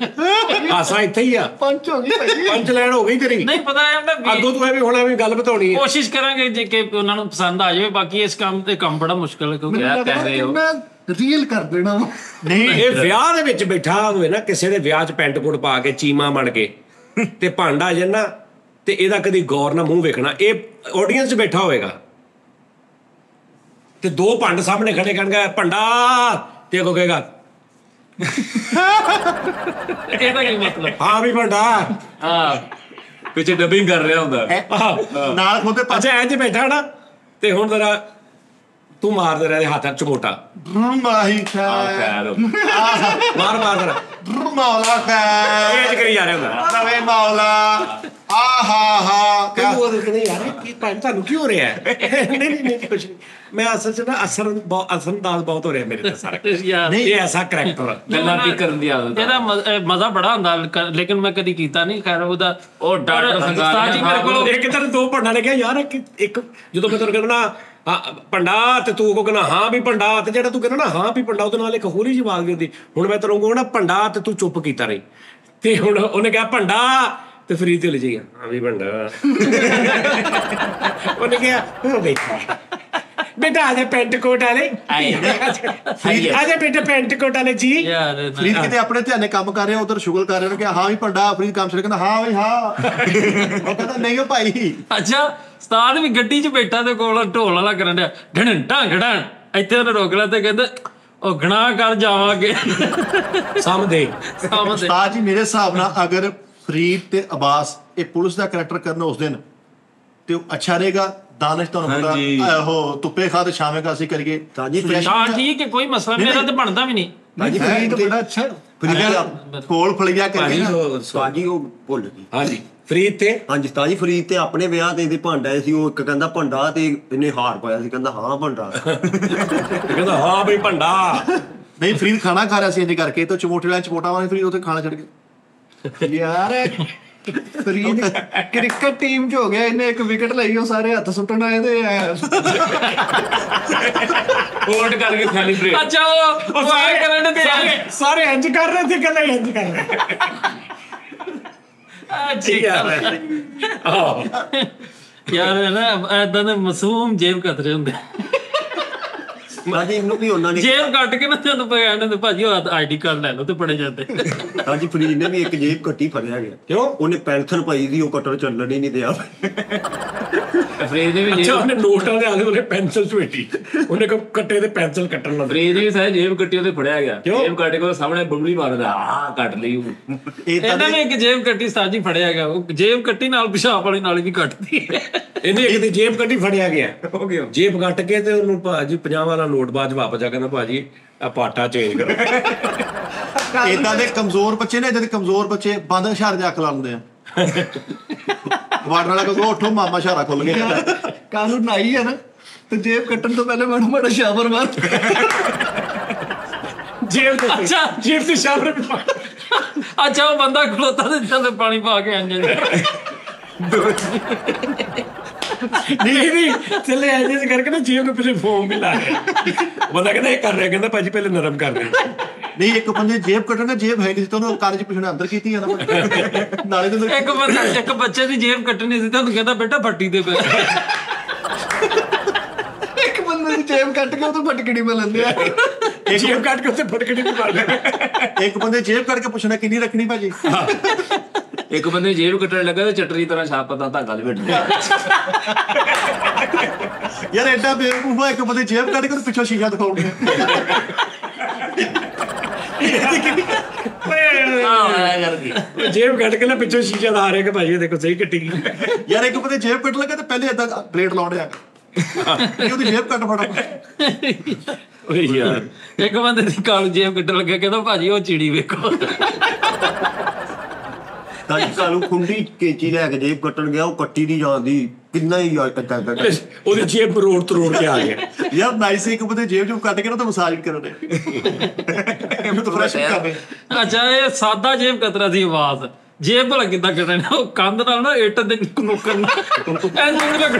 ਹਾਸਾ ਇੱਥੇ ਹੀ ਆ, ਪੰਚ ਹੋ ਗਈ ਭਾਈ। ਪੰਚ ਲੈਣ ਹੋ ਗਈ ਤੇਰੀ, ਨਹੀਂ ਪਤਾ ਹੈ ਨਾ ਅੱਗੋਂ ਤੂੰ ਐਵੇਂ ਹੁਣ ਐਵੇਂ ਗੱਲ ਬਤਾਉਣੀ ਹੈ। ਕੋਸ਼ਿਸ਼ ਕਰਾਂਗੇ ਜੇ ਕਿ ਉਹਨਾਂ ਨੂੰ ਪਸੰਦ ਆ ਜਾਵੇ, ਬਾਕੀ ਇਸ ਕੰਮ ਤੇ ਕੰਮ ਬੜਾ ਮੁਸ਼ਕਲ ਹੈ ਕਿਉਂਕਿ ਮੈਨੂੰ ਲੱਗਦਾ ਕਿ ਮੈਂ ਰੀਅਲ ਕਰ ਦੇਣਾ ਵਾ। ਨਹੀਂ ਇਹ ਵਿਆਹ ਦੇ ਵਿੱਚ ਬੈਠਾ ਹੋਵੇ ਨਾ, ਕਿਸੇ ਦੇ ਵਿਆਹ 'ਚ ਪੈਂਟ ਕੋਟ ਪਾ ਕੇ ਚੀਮਾ ਬਣ ਕੇ ਤੇ ਭਾਂਡਾ ਜੇ ਨਾ, ਤੇ ਇਹਦਾ ਕਦੀ ਗੌਰ ਨਾਲ ਮੂੰਹ ਵੇਖਣਾ, ਇਹ ਆਡੀਅנס 'ਚ ਬੈਠਾ ਹੋਵੇਗਾ ਤੇ ਦੋ ਭੰਡ ਸਾਹਮਣੇ ਖੜੇ ਕਰਨਗੇ ਭੰਡਾ, ਤੇ ਅੱਗੋਂ ਕਹੇਗਾ ਇਹਦਾ ਕੀ ਮਤਲਬ? ਹਾਂ ਵੀ ਭੰਡਾ, ਹਾਂ ਪਿੱਛੇ ਡਬਿੰਗ ਕਰ ਰਿਹਾ ਹੁੰਦਾ। ਨਾਲ ਖੋਤੇ ਅੱਛਾ ਇੰਜ ਬੈਠਾ ਨਾ, ਤੇ ਹੁਣ ਜ਼ਰਾ ਤੂੰ ਮਾਰਦੇ ਰਹੇ ਹੱਥ ਚਮੋਟਾ, ਮਾਹੀ ਖੈਰ ਮਾਰ ਜ਼ਰਾ, ਮੌਲਾ ਖੈਰ ਇਹ ਕਰੀ ਜਾ ਰਿਹਾ ਹੁੰਦਾ। ਨਵੇਂ ਮੌਲਾ ਆਹਾ ਕਹਿੰਦਾ ਉਹ ਕਹਿੰਦਾ ਯਾਰ ਕੀ ਭੈਣ ਤੁਹਾਨੂੰ ਕੀ ਹੋ ਰਿਹਾ ਹੈ? ਨਹੀਂ ਕੁਝ ਨਹੀਂ, ਮੈਂ ਅਸਲ 'ਚ ਨਾ ਅਸਰਅੰਦਾਜ਼ ਬਹੁਤ ਹੋ ਰਿਹਾ ਮੇਰੇ ਤੇ ਸਾਰਾ, ਯਾਰ ਇਹ ਐਸਾ ਕਰੈਕਟਰ ਗੱਲਾਂ ਵੀ ਕਰਨ ਦੀ ਆਦਤ ਇਹਦਾ ਮਜ਼ਾ ਬੜਾ ਹੁੰਦਾ, ਲੇਕਿਨ ਮੈਂ ਕਦੀ ਕੀਤਾ ਨਹੀਂ। ਖੈਰ ਉਹਦਾ ਉਹ ਡਾਕਟਰ ਉਸਤਾਦ ਜੀ ਮੇਰੇ ਕੋਲ ਇੱਕ ਤਰ੍ਹਾਂ ਦੋ ਭੰਡਾ ਨੇ ਕਿਹਾ ਯਾਰ ਇੱਕ ਜਦੋਂ ਮੈਂ ਤੈਨੂੰ ਕਹਿੰਦਾ ਨਾ ਹਾਂ ਭੰਡਾ, ਤੇ ਤੂੰ ਕੋ ਕਹਿੰਦਾ ਹਾਂ ਵੀ ਭੰਡਾ, ਤੇ ਜਿਹੜਾ ਤੂੰ ਕਹਿੰਦਾ ਨਾ ਹਾਂ ਵੀ ਭੰਡਾ, ਉਹਦੇ ਨਾਲ ਇੱਕ ਹੋਰ ਹੀ ਜਵਾਬ ਵੀ ਹੁੰਦੀ। ਹੁਣ ਮੈਂ ਤੈਨੂੰ ਕਹੂੰਗਾ ਨਾ ਭੰਡਾ, ਤੇ ਤੂੰ ਚੁੱਪ ਕੀਤਾ ਰਹੀ, ਤੇ ਹੁਣ ਉਹਨੇ ਕਿਹਾ ਭੰਡਾ, ਤੇ ਫਰੀਦ ਤੇ ਲੈ ਜਾਈਗਾ ਹਾਂ ਵੀ ਭੰਡਾ। ਉਹਨੇ ਕਿਹਾ ਬੇਟਾ ਆ ਜਾ ਪੈਂਟ ਕੋਟ ਵਾਲੇ, ਆ ਜਾ ਬੇਟਾ ਪੈਂਟ ਕੋਟ ਵਾਲੇ ਜੀ। ਯਾਰ ਫਰੀਦ ਕਿਤੇ ਆਪਣੇ ਧਿਆਨੇ ਕੰਮ ਕਰ ਰਿਹਾ, ਉਧਰ ਸ਼ੁਗਲ ਕਰ ਰਿਹਾ, ਉਹਨੇ ਕਿਹਾ ਹਾਂ ਵੀ ਭੰਡਾ, ਫਰੀਦ ਕੰਮ ਛੱਡ ਕਹਿੰਦਾ ਹਾਂ ਵੀ ਹਾਂ। ਉਹ ਕਹਿੰਦਾ ਨਹੀਂ ਉਹ ਭਾਈ। ਅੱਛਾ ਉਸਤਾਦ ਵੀ ਗੱਡੀ 'ਚ ਬੈਠਾ ਤੇ ਕੋਲ ਢੋਲ ਵਾਲਾ ਕਰਨ ਡਿਆ ਢਣ ਢਾਂਗੜਾਂ, ਇੱਥੇ ਉਹਨੇ ਰੋਕ ਲਿਆ ਤੇ ਕਹਿੰਦਾ ਉਹ ਗਣਾ ਕਰ ਜਾਵਾਂਗੇ ਸਾਹਮਣੇ। ਉਸਤਾਦ ਜੀ ਮੇਰੇ ਹਿਸਾਬ ਨਾਲ ਅਗਰ ਫਰੀਦ ਤੇ ਅਬਾਸ ਇਹ ਪੁਲਿਸ ਦਾ ਕਰੈਕਟਰ ਕਰਨ ਉਸ ਦਿਨ ਤੇ ਉਹ ਅੱਛਾ ਰਹੇਗਾ। ਦਾਨਿਸ਼ ਤੁਹਾਨੂੰ ਪਤਾ ਉਹ ਤੁੱਪੇ ਖਾ ਤੇ ਛਾਵੇਂ ਕਾ ਅਸੀਂ ਕਰੀਏ ਤਾਂ ਜੀ ਹਾਂ ਠੀਕ ਹੈ, ਕੋਈ ਮਸਲਾ ਮੇਰਾ ਤੇ ਬਣਦਾ ਵੀ ਨਹੀਂ। ਹਾਂਜੀ ਫਰੀਦ ਬੜਾ ਅੱਛਾ। ਫਰੀਦ ਕੋਲ ਫਲੀਆ ਕਰੀਏ ਨਾ। ਸਾਜੀ ਉਹ ਭੁੱਲ ਗਈ। ਹਾਂਜੀ ਫਰੀਦ ਤੇ ਹਾਂਜੀ ਤਾਜੀ ਫਰੀਦ ਤੇ ਆਪਣੇ ਵਿਆਹ ਤੇ ਇਹਦੇ ਭਾਂਡਾ ਸੀ, ਉਹ ਇੱਕ ਕਹਿੰਦਾ ਭੰਡਾ ਤੇ ਇਹਨੇ ਹਾਰ ਪਾਇਆ ਸੀ, ਕਹਿੰਦਾ ਹਾਂ ਭੰਡਾ। ਕਹਿੰਦਾ ਹਾਂ ਬਈ ਭੰਡਾ। ਨਹੀਂ ਫਰੀਦ ਖਾਣਾ ਖਾ ਰਿਹਾ ਸੀ ਇੰਜ ਕਰਕੇ, ਤੇ ਚਮੋਟੇ ਵਾਲਾ ਚਮੋਟਾ ਵਾਲੇ ਫਰੀਦ ਉੱਥੇ ਖਾਣਾ ਛੱਡ ਕੇ। ਯਾਰ ਫਰੀਦ ਕ੍ਰਿਕਟ ਟੀਮ 'ਚ ਹੋ ਗਿਆ, ਇਹਨੇ ਇੱਕ ਵਿਕਟ ਲਈ, ਉਹ ਸਾਰੇ ਹੱਥ ਸੁੱਟਣ ਆਏ ਤੇ ਹੋਲਡ ਕਰਕੇ ਸੈਲੀਬ੍ਰੇਟ। ਅੱਛਾ ਉਹ ਆਏ ਕਰਨ ਤੇ ਸਾਰੇ ਇੰਜ ਕਰ ਰਹੇ ਸੀ, ਕਹਿੰਦਾ ਇੰਜ ਕਰ ਰਹੇ। ਯਾਰ ਨਾ ਏਦਾਂ ਦੇ ਮਾਸੂਮ ਜੇਬ ਕਤਰੇ ਹੁੰਦੇ, ਹਾਂਜੀ ਇਹਨੂੰ ਵੀ ਉਹਨਾਂ ਨੇ ਜੇਬ ਕੱਟ ਕੇ ਨਾ ਜਦੋਂ ਕਹਿੰਦੇ ਤੇ ਭਾਜੀ ਉਹ ਆਈਡੀ ਕਾਰਡ ਲੈ ਲਓ ਤੇ ਪੜੇ ਜਾਂਦੇ। ਹਾਂਜੀ ਫਰੀਦ ਨੇ ਵੀ ਇੱਕ ਜੇਬ ਕੱਟੀ ਫੜਿਆ ਗਿਆ। ਕਿਉਂ? ਉਹਨੇ ਪੈਨਸ਼ਨ ਪਾਈ ਸੀ, ਉਹ ਕਟਰ ਚੱਲਣ ਹੀ ਨਹੀਂ ਦਿਆ। ਫਰੀਦ ਦੇ ਵੀ ਅੱਛਾ ਉਹਨੇ ਨੋਟਾਂ ਦੇ ਆਲੇ ਉਹਨੇ ਪੈਨਸਲ ਝਵੇਟੀ, ਉਹਨੇ ਕੱਟੇ ਤੇ ਪੈਨਸਲ ਕੱਟਣ ਲੱਗ ਫਰੀਦ ਵੀ ਸਾਰੇ ਜੇਬ ਕੱਟੀ ਉਹਦੇ ਫੜਿਆ ਗਿਆ। ਕਿਉਂ? ਜੇਬ ਕੱਟ ਕੇ ਸਾਹਮਣੇ ਬੁਬਲੀ ਮਾਰਦਾ, ਆਹ ਕੱਟ ਲਈ ਉਹ। ਇਹਨਾਂ ਨੇ ਇੱਕ ਜੇਬ ਕੱਟੀ ਸਾਜੀ ਫੜਿਆ ਗਿਆ, ਉਹ ਜੇਬ ਕੱਟੀ ਨਾਲ ਪਿਸ਼ਾਬ ਵਾਲੀ ਨਾਲ ਵੀ ਕੱਟਦੀ। ਇਹਨੇ ਇੱਕ ਦੀ ਜੇਬ ਕੱਢੀ ਫੜਿਆ ਗਿਆ, ਹੋ ਗਿਆ ਜੇਬ ਕੱਟ ਕੇ ਤੇ ਉਹਨੂੰ ਭਾਜੀ 50 ਵਾਲਾ ਨੋਟ ਬਾਅਦ ਵਾਪਸ ਆ ਕਹਿੰਦਾ ਭਾਜੀ ਆ ਪਾਟਾ ਚੇਂਜ ਕਰੋ। ਇਦਾਂ ਦੇ ਕਮਜ਼ੋਰ ਬੱਚੇ ਨੇ, ਇਦਾਂ ਦੇ ਕਮਜ਼ੋਰ ਬੱਚੇ ਬੰਦ ਇਸ਼ਾਰੇ ਦੇ ਅੱਖ ਲਾ ਲੈਂਦੇ ਆ। ਵਾਰਡ ਵਾਲਾ ਕਹੋ ਉੱਠੋ ਮਾਮਾ ਇਸ਼ਾਰਾ ਖੁੱਲ ਗਿਆ। ਕਾਨੂੰਨ ਆਈ ਹੈ ਨਾ, ਤੇ ਜੇਬ ਕੱਟਣ ਤੋਂ ਪਹਿਲੇ ਮੈਨੂੰ ਬੜਾ ਸ਼ਾਬਰ ਮਾਰ। ਜੇਬ ਤੇ ਅੱਛਾ ਜੇਬ ਤੇ ਸ਼ਾਬਰ ਵੀ ਪਾ। ਅੱਛਾ ਉਹ ਬੰਦਾ ਖਲੋਤਾ ਤੇ ਜਦੋਂ ਪਾਣੀ ਪਾ ਕੇ ਆਂਦੇ ਨਹੀਂ ਚੱਲੇ ਐਜੇ ਕਰਕੇ ਨਾ ਜੇਬ ਨੂੰ ਪਹਿਲੇ ਫੋਮ ਵੀ ਲਾ ਰਿਹਾ। ਬੰਦਾ ਕਹਿੰਦਾ ਇਹ ਕਰ ਰਿਹਾ, ਕਹਿੰਦਾ ਭਾਜੀ ਪਹਿਲੇ ਨਰਮ ਕਰ ਦੇ। ਨਹੀਂ ਇੱਕ ਬੰਦੇ ਜੇਬ ਕੱਟਣ ਜੇਬ ਹੈ ਨਹੀਂ ਸੀ, ਤੇ ਉਹਨੂੰ ਕੰਨ 'ਚ ਪਿਛਣੇ ਅੰਦਰ ਕੀਤੀ ਆ ਨਾ ਨਾਲੇ ਤੇ ਇੱਕ ਬੱਚੇ ਦੀ ਜੇਬ ਕੱਟਣੀ ਸੀ, ਤੁਹਾਨੂੰ ਕਹਿੰਦਾ ਬੇਟਾ ਫੱਟੀ ਦੇ ਪੈ। ਇੱਕ ਬੰਦੇ ਦੀ ਜੇਬ ਕੱਟ ਕੇ ਉਹ ਤੋਂ ਫਟਕੜੀ ਮੈਂ ਲੈਂਦੇ ਆ। ਜੇਬ ਕੱਟ ਕੇ ਉੱਤੇ ਫਟਕੜੀ ਵੀ ਪਾ ਲਿਆ। ਇੱਕ ਬੰਦੇ ਜੇਬ ਕੱਟ ਕੇ ਪੁੱਛਣਾ ਕਿੰਨੀ ਰੱਖਣੀ ਭਾਜੀ। ਇੱਕ ਬੰਦੇ ਜੇਬ ਕੱਟਣ ਲੱਗਾ ਤੇ ਚਟਰੀ ਤਰ੍ਹਾਂ ਛਾਪ ਪਤਾ ਧਾਗਾ ਲਪੇਟ ਲਿਆ। ਯਾਰ ਐਡਾ ਬੇਵਕੂਫ ਆ, ਇੱਕ ਬੰਦੇ ਜੇਬ ਕੱਟ ਕੇ ਪਿੱਛੋਂ ਸ਼ੀਸ਼ਾ ਦਿਖਾਉਣਗੇ। ਜੇਬ ਕੱਟ ਕੇ ਨਾ ਪਿੱਛੋਂ ਸ਼ੀਸ਼ਾ ਲਾ ਰਿਹਾ ਕਿ ਭਾਜੀ ਇਹ ਦੇਖੋ ਸਹੀ ਕੱਟੀ ਗਈ। ਯਾਰ ਇੱਕ ਬੰਦੇ ਜੇਬ ਕੱਟ ਲੱਗਾ ਤੇ ਪਹਿਲੇ ਏਦਾਂ ਪਲੇਟ ਲਾਉਣ ਡਿਆ ਕਿ ਉਹਦੀ ਜੇਬ ਕੱਟ ਫੜਾ। ਓਏ ਯਾਰ ਇੱਕ ਬੰਦੇ ਦੀ ਕਾਲੂ ਜੇਬ ਕੱਟਣ ਲੱਗਾ, ਕਹਿੰਦਾ ਭਾਜੀ ਉਹ ਚਿੜੀ ਵੇਖੋ। ਤਾਜੀ ਕਾਲੂ ਖੁੰਡੀ ਕੇਚੀ ਲੈ ਕੇ ਜੇਬ ਕੱਟਣ ਗਿਆ, ਉਹ ਕੱਟੀ ਦੀ ਜਾਂਦੀ ਕਿੰਨਾ ਹੀ ਏਦਾਂ ਉਹਦੀ ਜੇਬ ਰੋੜ ਤਰੋੜ ਕੇ ਆ ਗਿਆ। ਯਾਰ ਨਾਈਸ ਇੱਕ ਬੰਦੇ ਜੇਬ ਚੋਂ ਕੱਟ ਕੇ ਨਾ ਤਾਂ ਮਸਾਜ ਵੀ ਕਰਨੇ ਇਹਨੂੰ ਤਾਂ ਫਰੈਸ਼ ਕਰ ਰਹੇ। ਅੱਛਾ ਇਹ ਸਾਦਾ ਜੇਬ ਕਤਰਾ ਦੀ ਆਵਾਜ਼ ਜੇਬ ਭਲਾ ਕਿੱਦਾਂ ਕੱਢਣਾ ਉਹ ਕੰਧ ਨਾਲ ਨਾ ਇੱਟ ਦੇ ਨੁੱਕਰ ਨਾਲ ਐਂ ਲੱਗਣ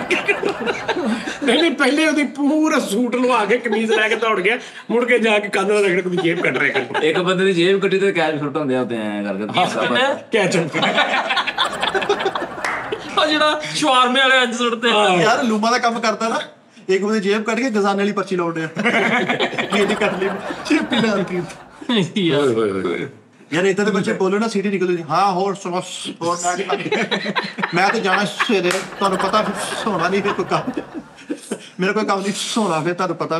ਨਹੀਂ ਪਹਿਲੇ ਉਹਦੀ ਪੂਰਾ ਸੂਟ ਲਵਾ ਕੇ ਕਮੀਜ਼ ਲੈ ਕੇ ਦੌੜ ਗਿਆ, ਮੁੜ ਕੇ ਜਾ ਕੇ ਕੰਧ ਨਾਲ ਰਗੜ ਕੇ ਜੇਬ ਕੱਢ ਰਿਹਾ। ਇੱਕ ਬੰਦੇ ਦੀ ਜੇਬ ਕੱਟੀ ਤੇ ਕੈਚ ਸੁੱਟ ਹੁੰਦੇ ਆ ਉੱਤੇ ਐਂ ਕਰਕੇ ਕੈਚਅਪ ਉਹ ਜਿਹੜਾ ਸ਼ਵਾਰਮੇ ਵਾਲੇ ਅੰਜ ਸੁੱਟਦੇ ਆ। ਯਾਰ ਲੂਮਾ ਦਾ ਕੰਮ ਕਰਦਾ ਨਾ, ਇੱਕ ਬੰਦੇ ਜੇਬ ਕੱਢ ਕੇ ਖਜ਼ਾਨੇ ਵਾਲੀ ਪਰਚੀ ਲਾਉਂਦੇ ਆ ਇਹਦੀ ਕੱਟ ਲਈ ਚਿੱਪੀ ਲਾ ਦਿੱਤੀ। ਯਾਰ ਇੱਦਾਂ ਦੇ ਬੱਚੇ ਬੋਲੋ ਨਾ ਸੀਟੀ ਨਿਕਲਦੀ ਹਾਂ ਹੋਰ ਸੁਣੋ ਹੋਰ ਮੈਂ ਤਾਂ ਜਾਣਾ ਸਵੇਰੇ, ਤੁਹਾਨੂੰ ਪਤਾ ਸੋਣਾ ਨਹੀਂ ਫਿਰ ਕੋਈ ਕੰਮ, ਮੇਰਾ ਕੋਈ ਕੰਮ ਨਹੀਂ ਸੋਣਾ ਫਿਰ ਤੁਹਾਨੂੰ ਪਤਾ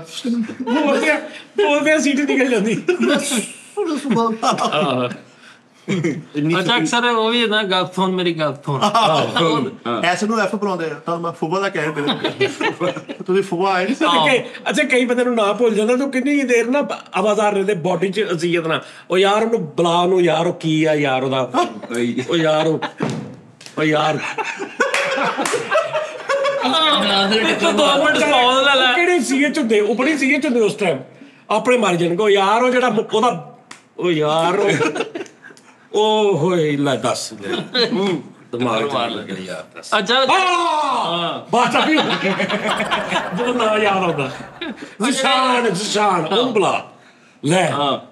ਬੋਲਦੇ ਸੀਟ ਨਿਕਲ ਜਾਂਦੀ। ਅੱਛਾ ਅਕਸਰ ਉਹ ਵੀ ਨਾ ਗੱਲ ਸੁਣ ਮੇਰੀ ਗੱਲ ਸੁਣ ਐਸੇ ਨੂੰ ਐਫ ਬੁਲਾਉਂਦੇ ਆ ਤਾਂ ਮੈਂ ਫੁੱਬਾ ਦਾ ਕਹਿ ਦਿੰਦਾ ਤੁਸੀਂ ਫੁੱਬਾ ਆਏ ਨਹੀਂ। ਅੱਛਾ ਕਈ ਬੰਦੇ ਨੂੰ ਨਾ ਭੁੱਲ ਜਾਂਦਾ ਤੂੰ ਕਿੰਨੀ ਦੇਰ ਨਾ ਆਵਾਜ਼ਾਰ ਰਹਿੰਦੇ ਬੋਡੀ ਚ ਅਸੀਅਤ ਨਾਲ ਉਹ ਯਾਰ ਉਹਨੂੰ ਬੁਲਾ ਉਹਨੂੰ ਯਾਰ ਉਹ ਕੀ ਆ ਯਾਰ ਉਹਦਾ ਉਹ ਯਾਰ ਉਹ ਯਾਰ 2 ਮਿੰਟ ਸਪੌਜ਼ ਲੈ ਲੈ ਕਿਹੜੇ ਸੀਏ ਚ ਹੁੰਦੇ ਉਹ ਬੜੀ ਸੀਏ ਚ ਹੁੰਦੇ ਉਸ ਟਾਈਮ ਆਪਣੇ ਮਰ ਜਾਣਗੇ ਉਹ ਯਾਰ ਉਹ ਜਿਹੜਾ ਉਹਦਾ ਉਹ ਯਾਰ ਉਹ ਹੋਏ ਲੈ ਦੱਸ ਦਿਮਾਗ ਮਾਰ ਲੱਗਿਆ ਯਾਰ। ਅੱਛਾ ਬਾਤ ਆ ਵੀ ਜਦੋਂ ਨਾ ਯਾਦ ਆਉਂਦਾ ਜ਼ਸ਼ਾਨ ਉਹਨੂੰ ਬੁਲਾ ਲੈ।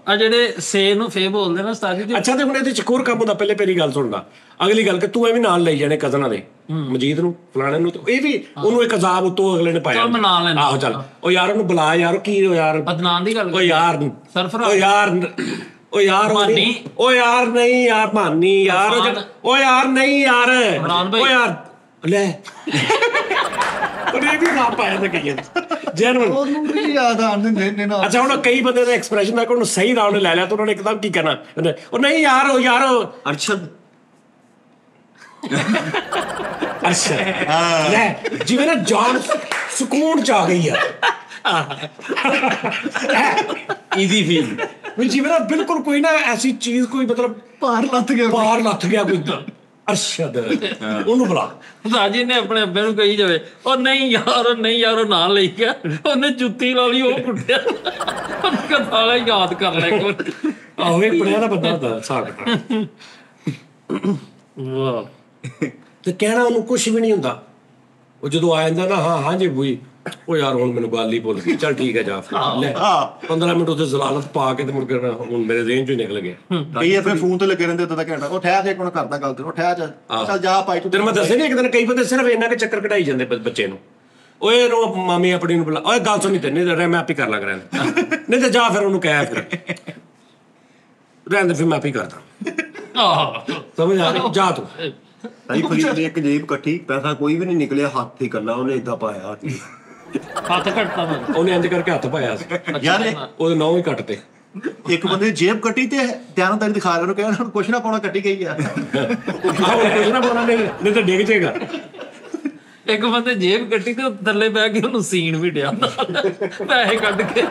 ਆ ਜਿਹੜੇ ਸੇ ਨੂੰ ਫੇ ਬੋਲਦੇ ਨਾ ਉਸਤਾਦ ਜੀ। ਅੱਛਾ ਤੇ ਹੁਣ ਇਹਦੇ ਚ ਹੋਰ ਕੰਮ ਹੁੰਦਾ। ਪਹਿਲੇ ਮੇਰੀ ਗੱਲ ਸੁਣਦਾ, ਅਗਲੀ ਗੱਲ ਕਿ ਤੂੰ ਐਵੇਂ ਨਾਲ ਲਈ ਜਾਣੇ ਕਜ਼ਨਾਂ ਦੇ ਮਜੀਦ ਨੂੰ ਫਲਾਣੇ ਨੂੰ, ਇਹ ਵੀ ਉਹਨੂੰ ਇੱਕ ਅਜ਼ਾਬ ਉਤੋਂ ਅਗਲੇ ਨੇ ਪਾਇਆ। ਆਹੋ ਚੱਲ ਉਹ ਯਾਰ ਉਹਨੂੰ ਬੁਲਾ ਯਾਰ ਕੀ ਯਾਰ ਬਦਨਾਮ ਦੀ ਗੱਲ ਉਹ ਯਾਰ ਸਰਫਰਾਜ਼ ਉਹ ਯਾਰ ਉਹ ਯਾਰ ਮਾਨੀ ਉਹ ਯਾਰ ਨਹੀਂ ਯਾਰ ਮਾਨੀ ਯਾਰ ਉਹ ਯਾਰ ਨਹੀਂ ਯਾਰ ਉਹ ਯਾਰ ਲੈ ਉਹਨੇ ਵੀ ਨਾ ਪਾਇਆ ਤਾਂ ਕਈ ਜੈਨੂਨ ਉਹਨੂੰ ਵੀ ਯਾਦ ਆਣ ਦਿੰਦੇ ਨੇ ਨਾ। ਅੱਛਾ ਹੁਣ ਕਈ ਬੰਦੇ ਦਾ ਐਕਸਪ੍ਰੈਸ਼ਨ ਮੈਂ ਉਹਨੂੰ ਸਹੀ ਰਾਉਂਡ ਲੈ ਲਿਆ ਤਾਂ ਉਹਨਾਂ ਨੇ ਇੱਕਦਮ ਕੀ ਕਰਨਾ ਉਹ ਨਹੀਂ ਯਾਰ ਉਹ ਯਾਰ ਅਰਸ਼ਦ ਅੱਛਾ ਲੈ ਜਿਵੇਂ ਨਾ ਜਾਨ ਸਕੂਨ ਚ ਆ ਗਈ ਆ ਈਜ਼ੀ ਫੀਲ ਵੀ ਜਿਵੇਂ ਨਾ ਬਿਲਕੁਲ ਕੋਈ ਨਾ ਐਸੀ ਚੀਜ਼ ਕੋਈ ਮਤਲਬ ਪਾਰ ਲੱਥ ਗਿਆ ਕੋਈ ਅਰਸ਼ਦ ਉਹਨੂੰ ਬੁਲਾ ਰਾਜੀ ਨੇ ਆਪਣੇ ਅੱਬੇ ਨੂੰ ਕਹੀ ਜਾਵੇ ਉਹ ਨਹੀਂ ਯਾਰ ਉਹ ਨਾਂ ਲਈ ਗਿਆ ਉਹਨੇ ਜੁੱਤੀ ਲਾ ਲਈ ਉਹ ਕੁੱਟਿਆ ਉਹਨੇ ਕਥਾਲਾ ਯਾਦ ਕਰ ਲੈ ਇੱਕ ਵਾਰ। ਆਹੋ ਇਹ ਪੜਿਆ ਦਾ ਬੰਦਾ ਹੁੰਦਾ ਸਾਕਟਾ ਵਾਹ ਤੇ ਕਹਿਣਾ ਉਹਨੂੰ ਕੁਝ ਵੀ ਨਹੀਂ ਹੁੰਦਾ। ਉਹ ਜਦੋਂ ਆ ਜਾਂਦਾ ਨਾ ਹਾਂ ਜੀ ਬੂਈ ਉਹ ਯਾਰ ਹੁਣ ਮੈਨੂੰ ਗੱਲ ਹੀ ਭੁੱਲ ਗਈ ਚੱਲ ਠੀਕ ਹੈ ਜਾ ਲੈ 15 ਮਿੰਟ ਉੱਥੇ ਜ਼ਲਾਲਤ ਪਾ ਕੇ ਤੇ ਮੁੜ ਕੇ ਹੁਣ ਮੇਰੇ ਰੇਂਜ ਚੋਂ ਨਿਕਲ ਗਿਆ। ਕਈ ਆਪਣੇ ਫੋਨ ਤੇ ਲੱਗੇ ਰਹਿੰਦੇ ਤਾਂ ਘੰਟਾ ਉਹ ਠਹਿਰ ਕੇ ਕੋਣ ਕਰਦਾ ਗੱਲ ਤੇ ਉਹ ਠਹਿਰ ਚੱਲ ਜਾ ਪਾਈ ਤੂੰ ਤੈਨੂੰ ਮੈਂ ਦੱਸਿਆ ਨੀ ਇੱਕ ਦਿਨ ਕਈ ਬੰਦੇ ਸਿਰਫ ਇੰਨਾ ਕਿ ਚੱਕਰ ਕਢਾਈ ਜਾਂਦੇ ਬੱਚੇ ਨੂੰ ਓਏ ਨੂੰ ਮਾਮੀ ਆਪਣੀ ਨੂੰ ਬੁਲਾ ਓਏ ਗੱਲ ਸੁਣੀ ਤੇ ਨਹੀਂ ਮੈਂ ਆਪੇ ਕਰ ਲੱਗ ਰਿਹਾ ਨਹੀਂ ਤੇ ਜਾ ਫਿਰ ਉਹਨੂੰ ਕਹਿ ਫਿਰ ਰਹਿੰਦੇ ਫਿਰ ਮੈਂ ਆਪੇ ਕਰਦਾ ਸਮਝ ਆ ਰਹੀ ਜਾ ਤੂੰ ਭਾਈ ਫਰੀਦ ਨੇ ਇੱਕ ਜੇਬ ਇਕੱਠੀ ਪੈਸਾ ਕੋਈ ਵੀ ਨਹੀਂ ਨਿਕਲਿਆ ਹੱਥ ਹੀ ਕੱਲਾ ਉਹਨੇ ਏਦਾਂ ਪਾਇਆ ਹੱਥ ਘਟਦਾ ਮੈਂ ਉਹਨੇ ਇੰਜ ਕਰਕੇ ਹੱਥ ਪਾਇਆ ਸੀ ਯਾਰ ਉਹਦੇ ਨੌਂ ਹੀ ਕੱਟਤੇ ਇੱਕ ਬੰਦੇ ਜੇਬ ਕੱਟੀ ਤੇ ਧਿਆਨਦਾਰੀ ਦਿਖਾ ਰਿਹਾ ਉਹਨੂੰ ਕਹਿਣਾ ਕੁਛ ਨਾ ਪਾਉਣਾ ਕੱਟੀ ਗਈ ਆ ਕੁਝ ਨਾ ਬੋਲਣਾ ਨਹੀਂ ਤਾਂ ਡਿੱਗ ਜਾਏਗਾ। ਇੱਕ ਬੰਦੇ ਜੇਬ ਕੱਟੀ ਤੇ ਥੱਲੇ ਬਹਿ ਕੇ ਉਹਨੂੰ ਸੀਨ ਵੀ ਡਿਆ ਪੈਸੇ ਕੱਢ ਕੇ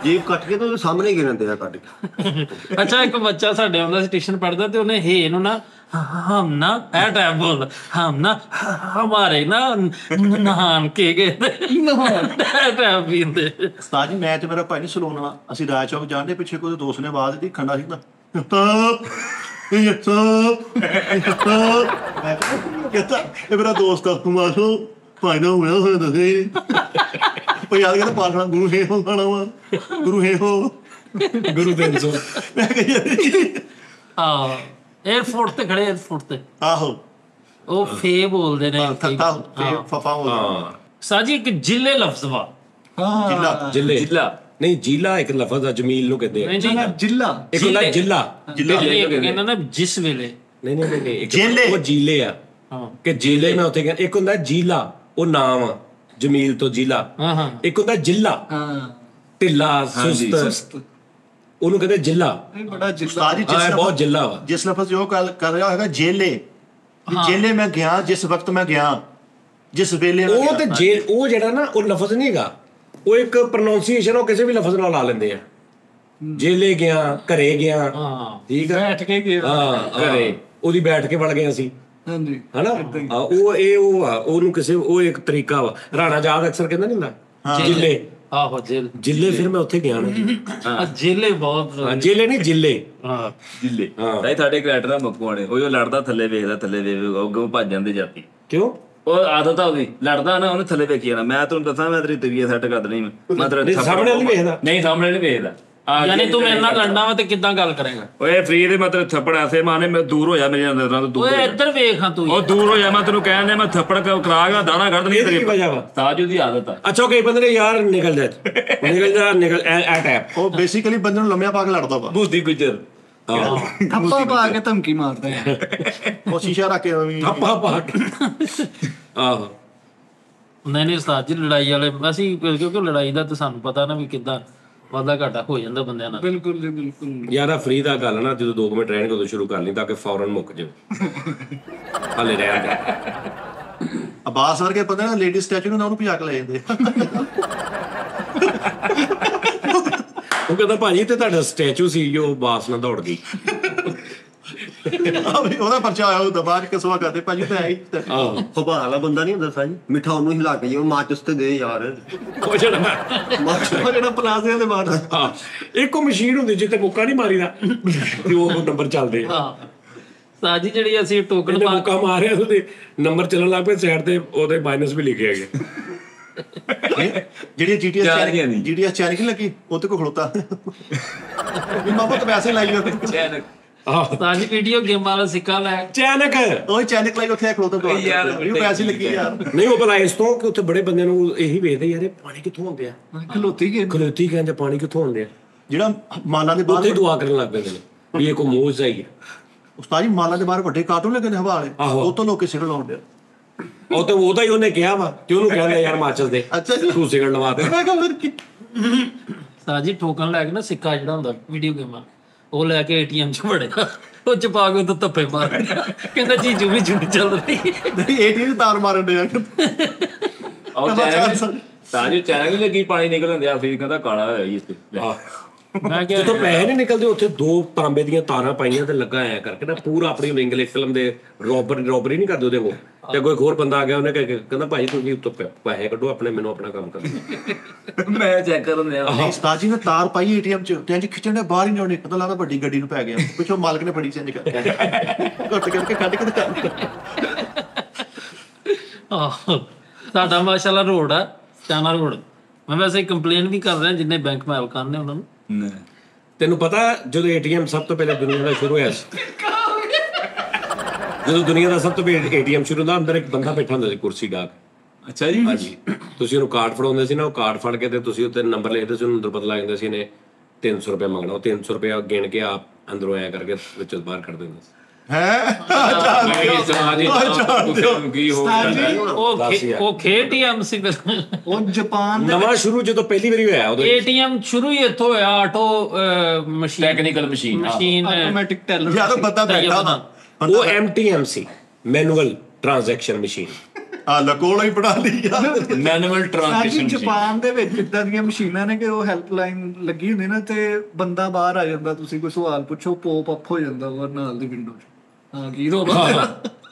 ਜੇਬ ਕੱਟ ਕੇ ਤਾਂ ਉਹਦੇ ਸਾਹਮਣੇ ਗਿਰਨ ਦਿਆ ਕੱਢ ਕੇ। ਅੱਛਾ ਇੱਕ ਬੱਚਾ ਸਾਡੇ ਆਉਂਦਾ ਸੀ ਟਿਊਸ਼ਨ ਪੜ੍ਹਦਾ ਤੇ ਉਹਨੇ ਹੇ ਨੂੰ ਨਾ ਹਮ ਨਾ ਇਹ ਟਾਈਪ ਬੋਲ ਹਮ ਨਾ ਹਮਾਰੇ ਨਾ ਨਹਾਨ ਕੇ ਗਏ ਟਾਈਪ ਪੀਂਦੇ। ਉਸਤਾਦ ਜੀ ਮੈਂ ਤੇ ਮੇਰਾ ਭਾਈ ਨਹੀਂ ਸਲੂਨ ਵਾਲਾ ਅਸੀਂ ਰਾਏ ਚੌਕ ਜਾਂਦੇ ਪਿੱਛੇ ਕੋਈ ਦੋਸਤ ਨੇ ਆਵਾਜ਼ ਦਿੱਤੀ ਖੰਡਾ ਸੀ ਨਾ ਮੈਂ ਕਹਿੰਦਾ ਇਹ ਮੇਰਾ ਦੋਸਤ ਆ ਤੁਮਾਸ਼ੋ ਫਾਇਦਾ ਹੋਇਆ ਹੋਇਆ ਦੱਸੇ ਉਹ ਯਾਦ ਕਹਿੰਦਾ ਪਾਠਣਾ ਗੁਰੂ ਹੈ ਹੋ ਖਾਣਾ ਵਾ ਗੁਰੂ ਹੈ ਹੋ ਗੁਰੂ ਦੇਵ ਸੋ ਮੈਂ ਕਿਹਾ 에어ਪੋਰਟ ਤੇ ਖੜੇ 에어ਪੋਰਟ ਤੇ ਆਹੋ ਉਹ ਫੇ ਬੋਲਦੇ ਨੇ ਥੱਤਾ ਫਫਾ ਹੋ ਸਾਜੀ ਇੱਕ ਜ਼ਿਲ੍ਹੇ ਲਫ਼ਜ਼ ਵਾ ਜਿੱਲਾ ਜ਼ਿਲ੍ਹਾ ਨਹੀਂ ਜ਼ਿਲ੍ਹਾ ਇੱਕ ਲਫ਼ਜ਼ ਆ ਜਮੀਲ ਨੂੰ ਕਹਿੰਦੇ ਆ ਜ਼ਿਲ੍ਹਾ ਇੱਕ ਹੁੰਦਾ ਜ਼ਿਲ੍ਹਾ ਕਹਿੰਦਾ ਨਾ ਜਿਸ ਵੇਲੇ ਨਹੀਂ ਜੇਲੇ। ਉਹ ਜੀਲੇ ਆ ਕਿ ਜੀਲੇ ਮੈਂ ਉੱਥੇ ਗਿਆ ਇੱਕ ਹੁੰਦਾ ਜ਼ਿਲ੍ਹਾ ਉਹ ਨਾਮ ਆ ਜਮੀਲ ਤੋਂ ਜ਼ਿਲ੍ਹਾ ਇੱਕ ਹੁੰਦਾ ਜ਼ਿਲ੍ਹਾ ਢਿੱਲਾ ਸੁਸਤ ਉਹਨੂੰ ਕਹਿੰਦੇ ਜ਼ਿਲ੍ਹਾ ਇਹ ਬੜਾ ਉਸਤਾਦ ਜੀ ਬਹੁਤ ਜ਼ਿਲ੍ਹਾ ਵਾ ਜਿਸ ਲਫ਼ਜ਼ ਜੋ ਗੱਲ ਕਰ ਰਿਹਾ ਹੋਏਗਾ ਜੇਲੇ ਜੇਲੇ ਮੈਂ ਗਿਆ ਜਿਸ ਵਕਤ ਮੈਂ ਗਿਆ ਜਿਸ ਵੇਲੇ ਮੈਂ ਉਹ ਤੇ ਉਹ ਜਿਹੜਾ ਨਾ ਉਹ ਲਫ਼ਜ਼ ਨਹੀਂ ਹੈਗਾ ਉਹ ਇੱਕ ਪ੍ਰੋਨਾਂਸੀਏਸ਼ਨ ਉਹ ਕਿਸੇ ਵੀ ਲਫ਼ਜ਼ ਨਾਲ ਲਾ ਲੈਂਦੇ ਆ ਜੇਲੇ ਗਿਆ ਘਰੇ ਗਿਆ ਠੀਕ ਹੈ ਬੈਠ ਕੇ ਗਿਆ ਹਾਂ ਘਰੇ ਉਹਦੀ ਬੈਠ ਕੇ ਵੜ ਗਏ ਅਸੀਂ ਹਾਂਜੀ ਹਨਾ ਉਹ ਆ ਉਹਨੂੰ ਕਿਸੇ ਉਹ ਇੱਕ ਤਰੀਕਾ ਵਾ ਰਾਣਾ ਜਾਦ ਅਕਸਰ ਕਹਿੰਦਾ ਨਹੀਂ ਹੁੰਦਾ ਜਿੱਲੇ ਆਹੋ ਜਿੱਲੇ ਫਿਰ ਮੈਂ ਉੱਥੇ ਗਿਆ ਨਾ ਜੇਲੇ ਬਹੁਤ ਹਾਂ ਜਿੱਲੇ ਨਹੀਂ ਜਿੱਲੇ ਹਾਂ ਜਿੱਲੇ ਤਾਂ ਸਾਡੇ ਕਰੈਕਟਰ ਦਾ ਮੁੱਕਵਾਣੇ ਉਹ ਲੜਦਾ ਥੱਲੇ ਵੇਖਦਾ ਥੱਲੇ ਵੇਖ ਅੱਗੇ ਭੱਜ ਜਾਂਦੇ ਜਾਤੀ ਕਿਉਂ ਉਹ ਆਦਤ ਆ ਉਹਦੀ ਲੜਦਾ ਨਾ ਉਹਨੇ ਥੱਲੇ ਵੇਖੀ ਜਾਣਾ ਮੈਂ ਤੈਨੂੰ ਦੱਸਾਂ ਮੈਂ ਤੇਰੀ ਤਬੀਅਤ ਸੈੱਟ ਕਰ ਦੇਣੀ ਮੈਂ ਤੇਰਾ ਸਾਹਮਣੇ ਨਹੀਂ ਵੇਖਦਾ ਨਹੀਂ ਸਾਹਮਣੇ ਨਹੀਂ ਵੇਖਦਾ ਯਾਨੀ ਤੂੰ ਮੇਰੇ ਨਾਲ ਲੜਨਾ ਵਾ ਤੇ ਕਿੱਦਾਂ ਗੱਲ ਕਰੇਗਾ ਓਏ ਫਰੀ ਦੇ ਮੈਂ ਤੇਰੇ ਥੱਪੜ ਐਸੇ ਮਾਰਨੇ ਮੈਂ ਦੂਰ ਹੋ ਜਾ ਮੇਰੇ ਨਜ਼ਰਾਂ ਤੋਂ ਦੂਰ ਓਏ ਇੱਧਰ ਵੇਖ ਹਾਂ ਤੂੰ ਉਹ ਦੂਰ ਹੋ ਜਾ ਮੈਂ ਤੈਨੂੰ ਕਹਿਣ ਮੈਂ ਥੱਪੜ ਕਰਾਗਾ ਦਾਣਾ ਕੱਢ ਦੇਣੀ ਕੀ ਵਜ੍ਹਾ ਵਾ ਤਾਜੂ ਦੀ ਆਦਤ ਆ ਅੱਛਾ ਕਈ ਬੰਦੇ ਨੇ ਯਾਰ ਨਿਕਲ ਜਾ ਐ ਟੈਪ ਉਹ ਬੇਸਿਕਲੀ ਬੰਦੇ ਨੂੰ ਲੰਮਿਆਂ ਪਾ ਕੇ ਲੜਦਾ ਵਾ ਬੂਦੀ ਗੁਜਰ ਥੱਪਾ ਪਾ ਕੇ ਧਮਕੀ ਮਾਰਦਾ ਹੈ ਉਹ ਸ਼ੀਸ਼ਾ ਰੱਖ ਕੇ ਐਵੇਂ ਥੱਪਾ ਪਾ ਕੇ ਆਹੋ ਨਹੀਂ ਉਸਤਾਦ ਜੀ ਲੜਾਈ ਵਾਲੇ ਅਸੀਂ ਕਿਉਂਕਿ ਲੜਾਈ ਦਾ ਤਾਂ ਸਾਨੂੰ ਪਤਾ ਨਾ ਵੀ ਕਿੱਦਾਂ ਵਾਧਾ ਘਾਟਾ ਹੋ ਜਾਂਦਾ ਬੰਦਿਆਂ ਨਾਲ ਬਿਲਕੁਲ ਜੀ ਬਿਲਕੁਲ ਯਾਰ ਆ ਫਰੀ ਦਾ ਗੱਲ ਨਾ ਜਦੋਂ 2 ਮਿੰਟ ਰਹਿਣਗੇ ਉਦੋਂ ਸ਼ੁਰੂ ਕਰ ਲਈ ਤਾਂ ਕਿ ਫੌਰਨ ਮੁੱਕ ਜਾਵੇ ਹਲੇ ਰਹਿਣ ਦੇ ਅਬਾਸ ਵਰਗੇ ਬੰਦੇ ਨਾ ਲੇਡੀ ਸਟੈਚੂ ਨੂੰ ਉਹਨੂੰ ਭਜਾ ਕੇ ਲੈ ਜਾਂਦੇ ਉਹ ਕਹਿੰਦਾ ਭਾਜੀ ਤੇ ਤੁਹਾਡਾ ਸਟੈਚੂ ਸੀ ਜੋ ਬਾਸ ਨਾਲ ਦੌੜ ਗਈ ਉਹਦਾ ਪਰਚਾ ਆਇਆ ਉਹ ਦਬਾਰ ਕੇ ਸਵਾ ਕਰਦੇ ਭਾਜੀ ਤੇ ਆਈ ਆਹੋ ਸੁਭਾਅ ਵਾਲਾ ਬੰਦਾ ਨਹੀਂ ਹੁੰਦਾ ਸਾਜੀ ਮਿੱਠਾ ਉਹਨੂੰ ਹੀ ਲੱਗ ਜਾਓ ਮਾਚਸ ਤੇ ਦੇ ਯਾਰ ਉਹ ਜਿਹੜਾ ਉਹ ਜਿਹੜਾ ਪਲਾਜ਼ਿਆਂ ਦੇ ਬਾਹਰ ਹਾਂ ਇੱਕੋ ਮਸ਼ੀਨ ਹੁੰਦੀ ਜਿੱਤੇ ਮੁੱਕਾ ਨਹੀਂ ਮਾਰੀਦਾ ਤੇ ਉਹ ਨੰਬਰ ਚੱਲਦੇ ਆ ਹਾਂ ਸਾਜੀ ਜਿਹੜੀ ਅਸੀਂ ਟੋਕਨ ਇਹਨੇ ਮੁੱਕਾ ਮਾਰਿਆ ਉਹਦੇ ਨੰਬਰ ਚੱਲਣ ਲੱਗ ਪਏ ਸਾਈਡ ਤੇ ਉਹਦੇ ਮਾਈਨਸ ਵੀ ਲਿਖਿਆ ਗਿਆ ਜਿਹੜੀ ਜੀਟੀਐਸ ਚੈਨਕ ਨਹੀਂ ਲੱਗੀ ਉਹ ਤੇ ਕੋ ਖਲੋਤਾ ਵੀ ਮਾਪਾ ਤਾਂ ਵੈਸੇ ਲਾਈ ਹੋਈ ਆਹ ਸਾਜੀ ਵੀਡੀਓ ਗੇਮ ਵਾਲਾ ਸਿੱਕਾ ਲੈ ਚੈਨਕ ਉਹ ਚੈਨਕ ਲਾਈ ਉੱਥੇ ਖਲੋਤਾ ਤੋਂ ਯਾਰ ਵੀ ਪੈਸੇ ਲੱਗੀ ਯਾਰ ਨਹੀਂ ਉਹ ਭਲਾ ਇਸ ਤੋਂ ਕਿ ਉੱਥੇ ਬੜੇ ਬੰਦਿਆਂ ਨੂੰ ਇਹੀ ਵੇਖਦੇ ਯਾਰ ਇਹ ਪਾਣੀ ਕਿੱਥੋਂ ਆਉਂਦੇ ਆ ਖਲੋਤੀ ਕੇ ਖਲੋਤੀ ਕਹਿੰਦੇ ਪਾਣੀ ਕਿੱਥੋਂ ਆਉਂਦੇ ਆ ਜਿਹੜਾ ਮਾਲਾਂ ਦੇ ਉੱਥੇ ਬਾਹਰ ਦੁਆ ਕਰਨ ਲੱਗ ਪੈਂਦੇ ਨੇ ਵੀ ਇਹ ਕੋ ਮੋਜ ਆਈ ਹੈ ਉਸਤਾਦ ਜੀ ਮਾਲਾਂ ਦੇ ਬਾਹਰ ਵੱਡੇ ਕਾਰਟੂਨ ਲੱਗੇ ਨੇ ਹਵਾ ਵਾਲੇ ਆਹੋ। ਉਹ ਤੋਂ ਲੋਕ ਸਿਗਰ ਲਾਉਂਦੇ ਆ ਉਹ ਤੇ ਉਹਦਾ ਹੀ ਉਹਨੇ ਕਿਹਾ ਵਾ ਤੇ ਉਹਨੂੰ ਕਹਿੰਦੇ ਯਾਰ ਮਾਚਸ ਦੇ ਅੱਛਾ ਜੀ। ਤੂੰ ਸਿਗਰਟ ਲਵਾ ਦੇ ਮੈਂ ਕਿਹਾ ਫਿਰ ਕੀ ਸਾਜੀ ਟੋਕਨ ਲੈ ਕੇ ਨਾ ਸਿੱਕਾ ਜਿਹੜਾ ਹੁੰਦਾ ਵੀਡੀਓ ਗੇਮਾਂ ਉਹ ਲੈ ਕੇ ਏਟੀਐਮ 'ਚ ਵੜਿਆ ਉਹ ਚ ਪਾ ਕੇ ਉਹ ਧੱਪੇ ਮਾਰ ਕਹਿੰਦਾ ਜੀਜੂ ਵੀ ਝੂਠ ਚੱਲ ਰਹੀ ਨਹੀਂ ਏਟੀਐਮ ਤਾਰ ਮਾਰਨ ਦੇ ਉਹ ਤਾਜੂ ਚੈਨਲ ਨਹੀਂ ਲੱਗੀ ਪਾਣੀ ਨਿਕਲ ਹੁੰਦੇ ਆ ਫਿਰ ਕਹਿੰਦਾ ਕਾਲਾ ਹੋਇਆ ਜੀ ਇੱਥੇ ਮੈਂ ਕਿਹਾ ਜਦੋਂ ਪੈਸੇ ਨਹੀਂ ਨਿਕਲਦੇ ਉੱਥੇ 2 ਤਾਂਬੇ ਦੀਆਂ ਤਾਰਾਂ ਪਾਈਆਂ ਤੇ ਲੱਗਾ ਆਇਆ ਕਰਕੇ ਨਾ ਪੂਰਾ ਆਪਣੀ ਇੰਗਲਿਸ਼ ਫਿਲਮ ਦੇ ਰੋਬਰੀ ਨਹੀਂ ਕਰਦੇ ਉਹਦੇ ਕੋਲ ਤੇ ਕੋਈ ਹੋਰ ਬੰਦਾ ਆ ਗਿਆ ਉਹਨੇ ਕਹਿੰਦਾ ਭਾਈ ਤੁਸੀਂ ਉੱਤੋਂ ਪੈਸੇ ਕੱਢੋ ਆਪਣੇ ਮੈਨੂੰ ਆਪਣਾ ਕੰਮ ਕਰੋ ਮੈਂ ਚੈੱਕ ਕਰਨ ਦਿਆ ਉਸਤਾਦ ਜੀ ਨੇ ਤਾਰ ਪਾਈ ਏਟੀਐਮ ਚ ਤੇ ਇੰਜ ਖਿੱਚਣ ਦੇ ਬਾਹਰ ਹੀ ਨਹੀਂ ਨਿਕਲਦਾ ਲੱਗਦਾ ਵੱਡੀ ਗੱਡੀ ਨੂੰ ਪੈ ਗਿਆ ਪਿੱਛੋਂ ਮਾਲਕ ਨੇ ਫੜੀ ਚੇਂਜ ਕਰਕੇ ਘੁੱਟ ਕਰਕੇ ਕੱਢ ਕੇ ਤੇ ਆਹੋ ਸਾਡਾ ਮਾਸ਼ਾਅੱਲਾ ਰੋਡ ਆ ਚਾਨਾ ਰੋਡ ਮੈਂ ਵੈਸੇ ਕੰਪਲੇਨ ਵੀ ਕਰ ਰਿਹਾ ਜਿੰਨੇ ਬੈਂਕ ਮਾਲਕਾਂ ਨੇ ਉਹਨਾਂ ਨੂੰ ਤੈਨੂੰ ਪਤਾ ਜਦੋਂ ਏਟੀਐਮ ਸਭ ਤੋਂ ਪਹਿਲੇ ਦੁਨੀਆ ਦਾ ਸ਼ੁਰੂ ਹੋਇਆ ਸੀ ਜਦੋਂ ਦੁਨੀਆ ਦਾ ਸਭ ਤੋਂ ਪਹਿਲੇ ਏਟੀਐਮ ਸ਼ੁਰੂ ਹੁੰਦਾ ਅੰਦਰ ਇੱਕ ਬੰਦਾ ਬੈਠਾ ਹੁੰਦਾ ਸੀ ਕੁਰਸੀ ਡਾਕ ਅੱਛਾ ਜੀ ਹਾਂਜੀ ਤੁਸੀਂ ਉਹਨੂੰ ਕਾਰਡ ਫੜਾਉਂਦੇ ਸੀ ਨਾ ਉਹ ਕਾਰਡ ਫੜ ਕੇ ਤੇ ਤੁਸੀਂ ਉੱਤੇ ਨੰਬਰ ਲਿਖਦੇ ਸੀ ਉਹਨੂੰ ਅੰਦਰ ਪਤਾ ਲੱਗ ਜਾਂਦਾ ਸੀ ਇਹਨੇ 300 ਰੁਪਏ ਮੰਗਣਾ ਉਹ 300 ਰੁਪਏ ਗਿਣ ਕੇ ਆਪ ਅੰਦਰੋਂ ਆਇਆ ਕਰਕੇ ਵਿੱਚੋਂ ਬਾਹਰ ਕੱਢ ਦਿੰਦਾ ਸੀ ਕੀ ਹੋ ਉਹ ਖੇਟੀਐਮ ਸੀ ਉਹ ਜਾਪਾਨ ਦੇ ਨਵਾਂ ਸ਼ੁਰੂ ਜਦੋਂ ਪਹਿਲੀ ਵਾਰੀ ਹੋਇਆ ਉਦੋਂ ਏਟੀਐਮ ਸ਼ੁਰੂ ਹੀ ਇੱਥੋਂ ਹੋਇਆ auto machine technical machine automatic teller ਯਾਰ ਉਹ ਬੰਦਾ ਬੈਠਾ ਨਾ ਉਹ ਐਮਟੀਐਮ ਸੀ ਮੈਨੂਅਲ ਟ੍ਰਾਂਜੈਕਸ਼ਨ ਮਸ਼ੀਨ ਆ ਲਕੋਲਾ ਹੀ ਪੜਾ ਲਈ ਯਾਰ ਮੈਨੂਅਲ ਸਾਡੀ ਟ੍ਰਾਂਸਮਿਸ਼ਨ ਜਾਪਾਨ ਦੇ ਵਿੱਚ ਇਦਾਂ ਦੀਆਂ ਮਸ਼ੀਨਾਂ ਨੇ ਕਿ ਉਹ ਹੈਲਪਲਾਈਨ ਲੱਗੀ ਹੁੰਦੀ ਨਾ ਤੇ ਬੰਦਾ ਬਾਹਰ ਆ ਜਾਂਦਾ ਤੁਸੀਂ ਕੋਈ ਸਵਾਲ ਪੁੱਛੋ ਪੋਪ ਅਪ ਹੋ ਜਾਂਦਾ ਉਹ ਨਾਲ ਦੀ ਵਿੰਡੋ 'ਚ ਹਾਂ ਕੀ ਰੋਣਾ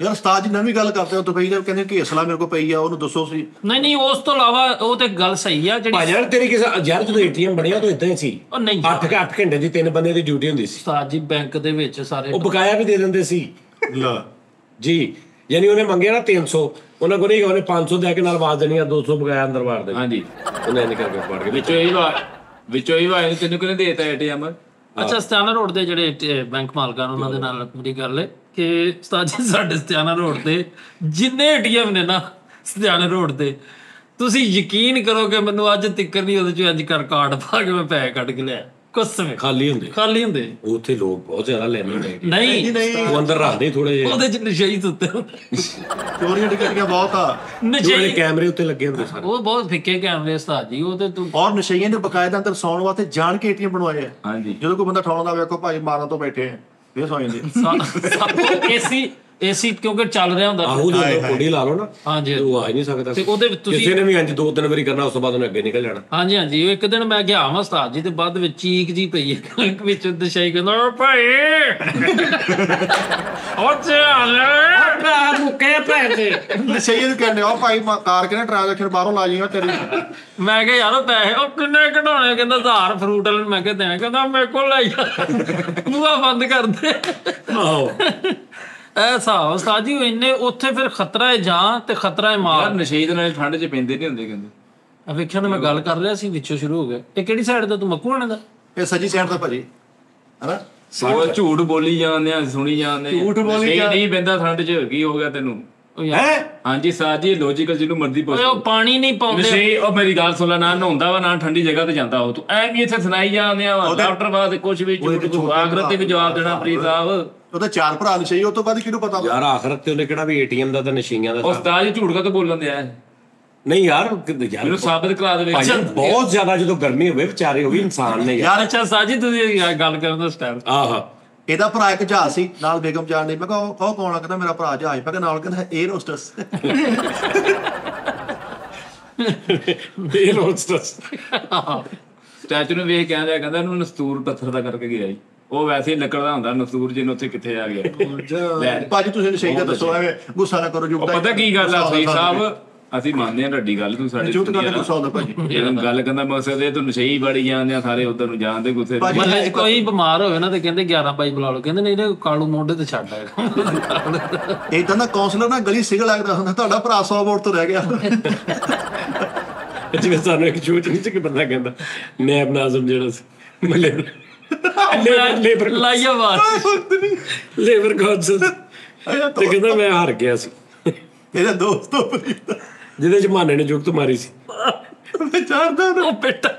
ਯਾਰ ਉਸਤਾਦ ਜੀ ਨਵੀਂ ਗੱਲ ਕਰਦੇ ਹੋ ਤਾਂ ਪਈ ਕਹਿੰਦੇ ਕਿ ਅਸਲਾ ਮੇਰੇ ਕੋਲ ਪਈ ਆ ਉਹਨੂੰ ਦੱਸੋ ਸੀ ਨਹੀਂ ਉਸ ਤੋਂ ਇਲਾਵਾ ਉਹ ਤੇ ਗੱਲ ਸਹੀ ਆ ਜਿਹੜੀ ਭਾਜਰ ਤੇਰੀ ਕਿਸੇ ਯਾਰ ਜਦੋਂ ਏਟੀਐਮ ਬਣਿਆ ਤਾਂ ਇਦਾਂ ਹੀ ਸੀ ਉਹ ਨਹੀਂ 8 ਘੰਟੇ ਦੀ 3 ਬੰਦੇ ਦੀ ਡਿਊਟੀ ਹੁੰਦੀ ਸੀ ਉਸਤਾਦ ਜੀ ਬੈਂਕ ਦੇ ਵਿੱਚ ਸਾਰੇ ਉਹ ਬਕਾਇਆ ਵੀ ਦੇ ਦਿੰਦੇ ਸੀ ਲਾ ਜੀ ਯਾਨੀ ਉਹਨੇ ਮੰਗਿਆ ਨਾ 300 ਉਹਨਾਂ ਕੋਲ ਨਹੀਂ ਉਹਨੇ 500 ਦੇ ਕੇ ਨਾਲ ਆਵਾਜ਼ ਦੇਣੀ ਆ 200 ਬਕਾਇਆ ਅੰਦਰ ਵਾਰ ਦੇਣੀ ਹਾਂਜੀ ਉਹਨੇ ਇੰਨੇ ਕਰਕੇ ਫੜ ਕੇ ਵਿੱਚੋਂ ਇਹ ਵਾਰ ਤੈਨੂੰ ਕਿਹਨੇ ਦੇਤਾ ਏਟੀਐਮ ਅੱਛਾ ਸਟਿਆਨਾ ਰੋਡ ਦੇ ਜਿਹੜੇ ਬੈਂਕ ਮਾਲਕਾਂ ਉਹਨਾਂ ਦੇ ਨਾਲ ਮੇਰੀ ਗੱਲ ਹੈ ਕਿ ਉਸਤਾਦ ਜੀ ਸਾਡੇ ਸਟਿਆਨਾ ਰੋਡ ਤੇ ਜਿੰਨੇ ਏਟੀਐਮ ਨੇ ਨਾ ਸਟਿਆਨਾ ਰੋਡ ਤੇ ਤੁਸੀਂ ਯਕੀਨ ਕਰੋ ਕਿ ਮੈਨੂੰ ਅੱਜ ਤੱਕ ਨਹੀਂ ਉਹਦੇ ਚ ਅੱਜ ਕਾਰਡ ਪਾ ਕੇ ਮੈਂ ਪੈਸੇ ਕੱਢ ਕੇ ਲਿਆ ਕੁਛ ਸਮੇਂ ਖਾਲੀ ਹੁੰਦੇ ਉੱਥੇ ਲੋਕ ਬਹੁਤ ਜ਼ਿਆਦਾ ਲੈਂਦੇ ਹੁੰਦੇ ਨਹੀਂ ਉਹ ਅੰਦਰ ਰੱਖਦੇ ਥੋੜੇ ਜਿਹੇ ਉਹਦੇ ਚ ਨਸ਼ਈ ਸੁੱਤੇ ਚੋਰੀਆਂ ਟਿਕਟੀਆਂ ਬਹੁਤ ਆ ਜਿਹੜੇ ਨਸ਼ਈ ਕੈਮਰੇ ਉੱਤੇ ਲੱਗੇ ਹੁੰਦੇ ਸਾਰੇ ਉਹ ਬਹੁਤ ਫਿੱਕੇ ਕੈਮਰੇ ਉਸਤਾਦ ਜੀ ਉਹ ਤੇ ਤੂੰ ਔਰ ਨਸ਼ਈਆਂ ਦੇ ਬਕਾਇਦਾ ਅੰਦਰ ਸੌਣ ਵਾਸਤੇ ਜਾਣ ਕੇ ਏਟੀਐਮ ਬਣਵਾਏ ਆ ਹਾਂਜੀ ਜਦੋਂ ਕੋਈ ਬੰਦਾ ਠਾਉਣਾ ਦਾ ਵੇਖੋ ਭਾਈ ਮਾਰਨ ਤੋਂ ਬੈਠੇ ਆ ਇਹ ਸੌ ਜਾਂਦੇ ਏਸੀ ਏਸੀ ਕਿਉਂਕਿ ਚੱਲ ਰਿਹਾ ਹੁੰਦਾ ਆਹੋ ਜਦੋਂ ਕੋਡੀ ਲਾ ਲਓ ਨਾ ਹਾਂਜੀ ਉਹ ਆ ਹੀ ਨਹੀਂ ਸਕਦਾ ਤੇ ਉਹਦੇ ਵਿੱਚ ਤੁਸੀਂ ਕਿਸੇ ਨੇ ਵੀ ਇੰਜ 2-3 ਵਾਰੀ ਕਰਨਾ ਉਸ ਤੋਂ ਬਾਅਦ ਉਹਨੇ ਅੱਗੇ ਨਿਕਲ ਜਾਣਾ। ਹਾਂਜੀ ਹਾਂਜੀ ਉਹ ਇੱਕ ਦਿਨ ਮੈਂ ਗਿਆ ਵਾਂ ਉਸਤਾਦ ਜੀ ਤੇ ਬਾਅਦ ਵਿੱਚ ਚੀਕ ਜੀ ਪਈ ਹੈ ਵਿੱਚ ਦਸ਼ਾਈ ਕਹਿੰਦਾ ਓ ਭਾਈ ਉਹ ਚੱਲ ਪੈ ਮੁੱਕੇ ਪੈਸੇ ਸਹੀ ਨੂੰ ਕਹਿੰਦੇ ਆ ਭਾਈ ਕਾਰ ਕਿਹਨੇ ਟ੍ਰਾਂਜੈਕਸ਼ਨ ਬਾਹਰੋਂ ਲਾ ਜੀਗਾ ਤੇਰੀ। ਮੈਂ ਕਿਹਾ ਯਾਰ ਉਹ ਪੈਸੇ ਉਹ ਕਿੰਨੇ ਕਢਾਉਣੇ ਕਹਿੰਦਾ 1000 ਫਰੂਟ ਵਾਲੇ ਨੂੰ ਮੈਂ ਕਿਹਾ ਦੇਣੇ ਕਹਿੰਦਾ ਮੇਰੇ ਕੋਲ ਲੈ ਜਾ ਬੂਹਾ ਬੰਦ ਕਰ ਦੇ। ਆਹੋ ਇਹ ਹਿਸਾਬ ਉਸਤਾਦ ਜੀ ਇੰਨੇ ਉੱਥੇ ਫਿਰ ਖਤਰਾ ਹੈ ਜਾਨ ਤੇ ਖਤਰਾ ਹੈ ਮਾਰ। ਯਾਰ ਨਸ਼ੇ ਦੇ ਨਾਲ ਠੰਡ 'ਚ ਪੈਂਦੇ ਨਹੀਂ ਹੁੰਦੇ ਕਹਿੰਦੇ। ਆ ਵੇਖਿਆ ਨਾ ਮੈਂ ਗੱਲ ਕਰ ਰਿਹਾ ਸੀ ਵਿੱਚੋਂ ਸ਼ੁਰੂ ਹੋ ਗਿਆ। ਇਹ ਕਿਹੜੀ ਸਾਈਡ ਦਾ ਤੂੰ ਮੱਕੂ ਆਣੇ ਦਾ? ਇਹ ਸੱਜੀ ਸਾਈਡ ਦਾ ਭਾਜੀ ਹਨਾ। ਉਹ ਝੂਠ ਬੋਲੀ ਜਾਂਦੇ ਆ ਸੁਣੀ ਜਾਂਦੇ ਝੂਠ ਬੋਲੀ ਨਹੀਂ ਪੈਂਦਾ ਠੰਡ 'ਚ ਕੀ ਹੋ ਗਿਆ ਤੈਨੂੰ? ਹਾਂਜੀ ਸਾਜ ਜੀ ਲੌਜੀਕਲ ਜਿਹਨੂੰ ਮਰਜ਼ੀ ਪੁੱਛ ਉਹ ਪਾਣੀ ਨਹੀਂ ਪਾਉਂਦੇ ਨਸ਼ੇ ਉਹ ਮੇਰੀ ਗੱਲ ਸੁਣ ਲੈ ਨਾ ਨਹਾਉਂਦਾ ਵਾ ਨਾ ਠੰਡੀ ਜਗ੍ਹਾ ਤੇ ਜਾਂਦਾ ਉਹ ਤੂੰ ਐ ਵੀ ਇੱਥੇ ਸੁਣਾਈ ਜਾਂਦੇ ਆ ਡਾਕਟਰ ਬਾਅਦ ਕੁਝ ਵੀ ਝੂਠ ਆਖਰਤ ਤੇ ਵੀ ਜਵਾਬ ਦੇਣਾ ਪ੍ਰੀਤ ਸਾਹਿਬ। ਉਹਦੇ 4 ਭਰਾ ਨਸ਼ਈ ਉਹ ਤੋਂ ਬਾਅਦ ਕਿਹਨੂੰ ਪਤਾ ਯਾਰ ਆਖਰਤ ਤੇ ਉਹਨੇ ਕਿਹੜਾ ਵੀ ਏਟੀਐਮ ਦਾ ਤਾਂ ਨਸ਼ੀਆਂ ਦਾ ਉਸਤਾਦ ਜੀ ਝੂਠ ਕਾ ਤਾਂ ਬੋਲਣ ਦਿਆ ਨਹੀਂ ਯਾਰ ਮੈਨੂੰ ਸਾਬਤ ਕਰਾ ਦੇਵੇ। ਬਹੁਤ ਜ਼ਿਆਦਾ ਜਦੋਂ ਗਰਮੀ ਹੋਵੇ ਵਿਚਾਰੇ ਉਹ ਵੀ ਇਨਸਾਨ ਨੇ ਯਾਰ। ਅੱਛਾ ਸਾਜੀ ਤੁਸੀਂ ਗੱਲ ਕਰਨ ਦਾ ਸਟਾਈਲ ਆਹ ਇਹਦਾ ਭਰਾ ਇੱਕ ਜਹਾਜ਼ ਸੀ ਨਾਲ ਬੇਗਮ ਜਾਣ ਦੀ। ਮੈਂ ਕਿਹਾ ਉਹ ਕੌਣ ਆ? ਕਹਿੰਦਾ ਮੇਰਾ ਭਰਾ ਜਹਾਜ਼। ਮੈਂ ਕਿਹਾ ਨਾਲ ਕਹਿੰਦਾ 에ਅਰ ਹੋਸਟਸ। ਇਹ ਰੋਸਟਸ ਸਟੈਚੂ ਨੂੰ ਵੇਖ ਕਹਿੰਦਾ ਇਹਨੂੰ ਨਸਤੂਰ ਪੱਥਰ ਦਾ ਕਰਕੇ ਗਿਆ ਜੀ। ਉਹ ਵੈਸੇ ਹੀ ਲੱਕੜ ਦਾ ਹੁੰਦਾ ਨਸਤੂਰ ਜਿਹਨੂੰ ਉੱਥੇ ਕਿੱਥੇ ਆ ਗਿਆ। ਭਾਜੀ ਤੁਸੀਂ ਨਸ਼ਈ ਦਾ ਦੱਸੋ ਐਵੇਂ ਗੁੱਸਾ ਨਾ ਕਰੋ। ਉਹ ਪਤਾ ਕੀ ਗੱਲ ਆ ਸਹੀ ਸਾਹਿਬ ਅਸੀਂ ਮੰਨਦੇ ਆ ਤੁਹਾਡੀ ਗੱਲ ਤੂੰ ਸਾਡੇ ਝੂਠ ਕਰਕੇ ਗੁੱਸਾ ਹੁੰਦਾ ਭਾਜੀ। ਇਹ ਗੱਲ ਕਹਿੰਦਾ ਮਕਸਦ ਇਹ ਤੂੰ ਨਸ਼ਈ ਬੜੀ ਜਾਂਦੇ ਆ ਸਾਰੇ ਉਧਰ ਨੂੰ ਜਾਣਦੇ ਗੁੱਸੇ ਮਹੱਲੇ 'ਚ ਕੋਈ ਬਿਮਾਰ ਹੋਵੇ ਨਾ ਤੇ ਕਹਿੰਦੇ 11 ਬਾਈ ਬੁਲਾ ਲਓ ਕਹਿੰਦੇ ਨਹੀਂ ਕਾਲੂ ਮੋਢੇ ਤੇ ਛੱਡ ਆਏਗਾ। ਇਦਾਂ ਦਾ ਕਾਉਂਸਲਰ ਨਾ ਗਲੀ ਸਿਗ ਲੱਗਦਾ ਹੁੰਦਾ ਤੁਹਾਡਾ ਭਰਾ 100 ਵੋਟ ਤੋਂ ਰਹਿ ਗਿਆ। ਜਿਵੇਂ ਸਾਨੂੰ ਇੱਕ ਛੂਟ ਨਹੀਂ ਸੀ ਕਿ ਬੰਦਾ ਕਹਿੰਦਾ ਨੈਬ ਨਾਜ਼ਮ ਜਿਹੜਾ ਸੀ ਮਲੇ ਲੇਬਰ ਲਾਈਆ ਬਾਤ ਲੇਬਰ ਕਾਉਂਸਲ ਤੇ ਕਹਿੰਦਾ ਮੈਂ ਹਾਰ ਗਿਆ ਸੀ। ਇਹਦਾ ਦੋਸਤ ਜਿਹਦੇ ਚ ਮਾਨੇ ਨੇ ਜੁਗਤ ਮਾਰੀ ਸੀ। ਚਾਰਦਾ ਉਹ ਬੇਟਾ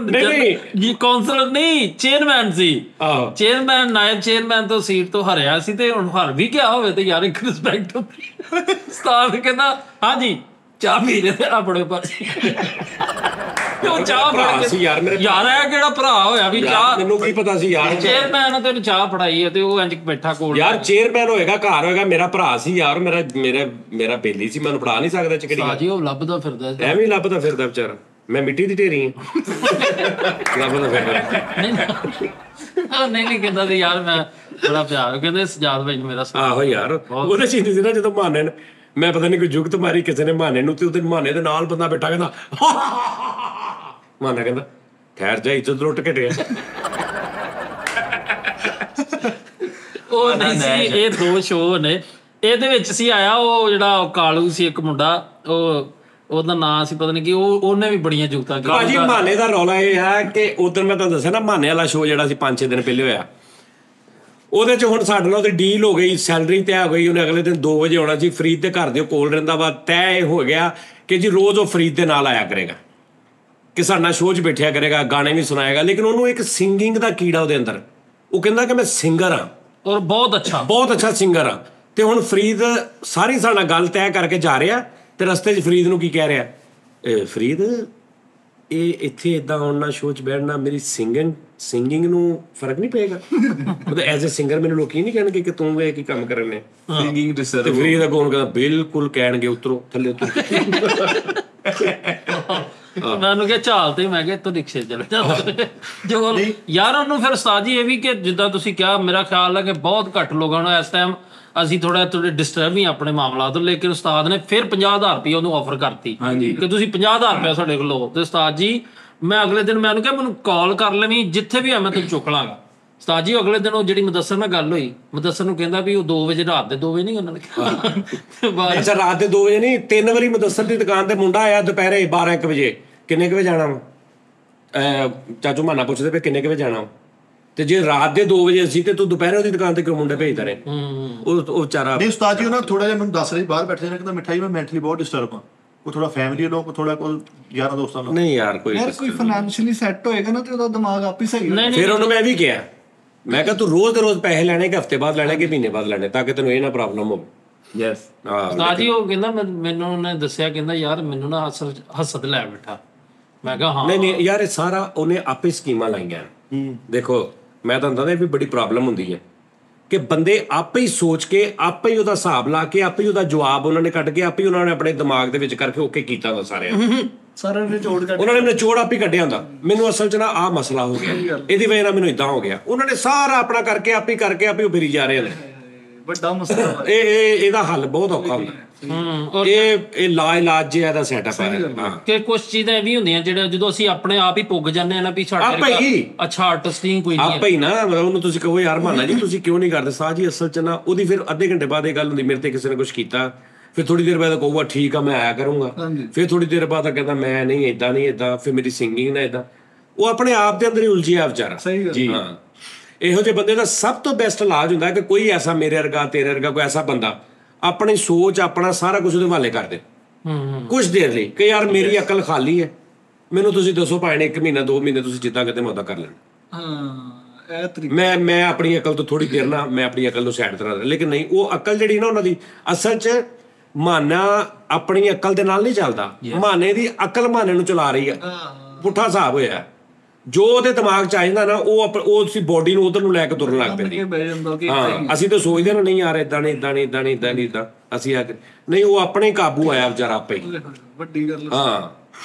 ਨਹੀਂ ਜੀ ਕਾਉਂਸਲਰ ਨਹੀਂ ਚੇਅਰਮੈਨ ਸੀ। ਆਹੋ ਚੇਅਰਮੈਨ ਨਾਇਬ ਚੇਅਰਮੈਨ ਤੋਂ ਸੀਟ ਤੋਂ ਹਰਿਆ ਸੀ ਤੇ ਹੁਣ ਹਰ ਵੀ ਗਿਆ ਹੋਵੇ ਤੇ ਯਾਰ ਇੱਕ ਰਿਸਪੈਕਟ ਹੁੰਦੀ। ਉਸਤਾਦ ਕਹਿੰਦਾ ਹਾਂਜੀ ਚਾਹ ਪੀ ਲੈ ਆਪਣੇ ਪਾਸੇ ਉਹ ਚਾਹ ਫੜਾ ਸੀ ਯਾਰ ਮੇਰੇ ਯਾਰ ਇਹ ਕਿਹੜਾ ਭਰਾ ਹੋਇਆ ਵੀ ਚਾਹ ਮੈਨੂੰ ਕੀ ਪਤਾ ਸੀ ਯਾਰ ਚੇਅਰਮੈਨ ਤੈਨੂੰ ਚਾਹ ਫੜਾਈ ਹੈ ਤੇ ਉਹ ਇੰਜ ਬੈਠਾ ਕੋਲ ਯਾਰ ਚੇਅਰਮੈਨ ਹੋਏਗਾ ਘਰ ਹੋਏਗਾ ਮੇਰਾ ਭਰਾ ਸੀ ਯਾਰ ਮੇਰਾ ਬੇਲੀ ਸੀ ਮੈਨੂੰ ਫੜਾ ਨਹੀਂ ਸਕਦਾ ਚਿਕੜੀ ਸਾਜੀ ਉਹ ਲੱਭਦਾ ਫਿਰਦਾ ਐਵੇਂ ਹੀ ਲੱਭਦਾ ਫਿਰਦਾ ਵਿਚਾਰਾ। ਮੈਂ ਮਿੱਟੀ ਦੀ ਢੇਰੀ ਹਾਂ ਲੱਭਦਾ ਫਿਰਦਾ। ਨਹੀਂ ਕਹਿੰਦਾ ਤੇ ਯਾਰ ਮੈਂ ਬੜਾ ਪਿਆਰ ਕਹਿੰਦੇ ਸਜਾਦ ਭਾਈ ਮੇਰਾ ਆਹੋ ਯਾਰ ਉਹਦੇ ਚੀਜ਼ ਸੀ ਨਾ ਜਦੋਂ ਮਾਨੇ ਨੇ ਮੈਂ ਪਤਾ ਨਹੀਂ ਕੋਈ ਜੁਗਤ ਮਾਰੀ ਕਿਸੇ ਨੇ ਮਾਨੇ ਨੂੰ ਤੇ ਉਹਦੇ ਮਾਨੇ ਦੇ ਨਾਲ ਬੰਦਾ ਬੈਠਾ ਕਹਿੰਦਾ ਮਾਨਾ ਕਹਿੰਦਾ ਠਹਿਰ ਜਾ ਇੱਜ਼ਤ ਲੁੱਟ ਕੇ ਟਿਆ। ਉਹ ਨਹੀਂ ਸੀ ਇਹ 2 ਸ਼ੋਅ ਨੇ ਇਹਦੇ ਵਿੱਚ ਸੀ ਆਇਆ ਉਹ ਜਿਹੜਾ ਕਾਲੂ ਸੀ ਇੱਕ ਮੁੰਡਾ ਉਹਦਾ ਨਾਂ ਸੀ ਪਤਾ ਨਹੀਂ ਕੀ ਉਹਨੇ ਵੀ ਬੜੀਆਂ ਜੁਗਤਾਂ ਭਾਜੀ ਮਾਨੇ ਦਾ ਰੌਲਾ ਇਹ ਹੈ ਕਿ ਉਦੋਂ ਮੈਂ ਤੁਹਾਨੂੰ ਦੱਸਿਆ ਨਾ ਮਾਨੇ ਵਾਲਾ ਸ਼ੋਅ ਜਿਹੜਾ ਸੀ 5-6 ਦਿਨ ਪਹਿਲੇ ਹੋਇਆ ਉਹਦੇ ਚ ਹੁਣ ਸਾਡੇ ਨਾਲ ਉਹਦੀ ਡੀਲ ਹੋ ਗਈ ਸੈਲਰੀ ਤੈਅ ਹੋ ਗਈ। ਉਹਨੇ ਅਗਲੇ ਦਿਨ 2 ਵਜੇ ਆਉਣਾ ਸੀ। ਫਰੀਦ ਦੇ ਘਰ ਦੇ ਕੋਲ ਰਹਿੰਦਾ ਵਾ ਤੈਅ ਇਹ ਹੋ ਗਿਆ ਕਿ ਜੀ ਰੋਜ਼ ਉਹ ਫਰੀਦ ਦੇ ਨਾਲ ਆਇਆ ਕਰੇਗਾ ਕਿ ਸਾਡੇ ਨਾਲ ਸ਼ੋਅ 'ਚ ਬੈਠਿਆ ਕਰੇਗਾ ਗਾਣੇ ਵੀ ਸੁਣਾਏਗਾ। ਲੇਕਿਨ ਉਹਨੂੰ ਇੱਕ ਸਿੰਗਿੰਗ ਦਾ ਕੀੜਾ ਉਹਦੇ ਅੰਦਰ। ਉਹ ਕਹਿੰਦਾ ਕਿ ਮੈਂ ਸਿੰਗਰ ਹਾਂ ਔਰ ਬਹੁਤ ਅੱਛਾ ਸਿੰਗਰ ਹਾਂ। ਤੇ ਹੁਣ ਫਰੀਦ ਸਾਰੀ ਸਾਡੇ ਨਾਲ ਗੱਲ ਤੈਅ ਕਰਕੇ ਜਾ ਰਿਹਾ ਤੇ ਰਸਤੇ 'ਚ ਫਰੀਦ ਨੂੰ ਕੀ ਕਹਿ ਰਿਹਾ ਫਰੀਦ ਇਹ ਇੱਥੇ ਇਦਾਂ ਆਉਣਾ ਸ਼ੋਅ 'ਚ ਬੈਠਣਾ ਮੇਰੀ ਸਿੰਗਿੰਗ ਨੂੰ ਫਰਕ ਨਹੀਂ ਪਏਗਾ? ਮਤਲਬ ਐਜ਼ ਅ ਸਿੰਗਰ ਮੈਨੂੰ ਲੋਕੀ ਨਹੀਂ ਕਹਿਣਗੇ ਕਿ ਤੂੰ ਇਹ ਕੀ ਕੰਮ ਕਰ ਰਹੇ ਸਿੰਗਿੰਗ ਡਿਸਟਰਬ ਤੇ ਫਰੀਦ ਅੱਗੋਂ ਕਹਿੰਦਾ ਬਿਲਕੁਲ ਕਹਿਣਗੇ ਉਤਰੋ ਥੱਲੇ ਉਤਰੋ। ਮੈਨੂੰ ਕਿਹਾ ਚਾਲ ਤੇ ਮੈਂ ਕਿਹਾ ਤੂੰ ਰਿਕਸ਼ੇ ਚਲੇ ਜਾ ਜੋ ਯਾਰ ਉਹਨੂੰ ਫਿਰ ਉਸਤਾਦ ਜੀ ਇਹ ਵੀ ਕਿ ਜਿੱਦਾਂ ਤੁਸੀਂ ਕਿਹਾ ਮੇਰਾ ਖਿਆਲ ਹੈ ਕਿ ਬਹੁਤ ਘੱਟ ਲੋਕਾਂ ਨੂੰ ਇਸ ਟਾਈਮ ਅਸੀਂ ਥੋੜੇ ਡਿਸਟਰਬ ਹੀ ਆਪਣੇ ਮਾਮਲਾ ਤੋਂ। ਲੇਕਿਨ ਉਸਤਾਦ ਨੇ ਫਿਰ 50,000 ਰੁਪਏ ਉਹਨੂੰ ਆਫਰ ਕਰਤੀ ਕਿ ਤੁਸੀਂ 50,000 ਰੁਪਏ ਸਾਡੇ ਕੋਲ ਲਓ। ਤੇ ਉਸਤਾਦ ਜੀ ਮੈਂ ਅਗਲੇ ਦਿਨ ਮੈਨੂੰ ਕਿਹਾ ਮੈਨੂੰ ਕਾਲ ਕਰ ਲੈਵੀਂ ਜਿੱਥੇ ਵੀ ਆ ਮੈਂ ਤੈਨੂੰ ਚੁੱਕ ਲਾਂਗਾ। ਉਸਤਾਦ ਜੀ ਅਗਲੇ ਦਿਨ ਉਹ ਜਿਹੜੀ ਮੁਦੱਸਰ ਨਾਲ ਗੱਲ ਹੋਈ ਮੁਦੱਸਰ ਨੂੰ ਕਹਿੰਦਾ ਵੀ ਉਹ 2 ਵਜੇ ਰਾਤ ਦੇ 2 ਵਜੇ ਨਹੀਂ ਉਹਨਾਂ ਨੇ ਕਿਹਾ ਅੱਛਾ ਰਾਤ ਦੇ 2 ਵਜੇ ਨਹੀਂ 3 ਵਾਰੀ ਮੁਦੱਸਰ ਦੀ ਦੁਕਾਨ ਤੇ ਮੁੰਡਾ ਆਇਆ ਦੁਪਹਿਰੇ 12-1 ਵਜੇ। ਕਿੰਨੇ ਕੁ ਵਜੇ ਜਾਣਾ ਵਾ ਚਾਚੂ ਮਾਨਾ ਪੁੱਛਦੇ ਪਏ ਕਿੰਨੇ ਕੁ ਵਜੇ ਜਾਣਾ ਤੇ ਜੇ ਰਾਤ ਦੇ 2 ਵਜੇ ਸੀ ਤੇ ਤੂੰ ਦੁਪਹਿਰੇ ਉਹਦੀ ਦੁਕਾਨ ਤੇ ਕਿਉਂ ਮੁੰਡੇ ਭੇਜਦਾ ਰਹੇ? ਉਹ ਵਿਚਾਰਾ ਨਹੀਂ ਉਸਤਾਦ ਜੀ ਉਹਨਾਂ ਥੋੜਾ ਜਿਹਾ ਮੈਨੂੰ ਦੱਸ ਰਹੀ ਬਾਹਰ ਬੈਠੇ ਨੇ ਕਹਿੰਦਾ ਮਿੱਠਾ ਜੀ ਮੈਂ ਮੈਂਟਲੀ ਬਹੁਤ ਡਿਸਟਰਬ ਹਾਂ। ਉਹ ਥੋੜਾ ਫੈਮਿਲੀ ਲੋਕ ਥੋੜਾ ਕੋਲ ਯਾਰਾਂ ਦੋਸਤਾਂ ਨਾਲ ਨਹੀਂ ਯਾਰ ਕੋਈ ਫਾਈਨੈਂਸ਼ੀਅਲੀ ਸੈੱਟ ਹੋਏਗਾ ਨਾ ਤੇ ਉਹਦਾ ਦਿਮਾਗ ਆਪ ਹੀ ਸਹੀ ਹੋ। ਫਿਰ ਉਹਨੂੰ ਮੈਂ ਵੀ ਕਿਹਾ ਮੈਂ ਕਿਹਾ ਤੂੰ ਰੋਜ਼ ਦੇ ਰੋਜ਼ ਪੈਸੇ ਲੈਣੇ ਕਿ ਹਫਤੇ ਬਾਅਦ ਲੈਣੇ ਕਿ ਮਹੀਨੇ ਬਾਅਦ ਲੈਣੇ ਤਾਂ ਕਿ ਤੈਨੂੰ ਇਹ ਨਾ ਪ੍ਰੋਬਲਮ ਹੋਵੇ। ਯੈਸ ਉਸਤਾਦ ਜੀ ਉਹ ਕਹਿੰਦਾ ਮੈਨੂੰ ਉਹਨੇ ਦੱਸਿਆ ਕਹਿੰਦਾ ਯਾਰ ਮੈਨੂੰ ਨਾ ਹੱਸਦ ਲੈ ਬੈਠਾ। ਮੈਂ ਕਿਹਾ ਹਾਂ ਨਹੀਂ ਯਾਰ ਇਹ ਸਾਰਾ ਉਹਨੇ ਆਪੇ ਸਕੀਮਾਂ ਲਾਈਆਂ। ਦੇਖੋ ਮੈਂ ਤੁਹਾਨੂੰ ਦੱਸਦਾ ਵੀ ਬੜੀ ਪ੍ਰੋਬਲਮ ਹੁੰਦੀ ਹੈ ਕਿ ਬੰਦੇ ਆਪੇ ਹੀ ਸੋਚ ਕੇ ਆਪੇ ਹੀ ਉਹਦਾ ਹਿਸਾਬ ਲਾ ਕੇ ਆਪੇ ਹੀ ਉਹਦਾ ਜਵਾਬ ਉਹਨਾਂ ਨੇ ਕੱਢ ਕੇ ਆਪੇ ਹੀ ਉਹਨਾਂ ਨੇ ਆਪਣੇ ਦਿਮਾਗ ਦੇ ਵਿੱਚ ਕਰਕੇ ਓਕੇ ਕੀਤਾ ਹੁੰਦਾ ਸਾਰਿਆਂ ਨੇ ਸਾਰਾ ਨਿਚੋੜ ਕੱਢ ਉਹਨਾਂ ਨੇ ਨਿਚੋੜ ਆਪ ਹੀ ਕੱਢਿਆ ਹੁੰਦਾ ਮੈਨੂੰ ਅਸਲ 'ਚ ਨਾ ਆਹ ਮਸਲਾ ਹੋ ਗਿਆ ਇਹਦੀ ਵਜ੍ਹਾ ਨਾਲ ਮੈਨੂੰ ਇਦਾਂ ਹੋ ਗਿਆ ਉਹਨਾਂ ਨੇ ਸਾਰਾ ਆਪਣਾ ਕਰਕੇ ਆਪੇ ਹੀ ਉਹ ਫਿਰੀ ਜਾ ਰਹੇ ਨੇ ਵੱਡਾ ਮਸਲਾ ਵਾ। ਇਹਦਾ ਹੱਲ ਬਹੁਤ ਔਖਾ ਹੁੰਦਾ ਔਰ ਇਹ ਇਲਾਜ ਜਿਹਾ ਦਾ ਸੈਟਅਪ ਹੈ ਹਾਂ ਕਿ ਕੁਝ ਚੀਜ਼ਾਂ ਇਹ ਵੀ ਹੁੰਦੀਆਂ ਜਿਹੜਾ ਜਦੋਂ ਅਸੀਂ ਆਪਣੇ ਆਪ ਹੀ ਪੁੱਗ ਜਾਂਦੇ ਆ ਨਾ ਵੀ ਸਾਡੇ ਆਪੇ ਹੀ। ਅੱਛਾ ਆਰਟਿਸਟਿੰਗ ਕੋਈ ਨਹੀਂ ਆਪੇ ਹੀ ਨਾ ਮਤਲਬ ਉਹਨੂੰ ਤੁਸੀਂ ਕਹੋ ਯਾਰ ਮਾਨਾ ਜੀ ਤੁਸੀਂ ਕਿਉਂ ਨਹੀਂ ਕਰਦੇ ਸਾਹ ਜੀ ਅਸਲ 'ਚ ਨਾ ਉਹਦੀ ਫਿਰ ਅੱਧੇ ਘੰਟੇ ਬਾਅਦ ਇਹ ਗੱਲ ਹੁੰਦੀ ਮੇਰੇ ਤੇ ਕਿਸੇ ਨੇ ਕੁਝ ਕੀਤਾ ਫਿਰ ਥੋੜੀ ਦੇਰ ਬਾਅਦ ਕਹੂਗਾ ਠੀਕ ਆ ਮੈਂ ਆਇਆ ਕਰੂੰਗਾ ਫਿਰ ਥੋੜੀ ਦੇਰ ਬਾਅਦ ਕਹਿੰਦਾ ਮੈਂ ਨਹੀਂ ਇਦਾਂ ਫਿਰ ਮੇਰੀ ਸਿੰਗਿੰਗ ਨਾ ਇਦਾਂ ਉਹ ਆਪਣੇ ਆਪ ਦੇ ਅੰਦਰ ਹੀ ਉਲਝਿਆ ਵਿਚਾਰਾ ਸਹੀ ਗੱਲ। ਜੀ ਹਾਂ ਇਹੋ ਜਿਹੇ ਬੰਦੇ ਦਾ ਸਭ ਤੋਂ ਬੈਸਟ ਇਲਾਜ ਹੁੰਦਾ ਕਿ ਕੋਈ ਐਸਾ ਮੇਰੇ ਵਰਗਾ ਤੇਰੇ ਵਰਗਾ ਕੋਈ ਐਸਾ ਬੰਦਾ ਆਪਣੀ ਸੋਚ ਆਪਣਾ ਸਾਰਾ ਕੁਝ ਉਹਦੇ ਹਵਾਲੇ ਕਰ ਦੇ ਕੁਝ ਦੇਰ ਲਈ ਕਿ ਯਾਰ ਮੇਰੀ ਅਕਲ ਖਾਲੀ ਹੈ ਮੈਨੂੰ ਤੁਸੀਂ ਦੱਸੋ ਭਾਵੇਂ 1 ਮਹੀਨਾ 2 ਮਹੀਨੇ ਤੁਸੀਂ ਜਿੱਦਾਂ ਕਿਤੇ ਮੈਂ ਉਦਾਂ ਕਰ ਲੈਣਾ ਹਾਂ ਇਹ ਤਰੀਕਾ ਮੈਂ ਆਪਣੀ ਅਕਲ ਤੋਂ ਥੋੜੀ ਦੇਰ ਨਾ ਮੈਂ ਆਪਣੀ ਅਕਲ ਨੂੰ ਸਾਈਡ ਤੇ ਰੱਖ ਲੇਕਿਨ ਨਹੀਂ ਉਹ ਅਕਲ ਜਿਹੜੀ ਨਾ ਉਹਨਾਂ ਦੀ ਅਸਲ 'ਚ ਮਾਨਾ ਆਪਣੀ ਅਕਲ ਦੇ ਨਾਲ ਨਹੀਂ ਚੱਲਦਾ ਮਾਨੇ ਦੀ ਅਕਲ ਮਾਨੇ ਨੂੰ ਚਲਾ ਰਹੀ ਆ ਪੁੱਠਾ ਹਿਸਾਬ ਹੋਇਆ ਜੋ ਉਹਦੇ ਦਿਮਾਗ 'ਚ ਆ ਜਾਂਦਾ ਨਾ ਉਹ ਉਸਦੀ ਬੋਡੀ ਨੂੰ ਉਧਰ ਨੂੰ ਲੈ ਕੇ ਤੁਰਨ ਲੱਗ ਪੈਂਦੀ ਬਹਿ ਜਾਂਦਾ ਕਿ ਹਾਂ ਅਸੀਂ ਤਾਂ ਸੋਚਦੇ ਨਾ ਨਹੀਂ ਯਾਰ ਇਦਾਂ ਅਸੀਂ ਆ ਨਹੀਂ ਉਹ ਆਪਣੇ ਕਾਬੂ ਆਇਆ ਵਿਚਾਰਾ ਆਪੇ ਹੀ ਵੱਡੀ ਗੱਲ ਹਾਂ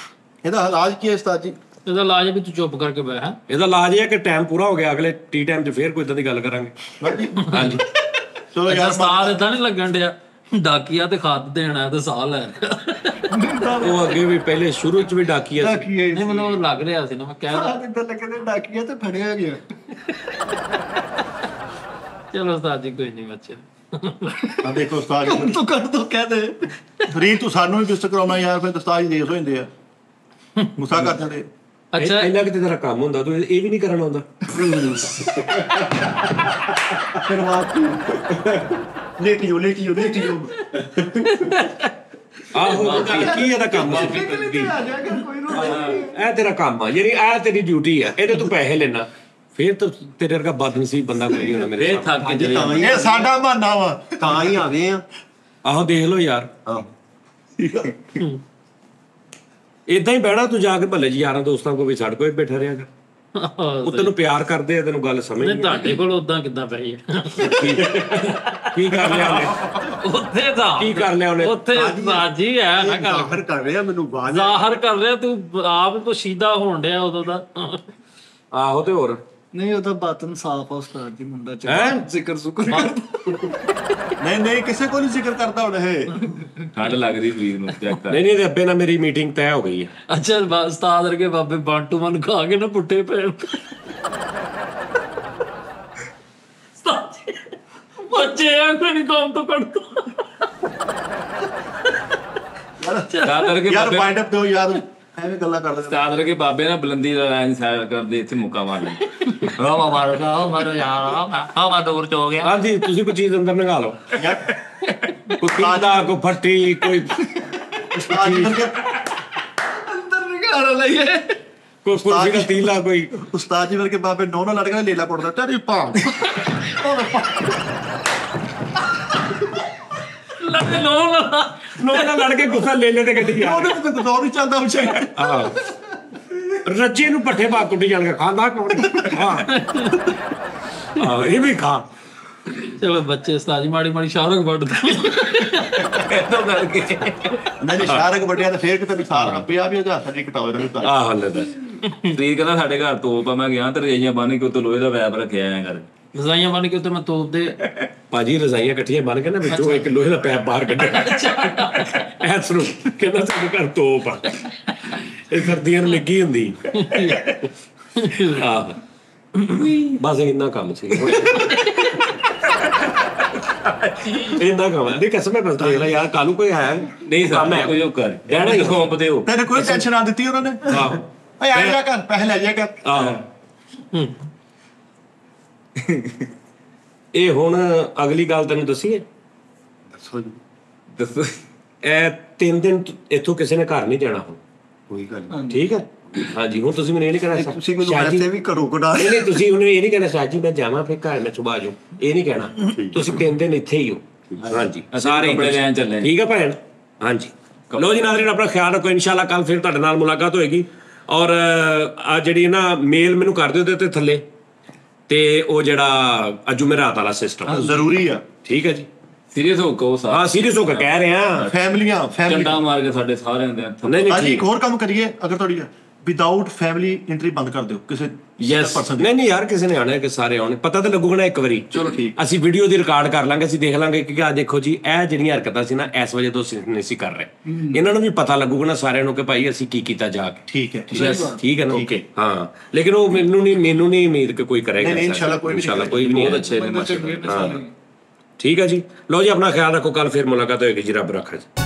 ਇਹਦਾ ਇਲਾਜ ਕੀ ਹੈ ਉਸਤਾਦ ਜੀ? ਇਹਦਾ ਇਲਾਜ ਵੀ ਤੂੰ ਚੁੱਪ ਕਰਕੇ ਬਹਿ ਹੈ ਇਹਦਾ ਇਲਾਜ ਇਹ ਹੈ ਕਿ ਟਾਈਮ ਪੂਰਾ ਹੋ ਗਿਆ ਅਗਲੇ ਟੀ ਟਾਈਮ 'ਚ ਫੇਰ ਕੋਈ ਇਦਾਂ ਦੀ ਗੱਲ ਕਰਾਂਗੇ ਹਾਂਜੀ ਚਲੋ ਯਾਰ ਸਾਲ ਇਦਾਂ ਨਹੀਂ ਲੱਗਣ ਡਿਆ ਡਾਕੀਆ ਤੇ ਖਾਦ ਦੇਣਾ ਤੇ ਸਾਹ ਲੈ ਰਿਹਾ ਉਹ ਅੱਗੇ ਵੀ ਪਹਿਲੇ ਸ਼ੁਰੂ 'ਚ ਵੀ ਡਾਕੀਆ ਸੀ ਕੀ ਹੈ ਨਹੀਂ ਮੈਨੂੰ ਲੱਗ ਰਿਹਾ ਸੀ ਨਾ ਮੈਂ ਕਹਿ ਇਦਾਂ ਲੱਗਦੇ ਡਾਕੀਆ ਤੇ ਫੜਿਆ ਗਿਆ ਚਲੋ ਉਸਤਾਦ ਜੀ ਕੋਈ ਨਹੀਂ ਬੱਚੇ ਆ ਦੇਖੋ ਉਸਤਾਦ ਜੀ ਤੂੰ ਕਰ ਦੋ ਕਹਿ ਦੇ ਫਰੀਦ ਤੂੰ ਸਾਨੂੰ ਵੀ ਵਿਸਤ ਕਰਾਉਣਾ ਯਾਰ ਫਿਰ ਉਸਤਾਦ ਜੀ ਦੇਸ ਹੋ ਜਾਂਦੇ ਆ ਗੁੱਸਾ ਕਰ ਜਾਂਦੇ ਅੱਛਾ ਇੰਨਾ ਕਿਤੇ ਤੇਰਾ ਕੰਮ ਹੁੰਦਾ ਤੂੰ ਇਹ ਵੀ ਨਹੀਂ ਕਰਨਾ ਹੁੰਦਾ ਲੇਟੀਓ ਆਹੋ ਕੀ ਇਹਦਾ ਕੰਮ ਸੀ ਆ ਜਾਏਗਾ ਕੋਈ ਨੂੰ ਇਹ ਤੇਰਾ ਕੰਮ ਆ ਯਾਨੀ ਇਹ ਤੇਰੀ ਡਿਊਟੀ ਆ ਇਹਦੇ ਤੂੰ ਪੈਸੇ ਲੈਣਾ ਫਿਰ ਤਾਂ ਤੇਰੇ ਵਰਗਾ ਬਦਨਸੀਬ ਬੰਦਾ ਕੋਈ ਨਹੀਂ ਹੋਣਾ ਮੇਰੇ ਇਹ ਥੱਕ ਕੇ ਚਲੇ ਇਹ ਸਾਡਾ ਬਹਾਨਾ ਵਾ ਤਾਂ ਹੀ ਆ ਗਏ ਆ ਆਹੋ ਦੇਖ ਲਓ ਯਾਰ ਇਦਾਂ ਹੀ ਬਹਿਣਾ ਤੂੰ ਜਾ ਕੇ ਭੱਲੇ ਜੀ ਯਾਰਾਂ ਦੋਸਤਾਂ ਕੋਲ ਵੀ ਛੱਡ ਕੋਈ ਬੈਠਾ ਰਿਹਾ ਕਰ ਉਹ ਤੈਨੂੰ ਪਿਆਰ ਕਰਦੇ ਆ ਤੈਨੂੰ ਗੱਲ ਸਮਝ ਨਹੀਂ ਤੁਹਾਡੇ ਕੋਲ ਉਦਾਂ ਕਿੱਦਾਂ ਪਈ ਹੈ ਕੀ ਕਰ ਲਿਆ ਉਹਨੇ ਉੱਥੇ ਤਾਂ ਕੀ ਕਰ ਲਿਆ ਉਹਨੇ ਉੱਥੇ ਸਾਜੀ ਹੈ ਨਾ ਗੱਲ ਜ਼ਾਹਰ ਕਰ ਰਿਹਾ ਮੈਨੂੰ ਬਾਅਦ ਜ਼ਾਹਰ ਕਰ ਰਿਹਾ ਤੂੰ ਆਪ ਪੋਸ਼ੀਦਾ ਹੋਣ ਡਿਆ ਉਦੋਂ ਦਾ ਆਹੋ ਤੇ ਹੋਰ ਨਹੀਂ ਉਹਦਾ ਬਾਤਨ ਸਾਫ ਆ ਉਸਤਾਦ ਜੀ ਮੁੰਡਾ ਚ ਹੈਂ? ਜ਼ਿਕਰ ਸੁਕਰ ਨਹੀਂ ਕਿਸੇ ਕੋਲ ਨਹੀਂ ਜ਼ਿਕਰ ਕਰਦਾ ਹੁਣ ਇਹ ਠੰਡ ਲੱਗਦੀ ਵੀਰ ਨੂੰ ਚੈੱਕ ਕਰ ਨਹੀਂ ਤੇ ਅੱਬੇ ਨਾਲ ਮੇਰੀ ਮੀਟਿੰਗ ਤੈਅ ਹੋ ਗਈ ਹੈ ਅੱਛਾ ਉਸਤਾਦ ਵਰਗੇ ਬਾਬੇ ਬਾਂਟੂ ਮਨ ਖਾ ਕੇ ਨਾ ਪੁੱਟੇ ਪੈਣ ਬੱਚੇ ਆ ਕੋਈ ਕੰਮ ਤੋਂ ਕੱਢ ਚਾਦਰ ਕੇ ਯਾਰ ਬਾਬੇ ਵਾਈਂਡ ਅਪ ਦਿਓ ਯਾਰ ਐਵੇਂ ਗੱਲਾਂ ਕਰਦੇ ਚਾਦਰ ਕੇ ਬਾਬੇ ਨਾ ਬੁਲੰਦੀ ਦਾ ਲਾਈਨ ਸਾਈਡ ਕਰਦੇ ਇੱਥੇ ਮੁੱਕਾ ਮਾਰ ਲੈ ਉਹ ਮਾਰੋ ਯਾਰ ਆ ਦੂਰ ਚ ਹੋ ਗਿਆ ਹਾਂਜੀ ਤੁਸੀਂ ਕੋਈ ਚੀਜ਼ ਅੰਦਰ ਲਗਾ ਲਓ ਕੋਈ ਕਿੰਦਾ ਕੋਈ ਫੱਟੀ ਕੋਈ ਉਸਤਾਦ ਜੀ ਵਰਗੇ ਅੰਦਰ ਨਿਕਾਲ ਲਈਏ ਕੋਈ ਕੁਰਸੀ ਦਾ ਤੀਲਾ ਕੋਈ ਉਸਤਾਦ ਜੀ ਵਰਗੇ ਬਾਬੇ ਨੌ ਨਾਲ ਲੜ ਕੇ ਲੇਲਾ ਪੁੱਟਦਾ ਤੇਰੀ ਭਾਂ ਲੱਗੇ ਲੋਨ ਲੋਕਾਂ ਨਾਲ ਲੜ ਕੇ ਗੁੱਸਾ ਲੈ ਤੇ ਗੱਡੀ ਆ ਉਹਦੇ ਤੇ ਦੌਰ ਹੀ ਚੱਲਦਾ ਵਿਚਾਰਾ ਆਹ ਰੱਜੇ ਨੂੰ ਪੱਠੇ ਪਾ ਕੁੱਟੀ ਜਾਣਗੇ ਖਾਂਦਾ ਕੌਣ ਹਾਂ ਇਹ ਵੀ ਖਾ ਚਲੋ ਬੱਚੇ ਉਸਤਾਦ ਜੀ ਮਾੜੀ ਮਾੜੀ ਸ਼ਾਰਕ ਵੱਢਦੇ ਇਦੋਂ ਕਰਕੇ ਨਹੀਂ ਸ਼ਾਰਕ ਵੱਡਿਆ ਤੇ ਫੇਰ ਕਿਤੇ ਵੀ ਸਾਰ ਪਿਆ ਵੀ ਉਹਦਾ ਹੱਥ ਕਟਾਵੇ ਦਾ ਆਹ ਲੈ ਦੱਸ ਪ੍ਰੀਤ ਕਹਿੰਦਾ ਸਾਡੇ ਘਰ ਤੋਪ ਆ ਮੈਂ ਗਿਆ ਤੇ ਰੇਜੀਆਂ ਬੰਨ ਕੇ ਉੱਤੇ ਲੋਹੇ ਦਾ ਵੈਬ ਰੱਖਿਆ ਐ ਕਰ ਰਜ਼ਾਈਆਂ ਬਣ ਕੇ ਉੱਤੇ ਮੈਂ ਤੋਪ ਦੇ ਭਾਜੀ ਰਜ਼ਾਈਆਂ ਇਕੱਠੀਆਂ ਬਣ ਕੇ ਨਾ ਵਿੱਚੋਂ ਇੱਕ ਲੋਹੇ ਦਾ ਪੈਪ ਬਾਹਰ ਕੱਢਿਆ ਐਸ ਨੂੰ ਕਹਿੰਦਾ ਸਾਡੇ ਘਰ ਤੋਪ ਆ ਇਹ ਸਰਦੀਆਂ ਨੂੰ ਲੱਗੀ ਹੁੰਦੀ ਆਹ ਬਸ ਇੰਨਾ ਕੰਮ ਸੀ ਇੰਨਾ ਕੰਮ ਨਹੀਂ ਕਸਮ ਹੈ ਬਸ ਦੇਖ ਲੈ ਯਾਰ ਕਾਲੂ ਕੋਈ ਆਇਆ ਨਹੀਂ ਸਰ ਮੈਂ ਕੋਈ ਕਰ ਕਹਿਣਾ ਹੀ ਸੌਂਪ ਦੇ ਹੋ ਤੈਨੂੰ ਕੋਈ ਟੈਨਸ਼ਨ ਨਾ ਦਿੱਤੀ ਉਹਨਾਂ ਨੇ ਆਹੋ ਓਏ ਆ ਜਾ ਕਰ ਪੈਸੇ ਲੈ ਜਾ ਕਰ ਆਹੋ ਇਹ ਹੁਣ ਅਗਲੀ ਗੱਲ ਤੈਨੂੰ ਦੱਸੀਏ ਦੱਸੋ ਜੀ ਦੱਸੋ ਇਹ 3 ਦਿਨ ਇੱਥੋਂ ਕਿਸੇ ਨੇ ਘਰ ਨਹੀਂ ਜਾਣਾ ਹੁਣ ਕੋਈ ਗੱਲ ਨਹੀਂ ਠੀਕ ਹੈ ਹਾਂਜੀ ਹੁਣ ਤੁਸੀਂ ਮੈਨੂੰ ਇਹ ਨਹੀਂ ਕਹਿਣਾ ਤੁਸੀਂ ਮੈਨੂੰ ਵੈਸੇ ਵੀ ਘਰੋਂ ਕਢਾ ਨਹੀਂ ਤੁਸੀਂ ਉਹਨੂੰ ਇਹ ਨਹੀਂ ਕਹਿਣਾ ਸਾਜੀ ਮੈਂ ਜਾਵਾਂ ਫਿਰ ਘਰ ਮੈਂ ਸੁਭਾ ਜਾਊਂ ਇਹ ਨਹੀਂ ਕਹਿਣਾ ਤੁਸੀਂ 3 ਦਿਨ ਇੱਥੇ ਹੀ ਹੋ ਹਾਂਜੀ ਸਾਰੇ ਇੱਥੇ ਲੈਣ ਚੱਲੇ ਠੀਕ ਹੈ ਭੈਣ ਹਾਂਜੀ ਲੋ ਜੀ ਨਾਜ਼ਰੀਨ ਆਪਣਾ ਖਿਆਲ ਰੱਖੋ ਇਨਸ਼ਾਅੱਲਾ ਕੱਲ ਫਿਰ ਤੁਹਾਡੇ ਨਾਲ ਮੁਲਾਕਾਤ ਹੋਏਗੀ ਔਰ ਆ ਜਿਹੜੀ ਨਾ ਮੇਲ ਮੈਨੂੰ ਕਰ ਦਿਓ ਉਹਦੇ ਤੇ ਥੱਲੇ ਤੇ ਉਹ ਜਿਹੜਾ ਜੁਮੇਰਾਤ ਵਾਲਾ ਸਿਸਟਮ ਜ਼ਰੂਰੀ ਆ। ਠੀਕ ਹੈ ਜੀ, ਸੀਰੀਅਸ ਹੋ ਕੇ ਉਹ ਸਾਰਾ ਹਾਂ ਸੀਰੀਅਸ ਹੋ ਕੇ ਕਹਿ ਰਹੇ ਆ। ਫੈਮਲੀਆਂ ਚੰਡਾ ਮਾਰ ਕੇ ਸਾਡੇ ਸਾਰਿਆਂ ਦੇ ਨਹੀਂ ਨਹੀਂ ਅੱਜ ਠੀਕ ਇੱਕ ਹੋਰ ਕੰਮ ਕਰੀਏ, ਅਗਰ ਤੁਹਾਡੀ ਵਿਦਆਊਟ ਫੈਮਿਲੀ ਐਂਟਰੀ ਬੰਦ ਕਰ ਦਿਓ ਕਿਸੇ ਯੈਸ person ਦੀ। ਨਹੀਂ ਯਾਰ ਕਿਸੇ ਨੇ ਆਣਾ ਕਿ ਸਾਰੇ ਆਉਣੇ, ਪਤਾ ਤਾਂ ਲੱਗੂਗਾ ਨਾ ਇੱਕ ਵਾਰੀ। ਚਲੋ ਠੀਕ। ਅਸੀਂ ਵੀਡੀਓ ਦੀ ਰਿਕਾਰਡ ਕਰ ਲਾਂਗੇ, ਅਸੀਂ ਦੇਖ ਲਾਂਗੇ ਕਿ ਆ ਦੇਖੋ ਜੀ ਇਹ ਜਿਹੜੀਆਂ ਹਰਕਤਾਂ ਸੀ ਨਾ ਇਸ ਵਜ੍ਹਾ ਤੋਂ ਅਸੀਂ ਨਹੀਂ ਸੀ ਕਰ ਰਹੇ, ਇਹਨਾਂ ਨੂੰ ਵੀ ਪਤਾ ਲੱਗੂਗਾ ਨਾ ਸਾਰਿਆਂ ਨੂੰ ਕਿ ਭਾਈ ਅਸੀਂ ਕੀ ਕੀਤਾ ਜਾ ਕੇ। ਠੀਕ ਹੈ ਠੀਕ ਹੈ ਨਾ, ਠੀਕ ਹੈ। ਹਾਂ ਲੇਕਿਨ ਉਹ ਮੈਨੂੰ ਨਹੀਂ ਉਮੀਦ ਕਿ ਕੋਈ ਕਰੇਗਾ। ਨਹੀਂ, ਇਨਸ਼ਾਅੱਲਾ ਕੋਈ ਵੀ ਨਹੀਂ ਇਨਸ਼ਾਅੱਲਾ ਕੋਈ ਵੀ ਨਹੀਂ। ਬਹੁਤ ਅੱਛੇ ਨੇ ਬੰਦੇ ਚੰਗੇ ਨੇ ਸਾਰੇ। ਠੀਕ ਹੈ ਜੀ, ਲਓ ਜੀ ਆਪਣਾ ਖਿਆਲ ਰੱਖੋ, ਕੱਲ ਫਿਰ ਮੁਲਾਕਾਤ ਹੋਏਗੀ ਜੀ, ਰੱਬ ਰੱਖਾ ਜੀ।